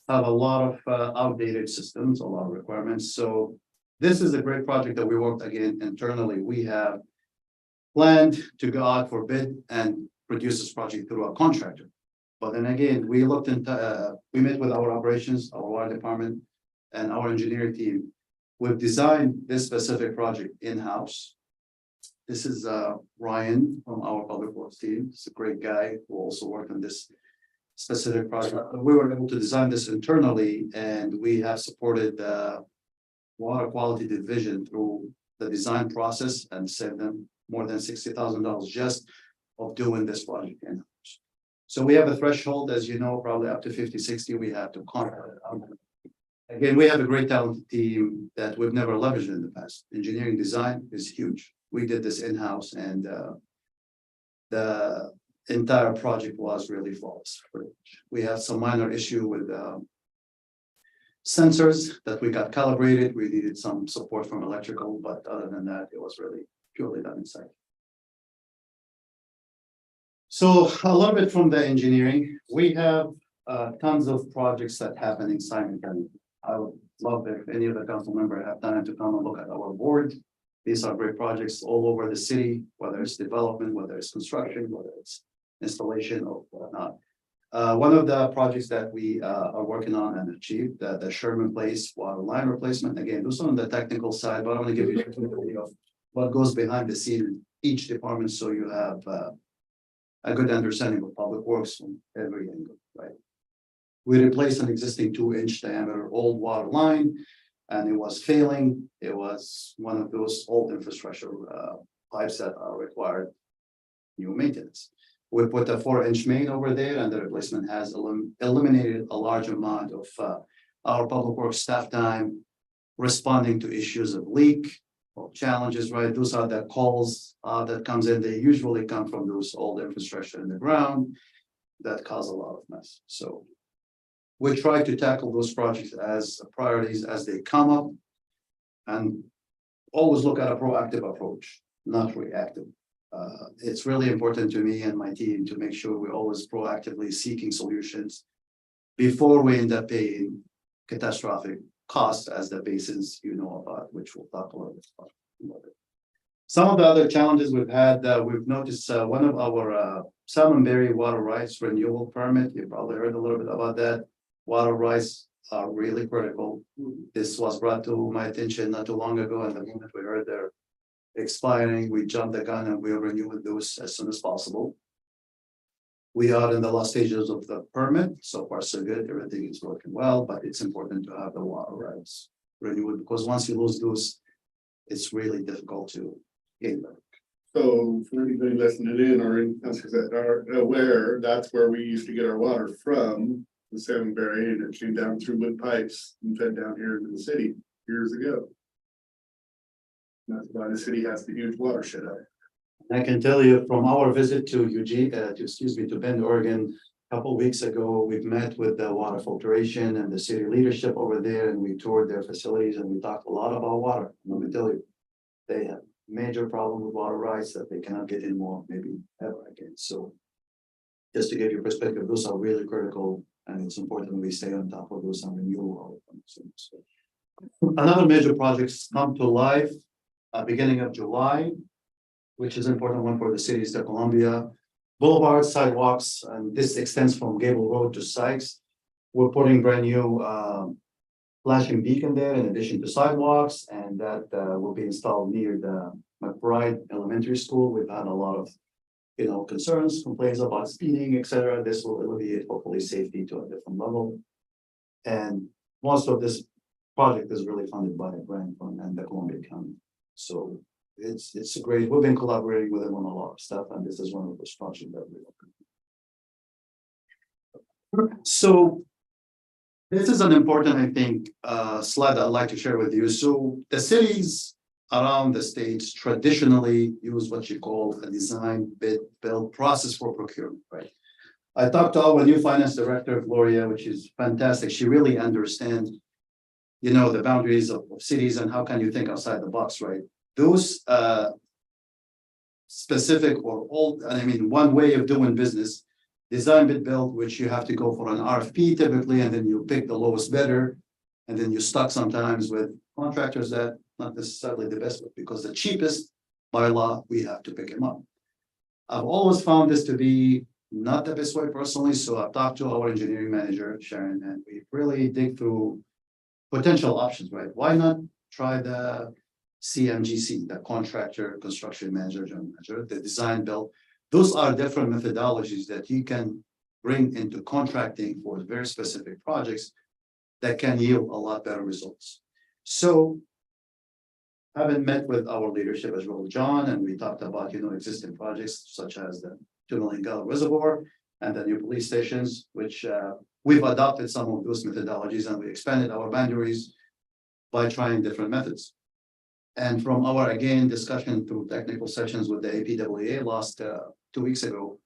have a lot of outdated systems, a lot of requirements. So this is a great project that we worked again internally. We have planned to go out for bid and produce this project through a contractor. But then again, we looked into, we met with our operations, our water department, and our engineering team. We've designed this specific project in-house. This is Ryan from our public works team. He's a great guy who also worked on this specific project. We were able to design this internally, and we have supported the water quality division through the design process and saved them more than $60,000 just of doing this project in-house. So we have a threshold, as you know, probably up to 50, 60, we have to contract. Again, we have a great talented team that we've never leveraged in the past. Engineering design is huge. We did this in-house, and the entire project was really flawless. We had some minor issue with sensors that we got calibrated. We needed some support from electrical, but other than that, it was really purely done inside. So a little bit from the engineering, we have tons of projects that happen in Simon County. I would love if any of the council member have time to come and look at our board. These are great projects all over the city, whether it's development, whether it's construction, whether it's installation or whatnot. One of the projects that we are working on and achieved, the Sherman Place water line replacement. Again, those are on the technical side, but I want to give you a video of what goes behind the scene in each department, so you have a good understanding of public works from every angle, right? We replaced an existing 2-inch diameter old water line. And it was failing. It was one of those old infrastructure pipes that are required new maintenance. We put a 4-inch main over there, and the replacement has eliminated a large amount of our public works staff time responding to issues of leak or challenges, right? Those are the calls that comes in. They usually come from those old infrastructure in the ground that cause a lot of mess. So we try to tackle those projects as priorities as they come up, and always look at a proactive approach, not reactive. It's really important to me and my team to make sure we're always proactively seeking solutions before we end up paying catastrophic costs as the basins you know about, which we'll talk a little bit about. Some of the other challenges we've had, we've noticed one of our Salmonberry water rights renewal permit. You probably heard a little bit about that. Water rights are really critical. This was brought to my attention not too long ago, and the moment we heard they're expiring, we jumped the gun and we renewed those as soon as possible. We are in the last stages of the permit. So far, so good. Everything is working well, but it's important to have the water rights renewed, because once you lose those, it's really difficult to gain them. So for anybody listening in or in countries that are aware, that's where we used to get our water from, the Salmonberry, and it came down through wood pipes and fed down here into the city years ago. That's why the city has the huge watershed out. I can tell you from our visit to to Bend, Oregon, a couple of weeks ago, we've met with the water filtration and the city leadership over there, and we toured their facilities and we talked a lot about water. Let me tell you, they have major problem with water rights that they cannot get anymore, maybe ever again. So just to give you perspective, those are really critical, and it's important we stay on top of those and renew all of them. So another major projects come to life beginning of July, which is an important one for the cities of Columbia. Boulevard sidewalks, and this extends from Gable Road to Sykes. We're putting brand new flashing beacon there in addition to sidewalks, and that will be installed near the McBride Elementary School. We've had a lot of concerns, complaints about speeding, etc. This will alleviate hopefully safety to a different level. And most of this project is really funded by a grant from the Columbia County. So it's great. We've been collaborating with them on a lot of stuff, and this is one of those projects that we're looking at. So this is an important, I think, slide I'd like to share with you. So the cities around the states traditionally use what you call a design bid build process for procurement, right? I talked to our new finance director, Gloria, which is fantastic. She really understands the boundaries of cities and how can you think outside the box, right? Those specific or old, one way of doing business, design bid build, which you have to go for an RFP typically, and then you pick the lowest bidder, and then you're stuck sometimes with contractors that not necessarily the best, because the cheapest by law, we have to pick him up. I've always found this to be not the best way personally, so I've talked to our engineering manager, Sharon, and we really dig through potential options, right? Why not try the CMGC, the contractor, construction manager, general manager, the design build? Those are different methodologies that you can bring into contracting for very specific projects that can yield a lot better results. So having met with our leadership as well, John, and we talked about, existing projects such as the 2 million gallon reservoir and the new police stations, which we've adopted some of those methodologies, and we expanded our boundaries by trying different methods. And from our, again, discussion through technical sessions with the APWA last 2 weeks ago,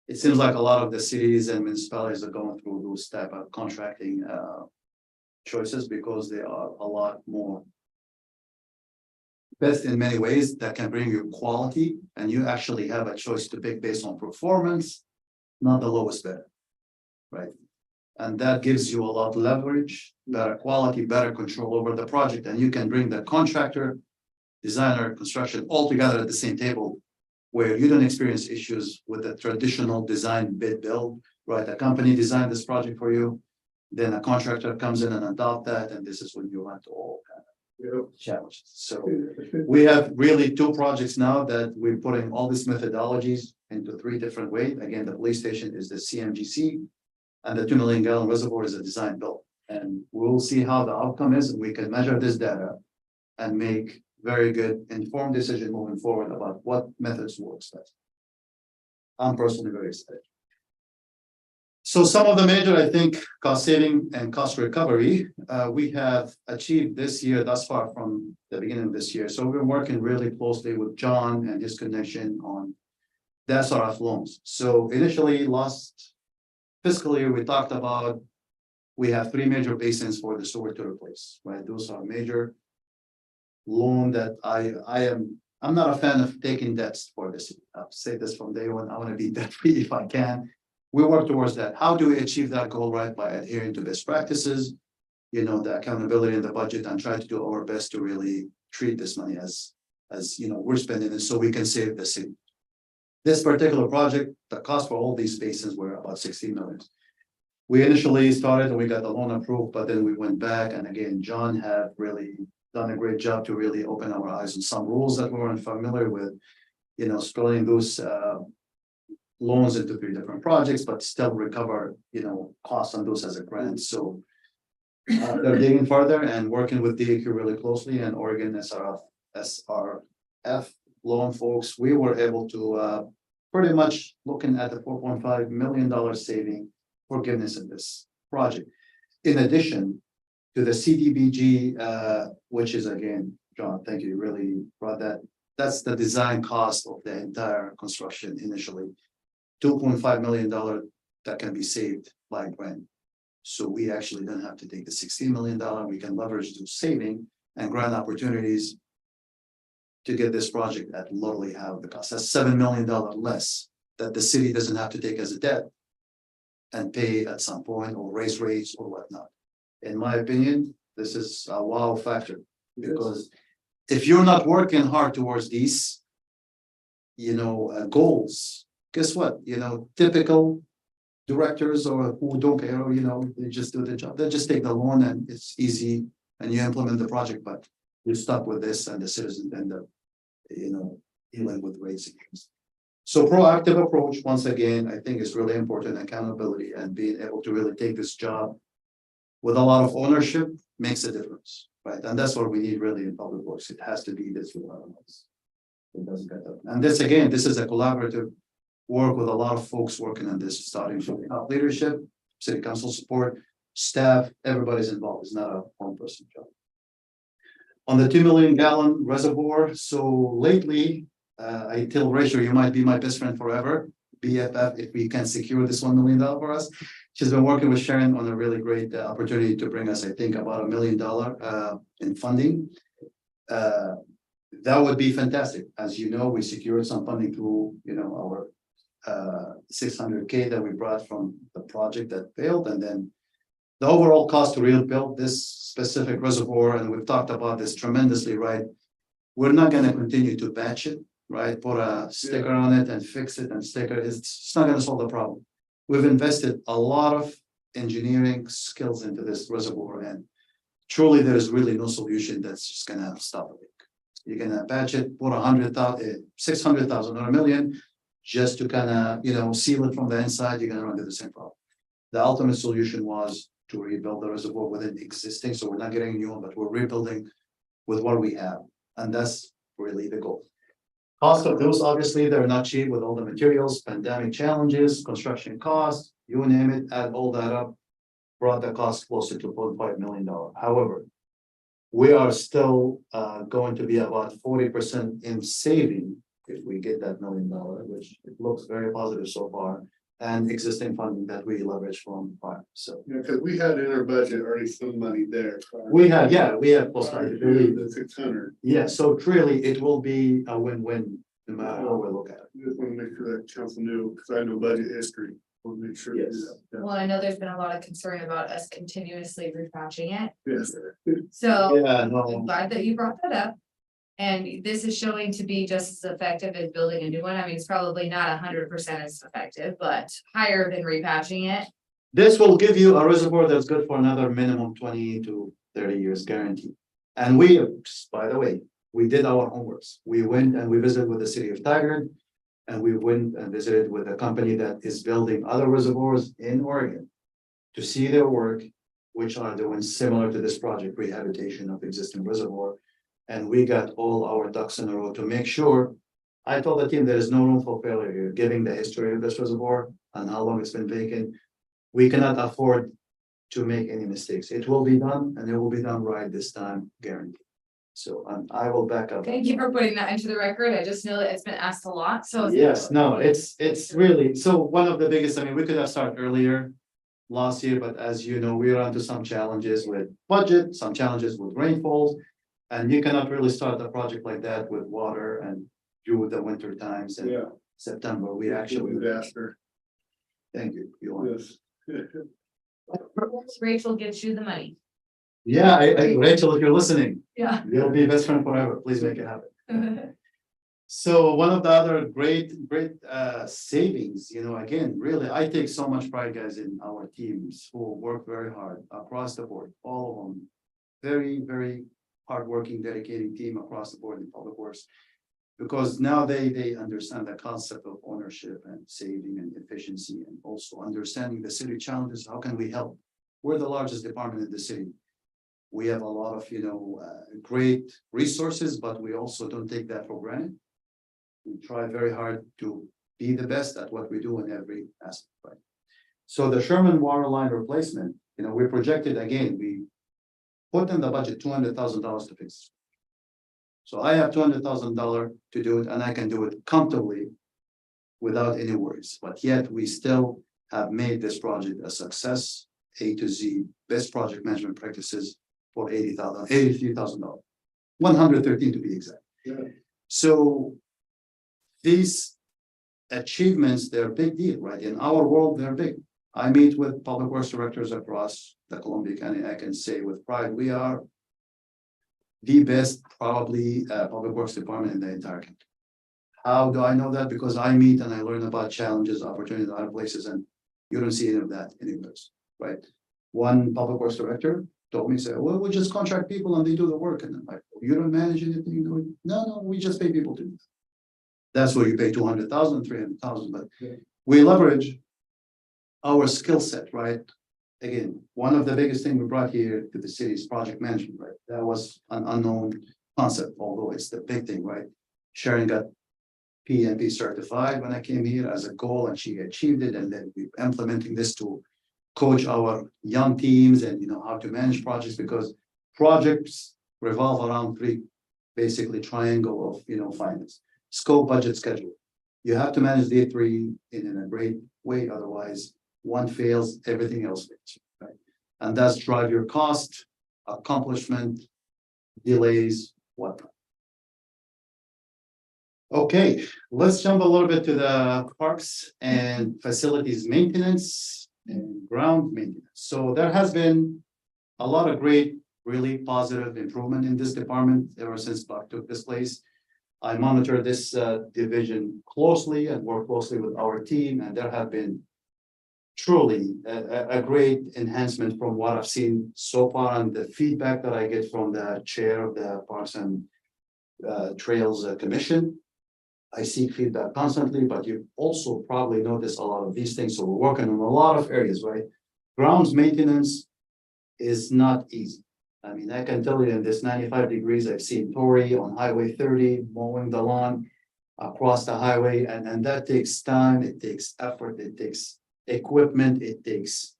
it seems like a lot of the cities and municipalities are going through those type of contracting choices, because they are a lot more best in many ways that can bring you quality, and you actually have a choice to pick based on performance, not the lowest bidder, right? And that gives you a lot of leverage, better quality, better control over the project, and you can bring the contractor, designer, construction all together at the same table, where you don't experience issues with the traditional design bid build, right? A company designed this project for you, then a contractor comes in and adopt that, and this is when you run to all kind of challenges. So we have really 2 projects now that we're putting all these methodologies into 3 different ways. Again, the police station is the CMGC, and the 2 million gallon reservoir is a design build. And we'll see how the outcome is, and we can measure this data and make very good informed decision moving forward about what methods works best. I'm personally very excited. So some of the major, I think, cost saving and cost recovery, we have achieved this year thus far from the beginning of this year. So we've been working really closely with John and his connection on the SRF loans. So initially last fiscal year, we talked about, we have 3 major basins for the sewer to replace, right? Those are major loan that I'm not a fan of taking debts for this. I'll say this from day one, I want to be debt free if I can. We work towards that. How do we achieve that goal, right? By adhering to best practices, you know, the accountability in the budget, and try to do our best to really treat this money as you know, we're spending it so we can save the city. This particular project, the cost for all these basins were about 16 million. We initially started and we got the loan approved, but then we went back, and again, John had really done a great job to really open our eyes on some rules that we weren't familiar with, you know, splitting those loans into 3 different projects, but still recover, you know, costs on those as a grant. So they're digging further and working with DEQ really closely, and Oregon SRF loan folks. We were able to pretty much looking at the $4.5 million saving forgiveness in this project. In addition to the CDBG, which is again, John, thank you, really brought that. That's the design cost of the entire construction initially. $2.5 million that can be saved by grant. So we actually don't have to take the $16 million. We can leverage the saving and grant opportunities to get this project at literally half the cost. That's $7 million less that the city doesn't have to take as a debt and pay at some point, or raise rates or whatnot. In my opinion, this is a wow factor, because if you're not working hard towards these, you know, goals, guess what? You know, typical directors or who don't care, you know, they just do the job. They just take the loan and it's easy and you implement the project, but you're stuck with this and the citizens end up, you know, dealing with rates. So proactive approach, once again, I think is really important. Accountability and being able to really take this job with a lot of ownership makes a difference, right? And that's what we need really in public works. It has to be this way. It doesn't get that. And this, again, this is a collaborative work with a lot of folks working on this, starting from top leadership, city council support, staff, everybody's involved. It's not a one person job. On the 2 million gallon reservoir, so lately, I tell Rachel, you might be my best friend forever, BFF, if we can secure this $1 million for us. She's been working with Sharon on a really great opportunity to bring us, I think, about $1 million in funding. That would be fantastic. As you know, we secured some funding through, you know, our $600K that we brought from the project that failed, and then the overall cost to rebuild this specific reservoir, and we've talked about this tremendously, right? We're not going to continue to patch it, right? Put a sticker on it and fix it and sticker it. It's not going to solve the problem. We've invested a lot of engineering skills into this reservoir, and truly there is really no solution that's just going to stop it. You're going to patch it, put 100,000, 600,000 or $1 million, just to kind of, you know, seal it from the inside. You're going to run into the same problem. The ultimate solution was to rebuild the reservoir within existing. So we're not getting a new one, but we're rebuilding with what we have. And that's really the goal. Cost of those, obviously, they're not cheap with all the materials, pandemic challenges, construction costs, you name it, add all that up, brought the cost closer to $2.5 million. However, we are still going to be about 40% in saving if we get that $1 million, which it looks very positive so far, and existing funding that we leverage from prior. So Yeah, because we had in our budget already some money there. we have close Prior to to the 600. yeah. So truly, it will be a win-win no matter how we look at it. Just want to make sure that council knew, because I know budget history. We'll make sure to do Yes. that. Yeah. Well, I know there's been a lot of concern about us continuously repatching it, Yes. so Yeah, I'm no, glad that you brought that up. And this is showing to be just as effective as building a new one. I mean, it's probably not 100% as effective, but higher than repatching it. this will give you a reservoir that's good for another minimum 20 to 30 years guaranteed. And we, by the way, we did our homeworks. We went and we visited with the city of Tigard, and we went and visited with a company that is building other reservoirs in Oregon to see their work which are doing similar to this project, rehabilitation of existing reservoir. And we got all our ducks in a row to make sure. I told the team there is no room for failure here, given the history of this reservoir and how long it's been vacant. We cannot afford to make any mistakes. It will be done and it will be done right this time, guaranteed. So I will back up. Thank you for putting that into the record. I just know that it's been asked a lot, so. Yes, no, it's really, so one of the biggest, I mean, we could have started earlier last year, but as you know, we ran into some challenges with budget, some challenges with rainfalls. And you cannot really start a project like that with water and through the winter times and September, we actually. Disaster. Thank you. Yes. Rachel gets you the money. Yeah, Rachel, if you're listening, Yeah. you'll be best friend forever. Please make it happen. So one of the other great savings, you know, again, really, I take so much pride, guys, in our teams who work very hard across the board, all of them. Very, very hardworking, dedicated team across the board in public works. Because now they understand the concept of ownership and saving and efficiency and also understanding the city challenges. How can we help? We're the largest department in the city. We have a lot of, great resources, but we also don't take that for granted. We try very hard to be the best at what we do in every aspect, right? So the Sherman water line replacement, we projected again, we put in the budget $200,000 to fix. So I have $200,000 to do it and I can do it comfortably without any worries, but yet we still have made this project a success, A to Z, best project management practices for $83,000, 113 to be exact. Yeah. So these achievements, they're a big deal, right? In our world, they're big. I meet with public works directors across the Columbia County. I can say with pride, we are the best, probably, public works department in the entire country. How do I know that? Because I meet and I learn about challenges, opportunities, other places, and you don't see any of that anywhere, right? One public works director told me, well, we just contract people and they do the work. And I'm like, you don't manage anything? No, we just pay people to do that. That's where you pay 200,000, 300,000, but we leverage our skill set, right? Again, one of the biggest things we brought here to the city is project management, right? That was an unknown concept, although it's the big thing, right? Sharon got PMP certified when I came here as a goal and she achieved it. And then we're implementing this to coach our young teams and, how to manage projects, because projects revolve around three, basically triangle of, finance, scope, budget, schedule. You have to manage the three in a great way. Otherwise, one fails, everything else fails, right? And that's drive your cost, accomplishment, delays, whatnot. Okay, let's jump a little bit to the parks and facilities maintenance and ground maintenance. So there has been a lot of great, really positive improvement in this department ever since Buck took this place. I monitor this division closely and work closely with our team, and there have been truly a great enhancement from what I've seen so far, and the feedback that I get from the chair of the Parks and Trails Commission. I seek feedback constantly, but you also probably notice a lot of these things. So we're working on a lot of areas, right? Grounds maintenance is not easy. I mean, I can tell you in this 95 degrees, I've seen Tori on Highway 30 mowing the lawn across the highway, and that takes time, it takes effort, it takes equipment, it takes,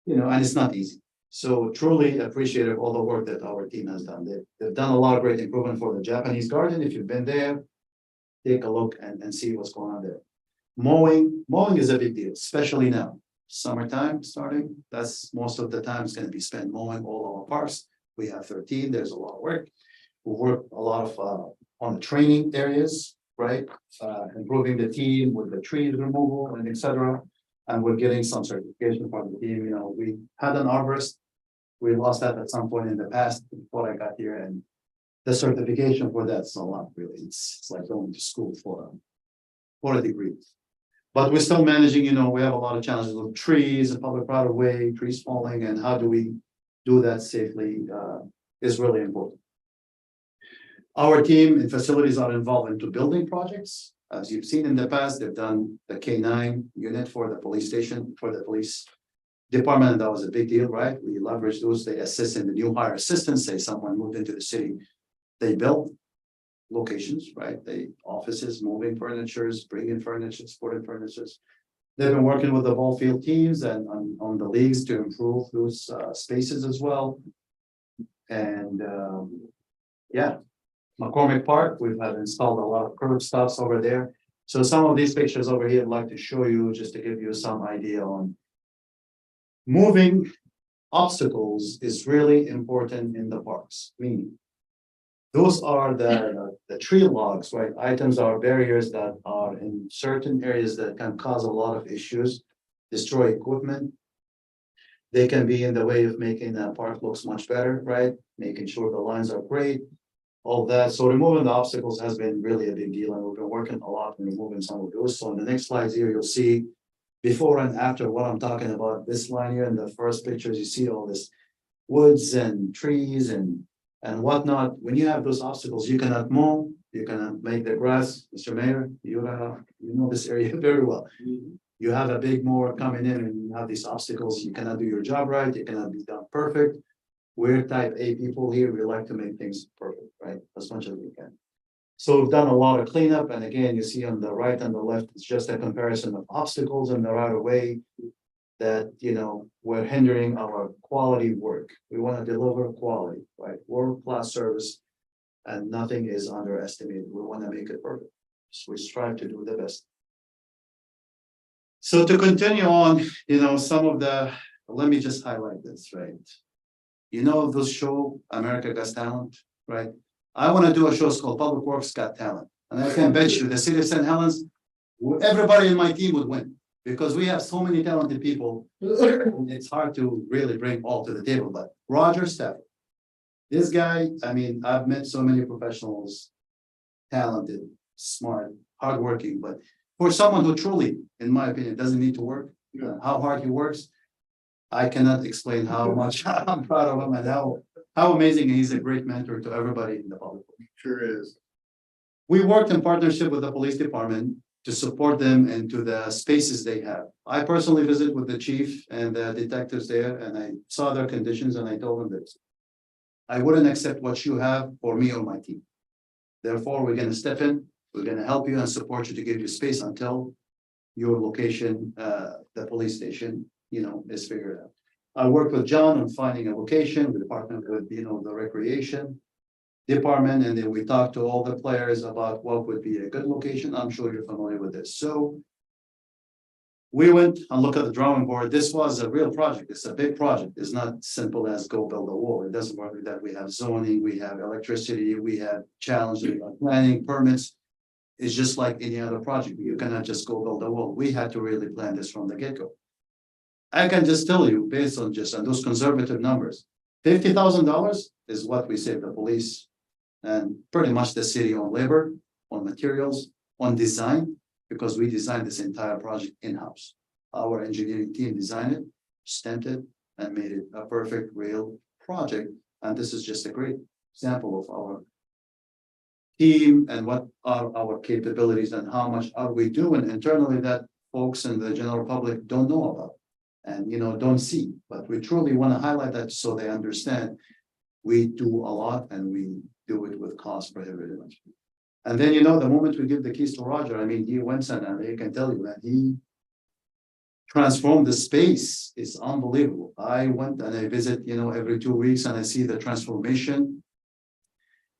and it's not easy. So truly appreciate all the work that our team has done. They've done a lot of great improvement for the Japanese garden. If you've been there, take a look and see what's going on there. Mowing is a big deal, especially now. Summertime starting, that's most of the time is going to be spent mowing all our parks. We have 13, there's a lot of work. We work a lot of on the training areas, right? Improving the team with the tree removal and etc. And we're getting some certification from the team. We had an arborist. We lost that at some point in the past before I got here, and the certification for that's a lot, really. It's like going to school for a degree. But we're still managing, we have a lot of challenges with trees and public right of way, trees falling, and how do we do that safely is really important. Our team and facilities are involved into building projects. As you've seen in the past, they've done the K9 unit for the police station, for the police department, that was a big deal, right? We leveraged those, they assist in the new hire assistance, say someone moved into the city. They built locations, right? They offices, moving furnitures, bringing furniture, supporting furnitures. They've been working with the ball field teams and on the leagues to improve those spaces as well. And yeah, McCormick Park, we've had installed a lot of curb stops over there. So some of these pictures over here, I'd like to show you just to give you some idea on moving obstacles is really important in the parks, meaning those are the tree logs, right? Items are barriers that are in certain areas that can cause a lot of issues, destroy equipment. They can be in the way of making that park looks much better, right? Making sure the lines are great, all that. So removing the obstacles has been really a big deal, and we've been working a lot on removing some of those. So in the next slides here, you'll see before and after what I'm talking about. This line here in the first pictures, you see all this woods and trees and whatnot. When you have those obstacles, you cannot mow, you cannot make the grass. Mr. Mayor, you know this area very well. You have a big mower coming in and you have these obstacles, you cannot do your job right, it cannot be done perfect. We're type A people here, we like to make things perfect, right, as much as we can. So we've done a lot of cleanup, and again, you see on the right and the left, it's just a comparison of obstacles in the right of way that, you know, we're hindering our quality work. We want to deliver quality, right? World-class service, and nothing is underestimated. We want to make it perfect. So we strive to do the best. So to continue on, you know, some of the, let me just highlight this, right? You know, this show, America Got Talent, right? I want to do a show called Public Works Got Talent. And I can bet you the city of St. Helens, everybody in my team would win. Because we have so many talented people, it's hard to really bring all to the table, but Roger Stafford. This guy, I mean, I've met so many professionals, talented, smart, hardworking, but for someone who truly, in my opinion, doesn't need to work, how hard he works, I cannot explain how much I'm proud of him and how amazing he's a great mentor to everybody in the public. Sure is. We worked in partnership with the police department to support them into the spaces they have. I personally visited with the chief and the detectives there, and I saw their conditions, and I told them this. I wouldn't accept what you have for me or my team. Therefore, we're gonna step in, we're gonna help you and support you to give you space until your location, the police station, you know, is figured out. I worked with John on finding a location, we partnered with, you know, the recreation department, and then we talked to all the players about what would be a good location. I'm sure you're familiar with this. So we went and looked at the drawing board. This was a real project. It's a big project. It's not simple as go build a wall. It doesn't work like that. We have zoning, we have electricity, we have challenges, planning, permits. It's just like any other project. You cannot just go build a wall. We had to really plan this from the get-go. I can just tell you, based on those conservative numbers, $50,000 is what we save the police and pretty much the city on labor, on materials, on design, because we designed this entire project in-house. Our engineering team designed it, stamped it, and made it a perfect real project. And this is just a great example of our team and what are our capabilities and how much are we doing internally that folks in the general public don't know about and, you know, don't see. But we truly want to highlight that so they understand we do a lot and we do it with cost prohibitive. And then, you know, the moment we give the keys to Roger, I mean, he went and he can tell you that he transformed the space. It's unbelievable. I went and I visit, you know, every 2 weeks and I see the transformation.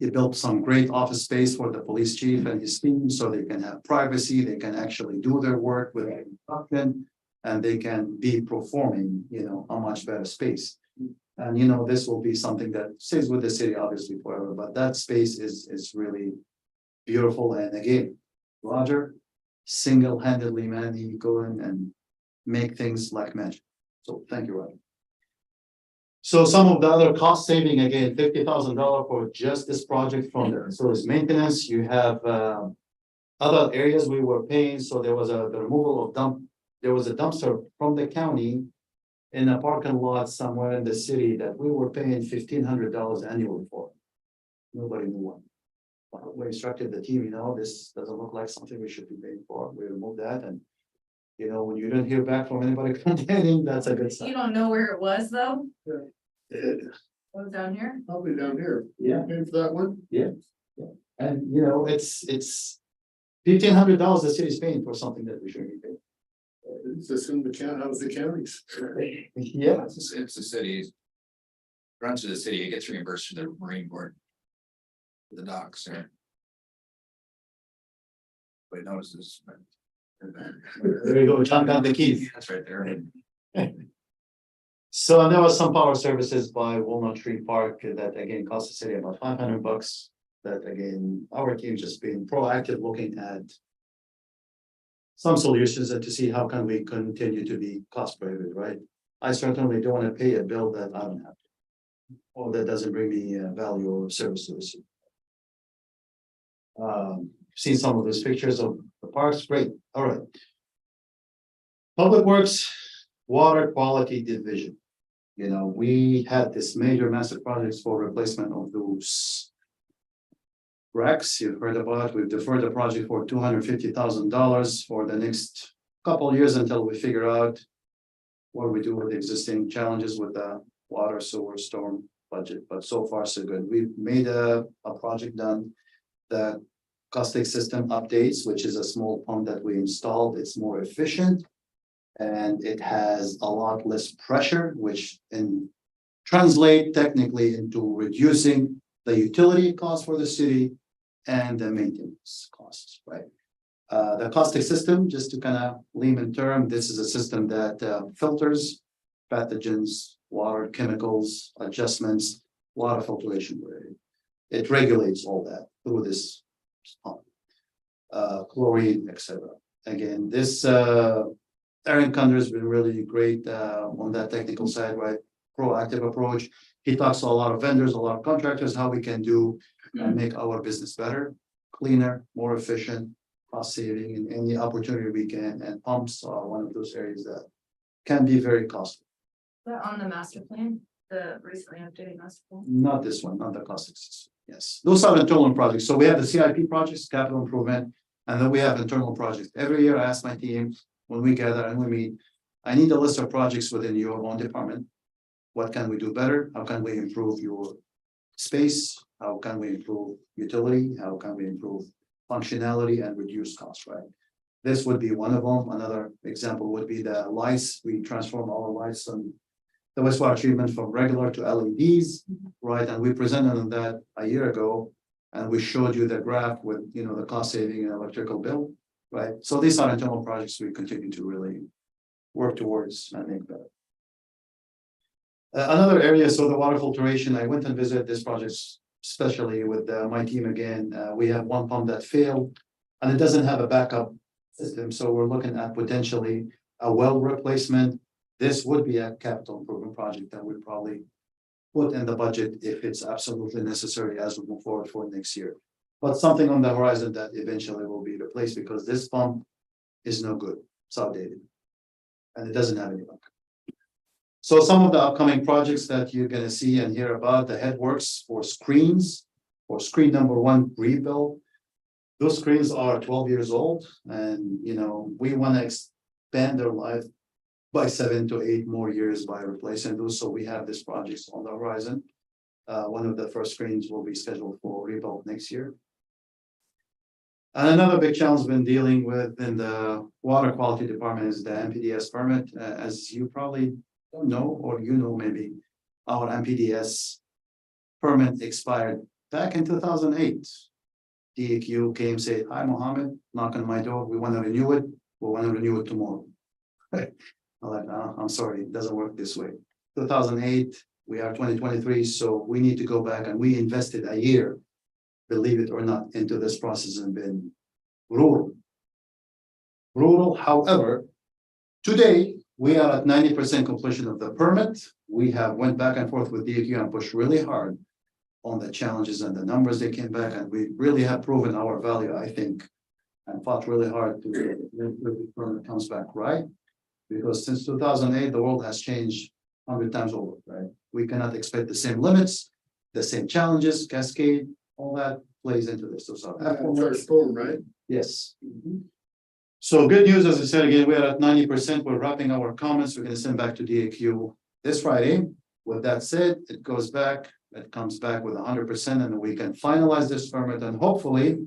He built some great office space for the police chief and his team so they can have privacy, they can actually do their work without interruption, and they can be performing, you know, a much better space. And, you know, this will be something that stays with the city, obviously, forever, but that space is really beautiful. And again, Roger, single-handedly, man, he go in and make things like magic. So thank you, Roger. So some of the other cost saving, again, $50,000 for just this project from the facilities maintenance. You have other areas we were paying. So there was the removal of there was a dumpster from the county in a parking lot somewhere in the city that we were paying $1,500 annually for. Nobody knew what. We instructed the team, you know, this doesn't look like something we should be paying for. We removed that, and You know, when you don't hear back from anybody complaining, that's a good You sign. don't know where it was though? Eh, Oh, down here? Probably down here. Yeah. Paying for that one? And you know, it's $1,500 the city's paying for something that we shouldn't be paying. It's assumed the county, that was the county's. Yeah. It's the city's. Runs to the city, it gets reimbursed to the Marine Board. For the docks there. But notices. There you go, John got the keys. That's right there. So there was some power services by Walnut Tree Park that again cost the city about $500. That again, our team just being proactive, looking at some solutions and to see how can we continue to be cost prohibitive, right? I certainly don't want to pay a bill that I don't have to, or that doesn't bring me value or service to the city. Seen some of those pictures of the parks, great, all right. Public Works, Water Quality Division. You know, we had this major massive projects for replacement of those racks you've heard about. We've deferred the project for $250,000 for the next couple of years until we figure out what we do with the existing challenges with the water, sewer, storm budget. But so far, so good. We've made a project done. The caustic system updates, which is a small pump that we installed. It's more efficient. And it has a lot less pressure, which translate technically into reducing the utility cost for the city and the maintenance costs, right? The caustic system, just to kind of layman term, this is a system that filters pathogens, water, chemicals, adjustments, water filtration. It regulates all that through this pump. Chlorine, etc. Again, this Aaron Kunder's been really great on that technical side, right? Proactive approach. He talks to a lot of vendors, a lot of contractors, how we can do and make our business better, cleaner, more efficient, cost saving, and any opportunity we can. And pumps are one of those areas that can be very costly. That on the master plan, the recently updated master plan? Not this one, not the caustic system. Yes, those are internal projects. So we have the CIP projects, capital improvement, and then we have internal projects. Every year I ask my team when we gather and we meet, I need a list of projects within your own department. What can we do better? How can we improve your space? How can we improve utility? How can we improve functionality and reduce costs, right? This would be one of them. Another example would be the lights. We transform our lights on the wastewater treatment from regular to LEDs, right? And we presented on that a year ago. And we showed you the graph with, you know, the cost saving and electrical bill, right? So these are internal projects we continue to really work towards and make better. Another area, so the water filtration, I went and visited this project, especially with my team again. We have one pump that failed and it doesn't have a backup system. So we're looking at potentially a well replacement. This would be a capital improvement project that we'd probably put in the budget if it's absolutely necessary as we move forward for next year. But something on the horizon that eventually will be replaced because this pump is no good, it's outdated. And it doesn't have any backup. So some of the upcoming projects that you're gonna see and hear about, the headworks for screens, for screen number 1 rebuild. Those screens are 12 years old and, you know, we wanna expand their life by 7 to 8 more years by replacing those. So we have this project on the horizon. One of the first screens will be scheduled for rebuild next year. And another big challenge been dealing with in the water quality department is the MPDS permit. As you probably don't know, or you know, maybe our MPDS permit expired back in 2008. DEQ came, said, "Hi, Mohammed, knock on my door. We want to renew it. We want to renew it tomorrow." I'm like, I'm sorry, it doesn't work this way. 2008, we are 2023, so we need to go back and we invested a year, believe it or not, into this process and been brutal. Brutal, however, today we are at 90% completion of the permit. We have went back and forth with DEQ and pushed really hard on the challenges and the numbers they came back, and we really have proven our value, I think, and fought really hard to make the permit comes back right. Because since 2008, the world has changed 100 times over, right? We cannot expect the same limits, the same challenges, cascade, all that plays into this. So After storm, right? yes. So good news, as I said again, we are at 90%. We're wrapping our comments. We're gonna send back to DAQ this Friday. With that said, it goes back, it comes back with 100%, and we can finalize this permit, and hopefully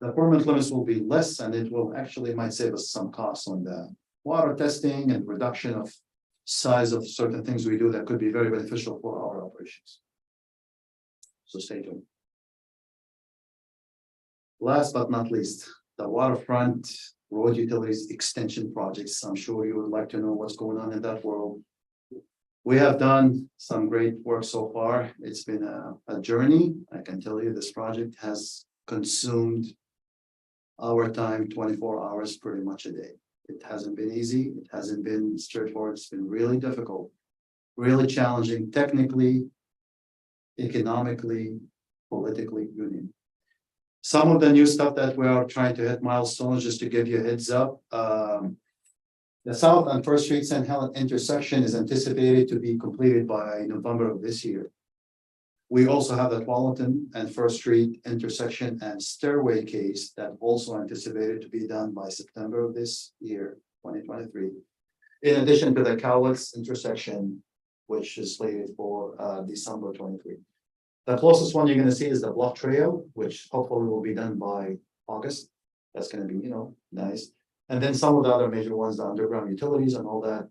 the permit limits will be less, and it will actually might save us some costs on the water testing and reduction of size of certain things we do that could be very beneficial for our operations. So stay tuned. Last but not least, the waterfront road utilities extension projects. I'm sure you would like to know what's going on in that world. We have done some great work so far. It's been a journey. I can tell you this project has consumed our time 24 hours pretty much a day. It hasn't been easy. It hasn't been straightforward. It's been really difficult, really challenging technically, economically, politically, union. Some of the new stuff that we are trying to hit milestones, just to give you a heads up. The South and First Street St. Helen intersection is anticipated to be completed by November of this year. We also have the Tualatin and First Street intersection and stairway case that also anticipated to be done by September of this year, 2023. In addition to the Cowlitz intersection, which is slated for December 23. The closest one you're gonna see is the Bluff Trail, which hopefully will be done by August. That's gonna be, nice. And then some of the other major ones, the underground utilities and all that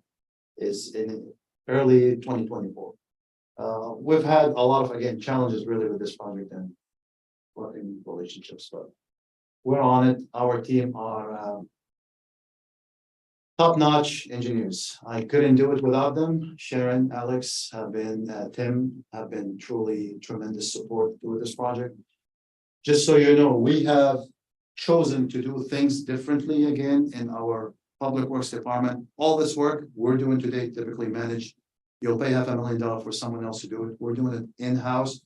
is in early 2024. We've had a lot of, again, challenges really with this project and working relationships, but we're on it. Our team are top-notch engineers. I couldn't do it without them. Sharon, Alex have been, Tim have been truly tremendous support with this project. Just so you know, we have chosen to do things differently again in our public works department. All this work we're doing today typically managed. You'll pay $500,000 for someone else to do it. We're doing it in-house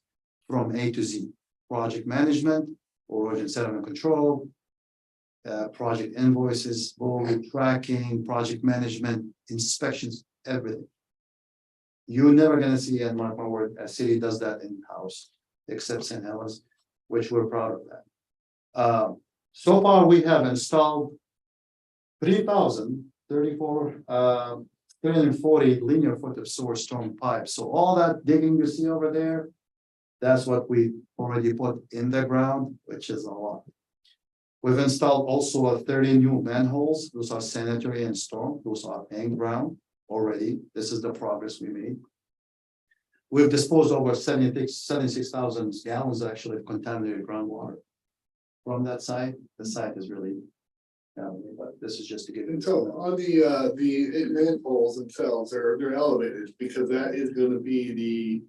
from A to Z. Project management, erosion sediment control, project invoices, board tracking, project management, inspections, everything. You're never gonna see, in my word, a city does that in-house, except St. Helens, which we're proud of that. So far, we have installed 340 linear foot of sewer storm pipes. So all that digging you see over there, that's what we already put in the ground, which is a lot. We've installed also 30 new manholes. Those are sanitary and storm. Those are in ground already. This is the progress we made. We've disposed over 76,000 gallons actually of contaminated groundwater from that site. The site is really, but this is just to give you. And so on the manholes themselves, they're elevated because that is gonna be the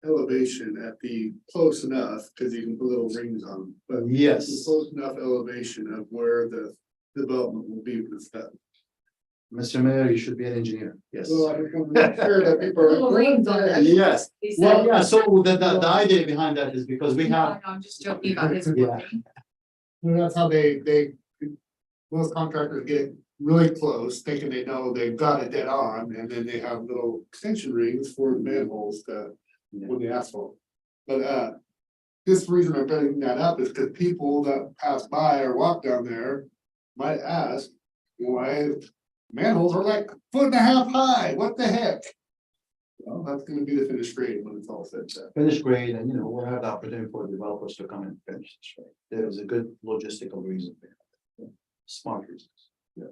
elevation at the close enough, because you can put little rings on them. But Yes. it's close enough elevation of where the development will be with stuff. Mr. Mayor, you should be an engineer. Yes. So I just want to make sure that people are. Little rings on it. Yes. He Well, said- yeah, so the idea behind that is because we No, have, I'm just joking about his Yeah. wording. Well, that's how they, most contractors get really close, thinking they know they've got it dead on, and then they have little extension rings for the manholes to, when the asphalt. But, this reason I'm bringing that up is because people that pass by or walk down there might ask, why manholes are like 1.5 feet high, what the heck? Well, that's gonna be the finished grade when it's all said and done. finished grade, and we'll have the opportunity for developers to come and finish this, right? There is a good logistical reason for that. Smart reasons. Yeah.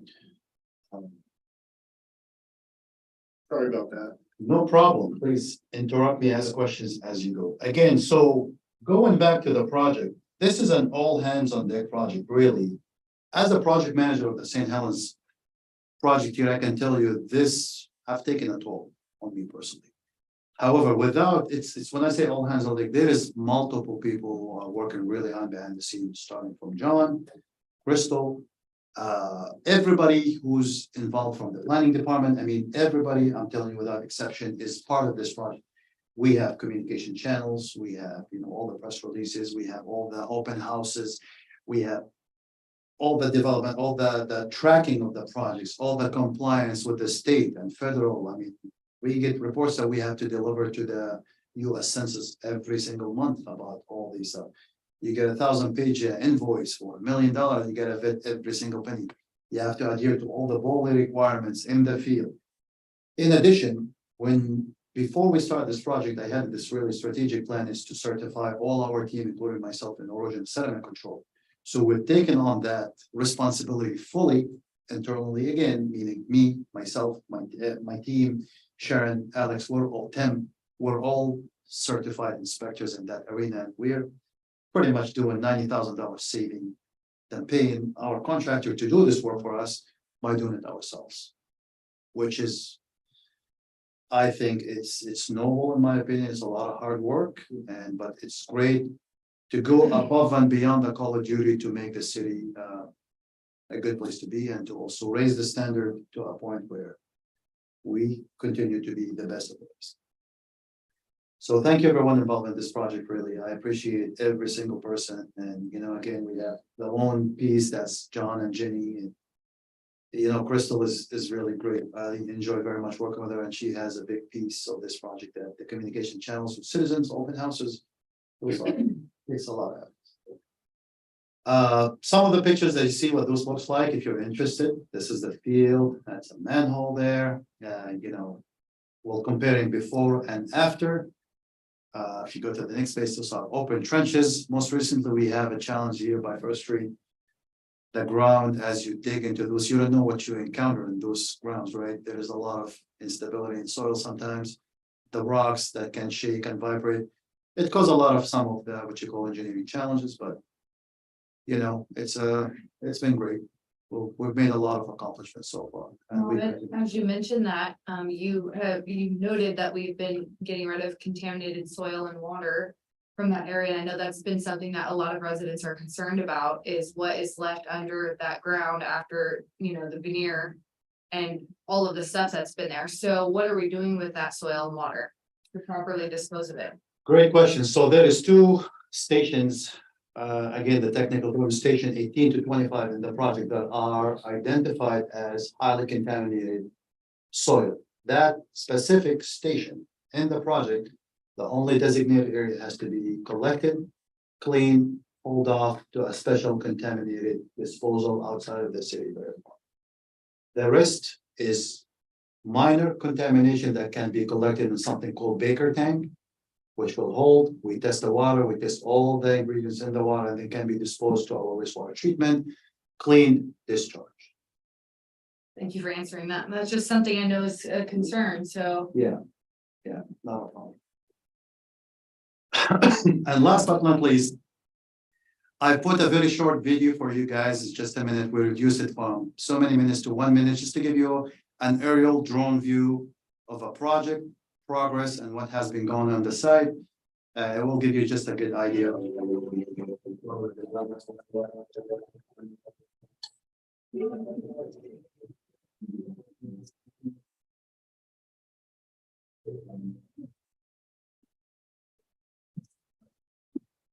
Sorry about that. No problem. Please interrupt me, ask questions as you go. Again, so going back to the project, this is an all hands on deck project, really. As a project manager of the St. Helens project here, I can tell you this, I've taken a toll on me personally. However, without, it's when I say all hands on deck, there is multiple people who are working really hard behind the scenes, starting from John, Crystal, everybody who's involved from the planning department. I mean, everybody, I'm telling you without exception, is part of this project. We have communication channels, we have, all the press releases, we have all the open houses, we have all the development, all the tracking of the projects, all the compliance with the state and federal. I mean, we get reports that we have to deliver to the US Census every single month about all these stuff. You get 1,000-page invoice for $1 million, you gotta vet every single penny. You have to adhere to all the quality requirements in the field. In addition, before we start this project, I had this really strategic plan is to certify all our team, including myself, in erosion sediment control. So we've taken on that responsibility fully internally, again, meaning me, myself, my team, Sharon, Alex, Tim, we're all certified inspectors in that arena. We're pretty much doing $90,000 saving than paying our contractor to do this work for us by doing it ourselves. Which is, I think it's noble in my opinion, it's a lot of hard work but it's great to go above and beyond the call of duty to make the city a good place to be and to also raise the standard to a point where we continue to be the best of the best. So thank you everyone involved in this project, really. I appreciate every single person. And, again, we have the lone piece, that's John and Jenny. And, Crystal is really great. I enjoy very much working with her, and she has a big piece of this project, that the communication channels with citizens, open houses. Takes a lot out. Some of the pictures that you see what those looks like, if you're interested, this is the field, that's a manhole there. We'll comparing before and after. If you go to the next page, those are open trenches. Most recently, we have a challenge here by First Street. The ground, as you dig into those, you don't know what you encounter in those grounds, right? There is a lot of instability in soil sometimes. The rocks that can shake and vibrate. It caused a lot of some of the what you call engineering challenges, but it's been great. We've made a lot of accomplishments so far. As you mentioned that, you noted that we've been getting rid of contaminated soil and water from that area. I know that's been something that a lot of residents are concerned about, is what is left under that ground after, the veneer and all of the stuff that's been there. So what are we doing with that soil and water to properly dispose of it? Great question. So there is 2 stations. Again, the technical term station 18 to 25 in the project that are identified as highly contaminated soil. That specific station in the project, the only designated area has to be collected, cleaned, pulled off to a special contaminated disposal outside of the city. The rest is minor contamination that can be collected in something called Baker tank, which will hold. We test the water, we test all the ingredients in the water, and they can be disposed to our wastewater treatment, cleaned, discharged. Thank you for answering that. That's just something I know is a concern, so. Yeah, not a problem. And last but not least, I put a very short video for you guys. It's just a minute. We reduced it from so many minutes to 1 minute, just to give you an aerial drone view of a project progress and what has been going on the site. It will give you just a good idea.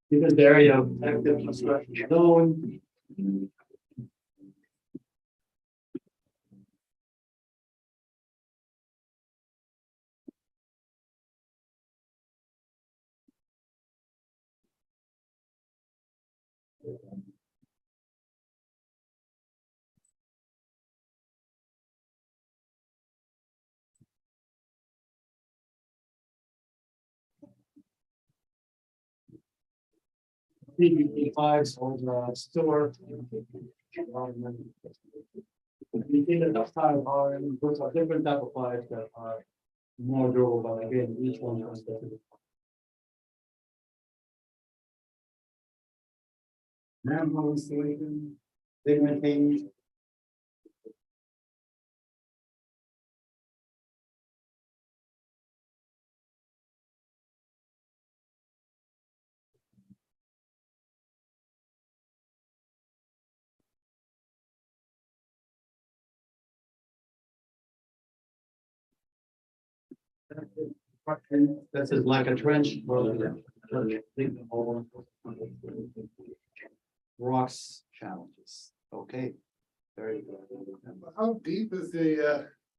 This is the area of active construction zone. PVP5s on store. We need enough time, those are different type of pipes that are more durable, but again, each one has specific. Manhole installation, they maintain. This is like a trench. Rocks challenges. Okay. Very good. How deep is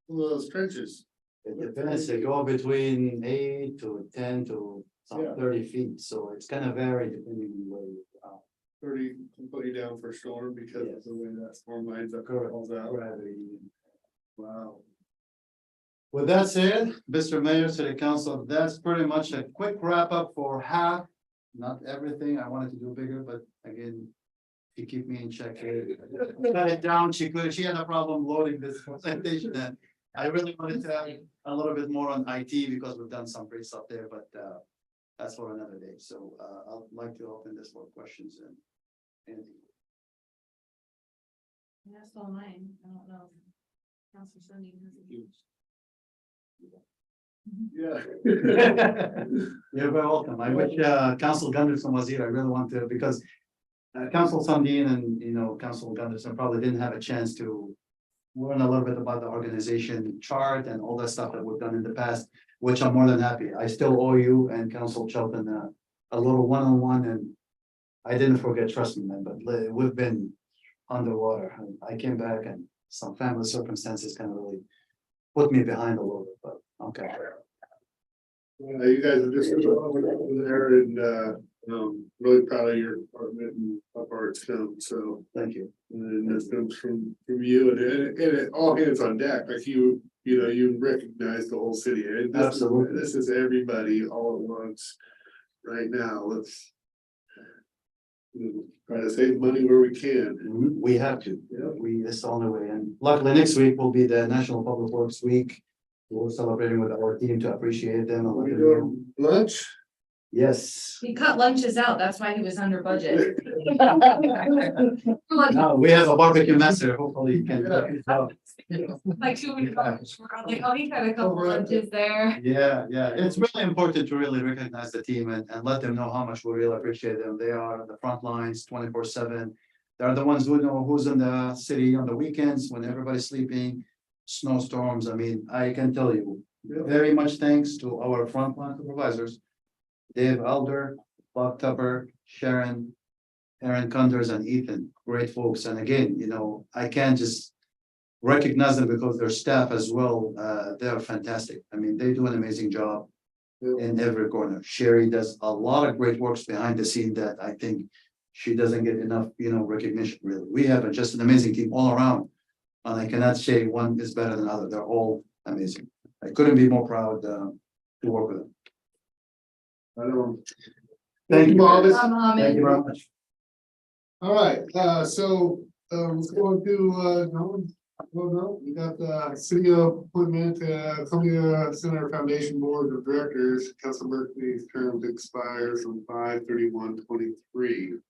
those trenches? It depends. They go between 8 to 10 to some Yeah. 30 feet, so it's gonna vary depending on where you are. 30 can put you down for storm because of the way that storm lines up. Calls out. Wow. With that said, Mr. Mayor, City Council, that's pretty much a quick wrap up for half, not everything. I wanted to do bigger, but again, you keep me in check. Cut it down. She had a problem loading this presentation, and I really wanted to have a little bit more on IT because we've done some great stuff there, but that's for another day. So I'd like to open this for questions and That's all mine. I don't know. Counselor Sunday has a huge. Yeah. You're very welcome. I wish Council Gunderson was here. I really want to, because Council Sundin and, Council Gunderson probably didn't have a chance to learn a little bit about the organization chart and all that stuff that we've done in the past, which I'm more than happy. I still owe you and Council Shelton a little one-on-one, and I didn't forget, trust me, man, but we've been underwater. I came back and some family circumstances kind of really put me behind a little bit, but okay. You guys are just over there and really proud of your department and up our town, so. Thank you. And this comes from you and all hands on deck, like you recognize the whole city. And Absolutely. This is everybody all at once right now. Let's try to save money where we can. We have to. It's the only way. And luckily next week will be the National Public Works Week. We're celebrating with our team to appreciate them. Are we doing lunch? Yes. He cut lunches out. That's why he was under budget. No, we have a barbecue master. Hopefully you can. Like 2 weeks. Like, oh, he cut a couple lunches there. Yeah. It's really important to really recognize the team and let them know how much we really appreciate them. They are on the front lines 24/7. They're the ones who know who's in the city on the weekends when everybody's sleeping, snowstorms. I mean, I can tell you, very much thanks to our frontline supervisors, Dave Elder, Bob Tupper, Sharon, Aaron Kunders, and Ethan, great folks. And again, I can't just recognize them because their staff as well, they're fantastic. I mean, they do an amazing job in every corner. Sherry does a lot of great works behind the scene that I think she doesn't get enough, recognition, really. We have just an amazing team all around. And I cannot say one is better than the other. They're all amazing. I couldn't be more proud to work with them. Thank you, Mohammed. Thank you very much. All right, so let's go to we got the city appointment, Columbia Center Foundation Board of Directors. Council Berkeley's term expires on 5/31/23.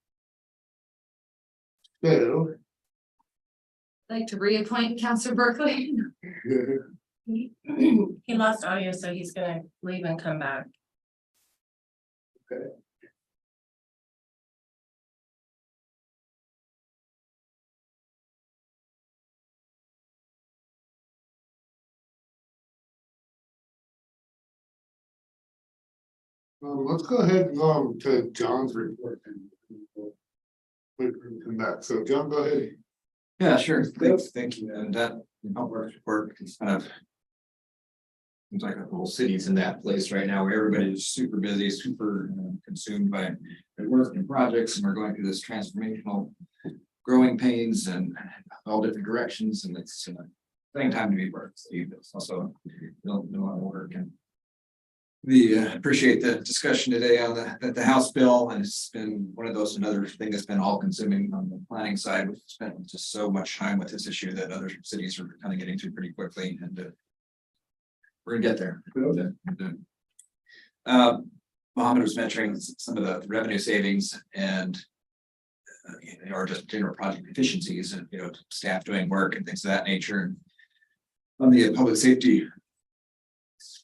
So. Like to reappoint Counselor Berkeley. He lost audio, so he's gonna leave and come back. Okay. Let's go ahead and go to John's report and come back. So John, go ahead. Yeah, sure. Thank you. And that public report is kind of. Seems like the whole city's in that place right now where everybody is super busy, super consumed by their work and projects, and we're going through this transformational growing pains and all different directions, and it's exciting time to be part of Steve. It's also a lot of work, and we appreciate the discussion today on the House bill, and it's been one of those, another thing that's been all consuming on the planning side. We've spent just so much time with this issue that other cities are kind of getting through pretty quickly, and we're gonna get there. Mohammed was mentioning some of the revenue savings and or just general project efficiencies and staff doing work and things of that nature. And on the public safety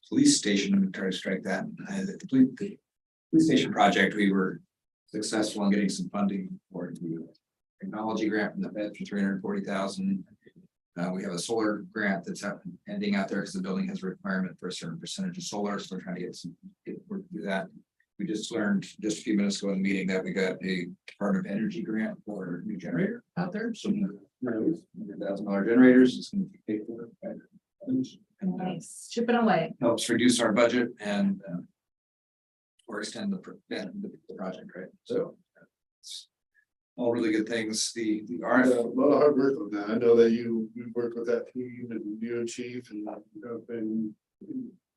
police station, I'm gonna try to strike that. The police station project, we were successful in getting some funding for the technology grant from the Fed for $340,000. We have a solar grant that's ending out there because the building has a requirement for a certain percentage of solar, so we're trying to get work to do that. We just learned just a few minutes ago in the meeting that we got a Department of Energy grant for a new generator out there. So $100,000 generators. It's going to be paid for. Nice, chipping away. Helps reduce our budget and or extend the project, right? So. It's all really good things. The A RF, lot of hard work on that. I know that you worked with that team and you and Chief and have been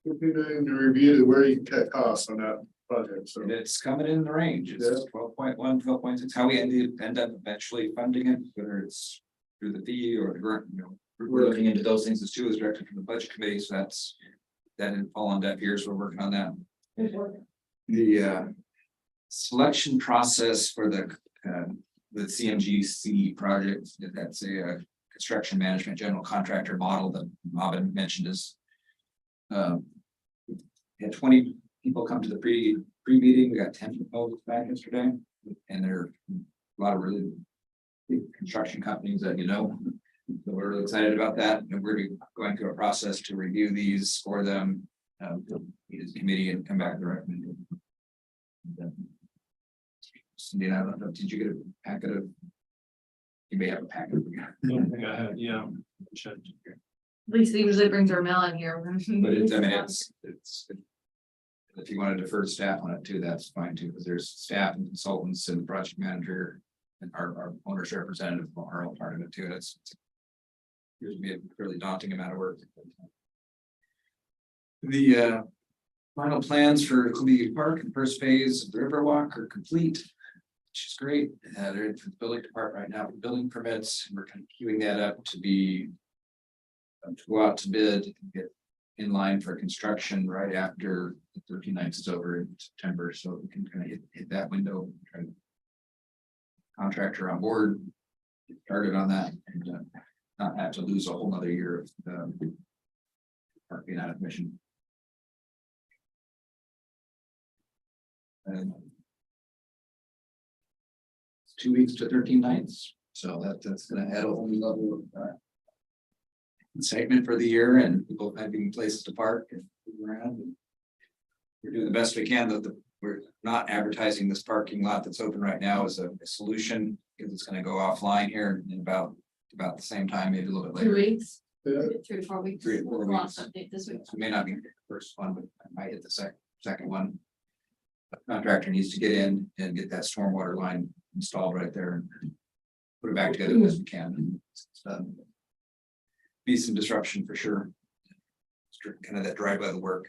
continuing to review where you can cut costs on that project, so. and it's coming in the range. It's Yeah. 12.1, 12.6. How we end up eventually funding it, whether it's through the fee or the grant, we're looking into those things as too, as directed from the budget committee. So that didn't fall on deaf ears. We're working on that. The selection process for the CMGC project, that's a construction management general contractor model that Robin mentioned is. We had 20 people come to the pre-meeting. We got 10 proposals back yesterday, and there are a lot of really big construction companies that So we're really excited about that, and we're going through a process to review these for them, meet as a committee and come back with a recommendation. Cindy, I don't know, did you get a packet of? You may have a packet. Don't think I have, yeah. Lisa usually brings her mail in here. But it's. If you want to defer staff on it too, that's fine too, because there's staff and consultants and the project manager. And our owner's representative are all part of it too, and it's. Appears to be a fairly daunting amount of work. The final plans for Columbia Park and first phase of the Riverwalk are complete. Which is great. They're in for the building department right now for building permits. We're kind of queuing that up to be. To go out to bid, and get in line for construction right after the 13 nights is over in September, so we can kind of hit that window. Try to contractor on board, get started on that, and not have to lose a whole nother year of park being out of commission. And 2 weeks to 13 nights, so that's going to add a whole new level of excitement for the year, and people having places to park and move around. And we're doing the best we can. We're not advertising this parking lot that's open right now as a solution, because it's going to go offline here in about the same time, maybe a little bit 2 later. weeks, Yeah. 3 to 4 weeks. 3 to 4 Last weeks. update this week. So it may not be the first one, but I might hit the second one. The contractor needs to get in and get that stormwater line installed right there and put it back together as we can. It's done. Be some disruption for sure. Kind of that drive by the work.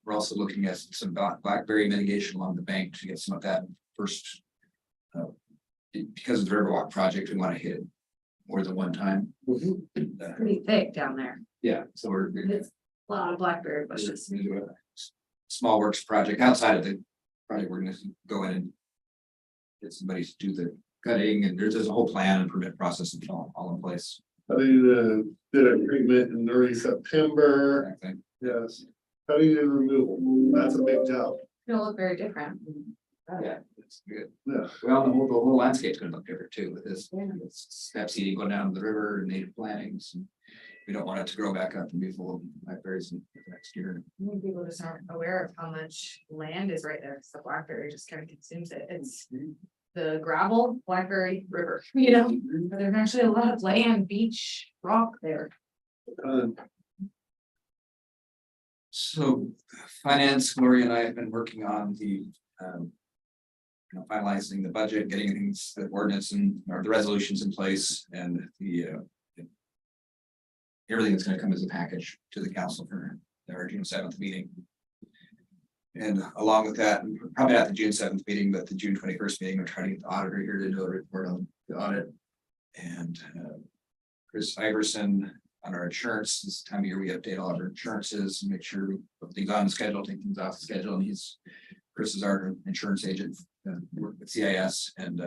We're also looking at some blackberry mitigation along the bank to get some of that first. Because of the Riverwalk project, we want to hit more than one time. Pretty thick down there. Yeah, so we're. It's a lot of blackberry bushes. We're gonna do a small works project outside of the project. We're gonna go in and get somebody to do the cutting, and there's a whole plan and permit process and all in place. I did a treatment in early September. I think. Yes. Cutting and removal. That's a big job. It'll look very different. Yeah, it's good. Yeah. Well, the whole landscape's gonna look different too with this step seeding going down the river and native plantings. And we don't want it to grow back up and be full of blackberries next year. I think people just aren't aware of how much land is right there, because the blackberry just kind of consumes it. It's the gravel, blackberry river, but there's actually a lot of land, beach, rock there. So finance, Gloria and I have been working on the finalizing the budget, getting things, the ordinance and or the resolutions in place, and the everything that's going to come as a package to the council for their June 7th meeting. And along with that, probably not the June 7th meeting, but the June 21st meeting, we're trying to get the auditor here to do a report on the audit. And Chris Iverson on our insurance. This time of year, we update all of our insurances and make sure we put things on the schedule, take things off the schedule. And Chris is our insurance agent, work with CIS, and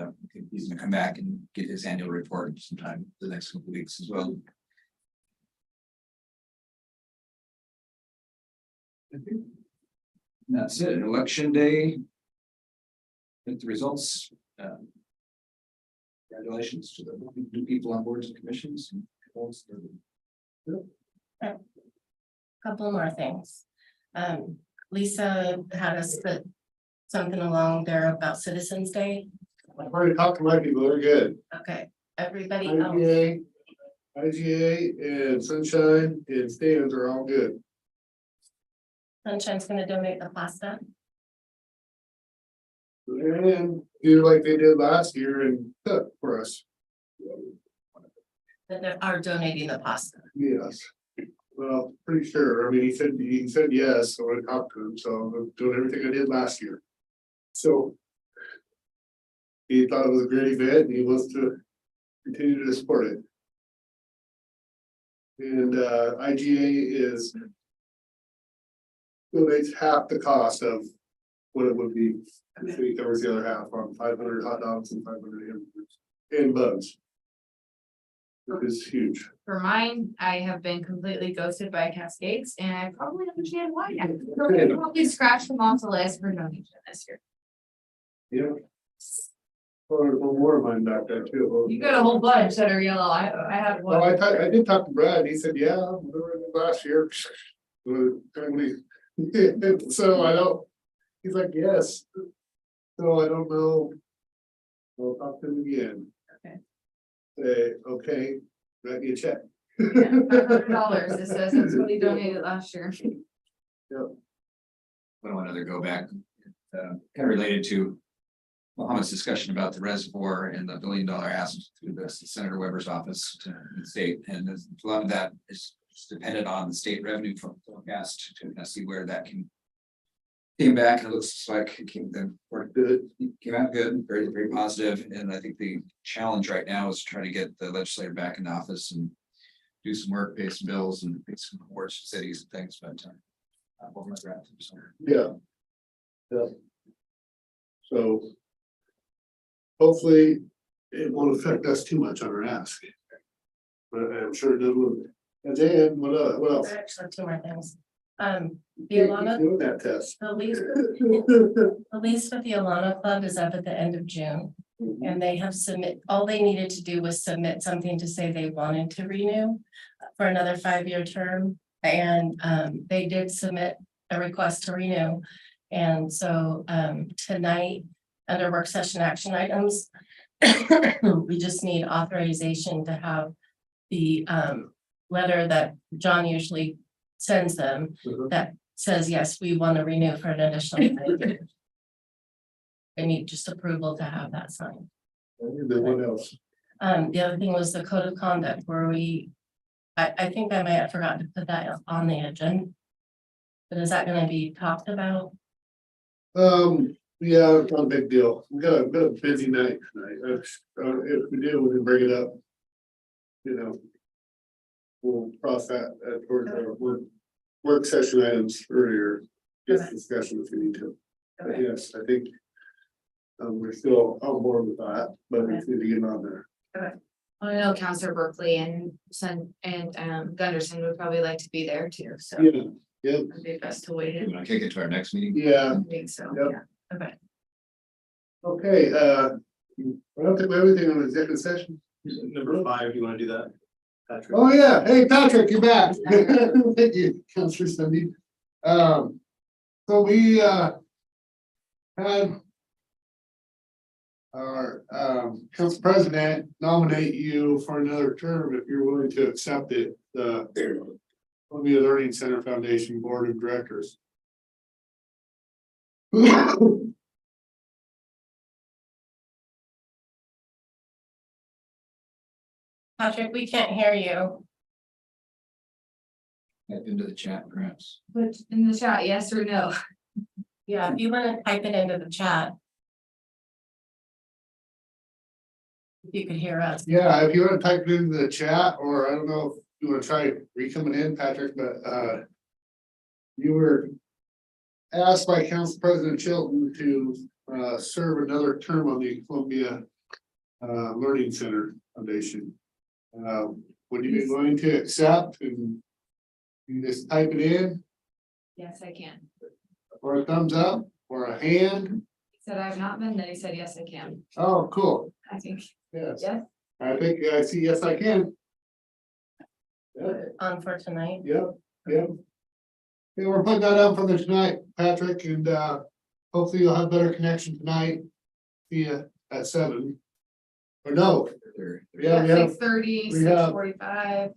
he's gonna come back and get his annual report sometime the next couple of weeks as well. That's it. Election day. Get the results. Congratulations to the new people on boards and commissions. Couple more things. Lisa had us put something along there about Citizens Day. I've already talked to my people, they're good. Okay, everybody else. IGA and Sunshine and Stands are all good. Sunshine's gonna donate the pasta. And do like they did last year and cook for us. That they are donating the pasta. Yes. Well, pretty sure. I mean, he said yes, so I talked to him, so I'm doing everything I did last year. So. He thought it was a great event and he wants to continue to support it. And IGA is. Donates half the cost of what it would be. So he covers the other half on 500 hot dogs and 500 hamburgers and buns. Which is huge. For mine, I have been completely ghosted by Cascades and I probably understand why. I probably scratched them off the list for donation this year. Yeah. Or more of mine back there too. You got a whole bunch that are yellow. I have one. Well, I did talk to Brad, and he said, yeah, we were in last year. So I don't, he's like, yes. So I don't know. We'll talk to him again. Okay. Say, okay, write me a check. $500, it says that's what he donated last year. I don't want to go back, kind of related to Mohammed's discussion about the reservoir and the $1 billion ask through the Senator Weber's office to the state. And a lot of that is dependent on the state revenue forecast to kind of see where that came back. And it looks like it came out good, very, very positive. And I think the challenge right now is to try to get the legislator back in office and do some work, pay some bills and pay some awards to cities and things, but Yeah. Yeah. So. Hopefully, it won't affect us too much on our ask. But I'm sure it doesn't. And then, what else? Actually, two more things. The Keep Alana, doing that test. the lease with the Alana Club is up at the end of June. And they have all they needed to do was submit something to say they wanted to renew for another 5-year term. And they did submit a request to renew. And so tonight, under work session action items, we just need authorization to have the letter that John usually sends them that says, yes, we want to renew for an additional 5 years. They need just approval to have that signed. What else? The other thing was the code of conduct where I think I might have forgotten to put that on the agenda. But is that gonna be talked about? Yeah, it's not a big deal. We got a busy night tonight. If we do, we can bring it up. You know. We'll cross that towards our work session items earlier. Just discussion if we need to. But yes, I think. We're still on board with that, but we need to get on there. Okay. I know Counselor Berkeley and Gunderson would probably like to be there too, so. Yeah, yeah, It'd be best to wait in. Want to kick it to our next meeting? yeah. I think so, Yep. yeah, okay. Okay, I don't think we have anything on the executive session. Number 5, you want to do that? Patrick? Oh, yeah. Hey, Patrick, you're back. Thank you, Counselor Cindy. So we had our council president nominate you for another term if you're willing to accept it, the Columbia Learning Center Foundation Board of Directors. Patrick, we can't hear you. Type into the chat perhaps. Put in the chat, yes or no. Yeah, if you want to type it into the chat. If you could hear us. Yeah, if you want to type it into the chat, or I don't know if you want to try re-coming in, Patrick, but you were asked by Council President Chilton to serve another term on the Columbia Learning Center Foundation. Would you be willing to accept and you just type it in, Yes, I can. or a thumbs up, or a hand? He said I have not been, then he said, yes, I can. Oh, cool. I think, Yes, yes. I think I see. Yes, I can. Yep. On for tonight. Yep. Yeah, we're putting that up for the tonight, Patrick, and hopefully you'll have better connection tonight. See you at 7. Or no, yeah, we have, 6:30, we have- 6:45.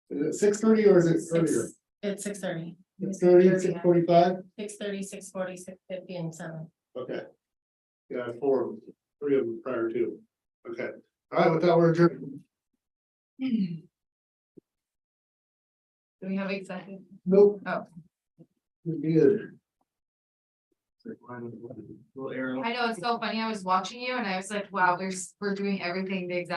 is it 6:30 or is it earlier? It's 6:30. 6:30, 6:45? 6:30, 6:40, 6:50 and 7. Okay. Yeah, four, of them, three of them prior to. Okay, all right, with that, we're adjourned. Do we have executive? Nope. Oh. We're good. Little arrow. I know, it's so funny. I was watching you and I was like, wow, we're doing everything the exact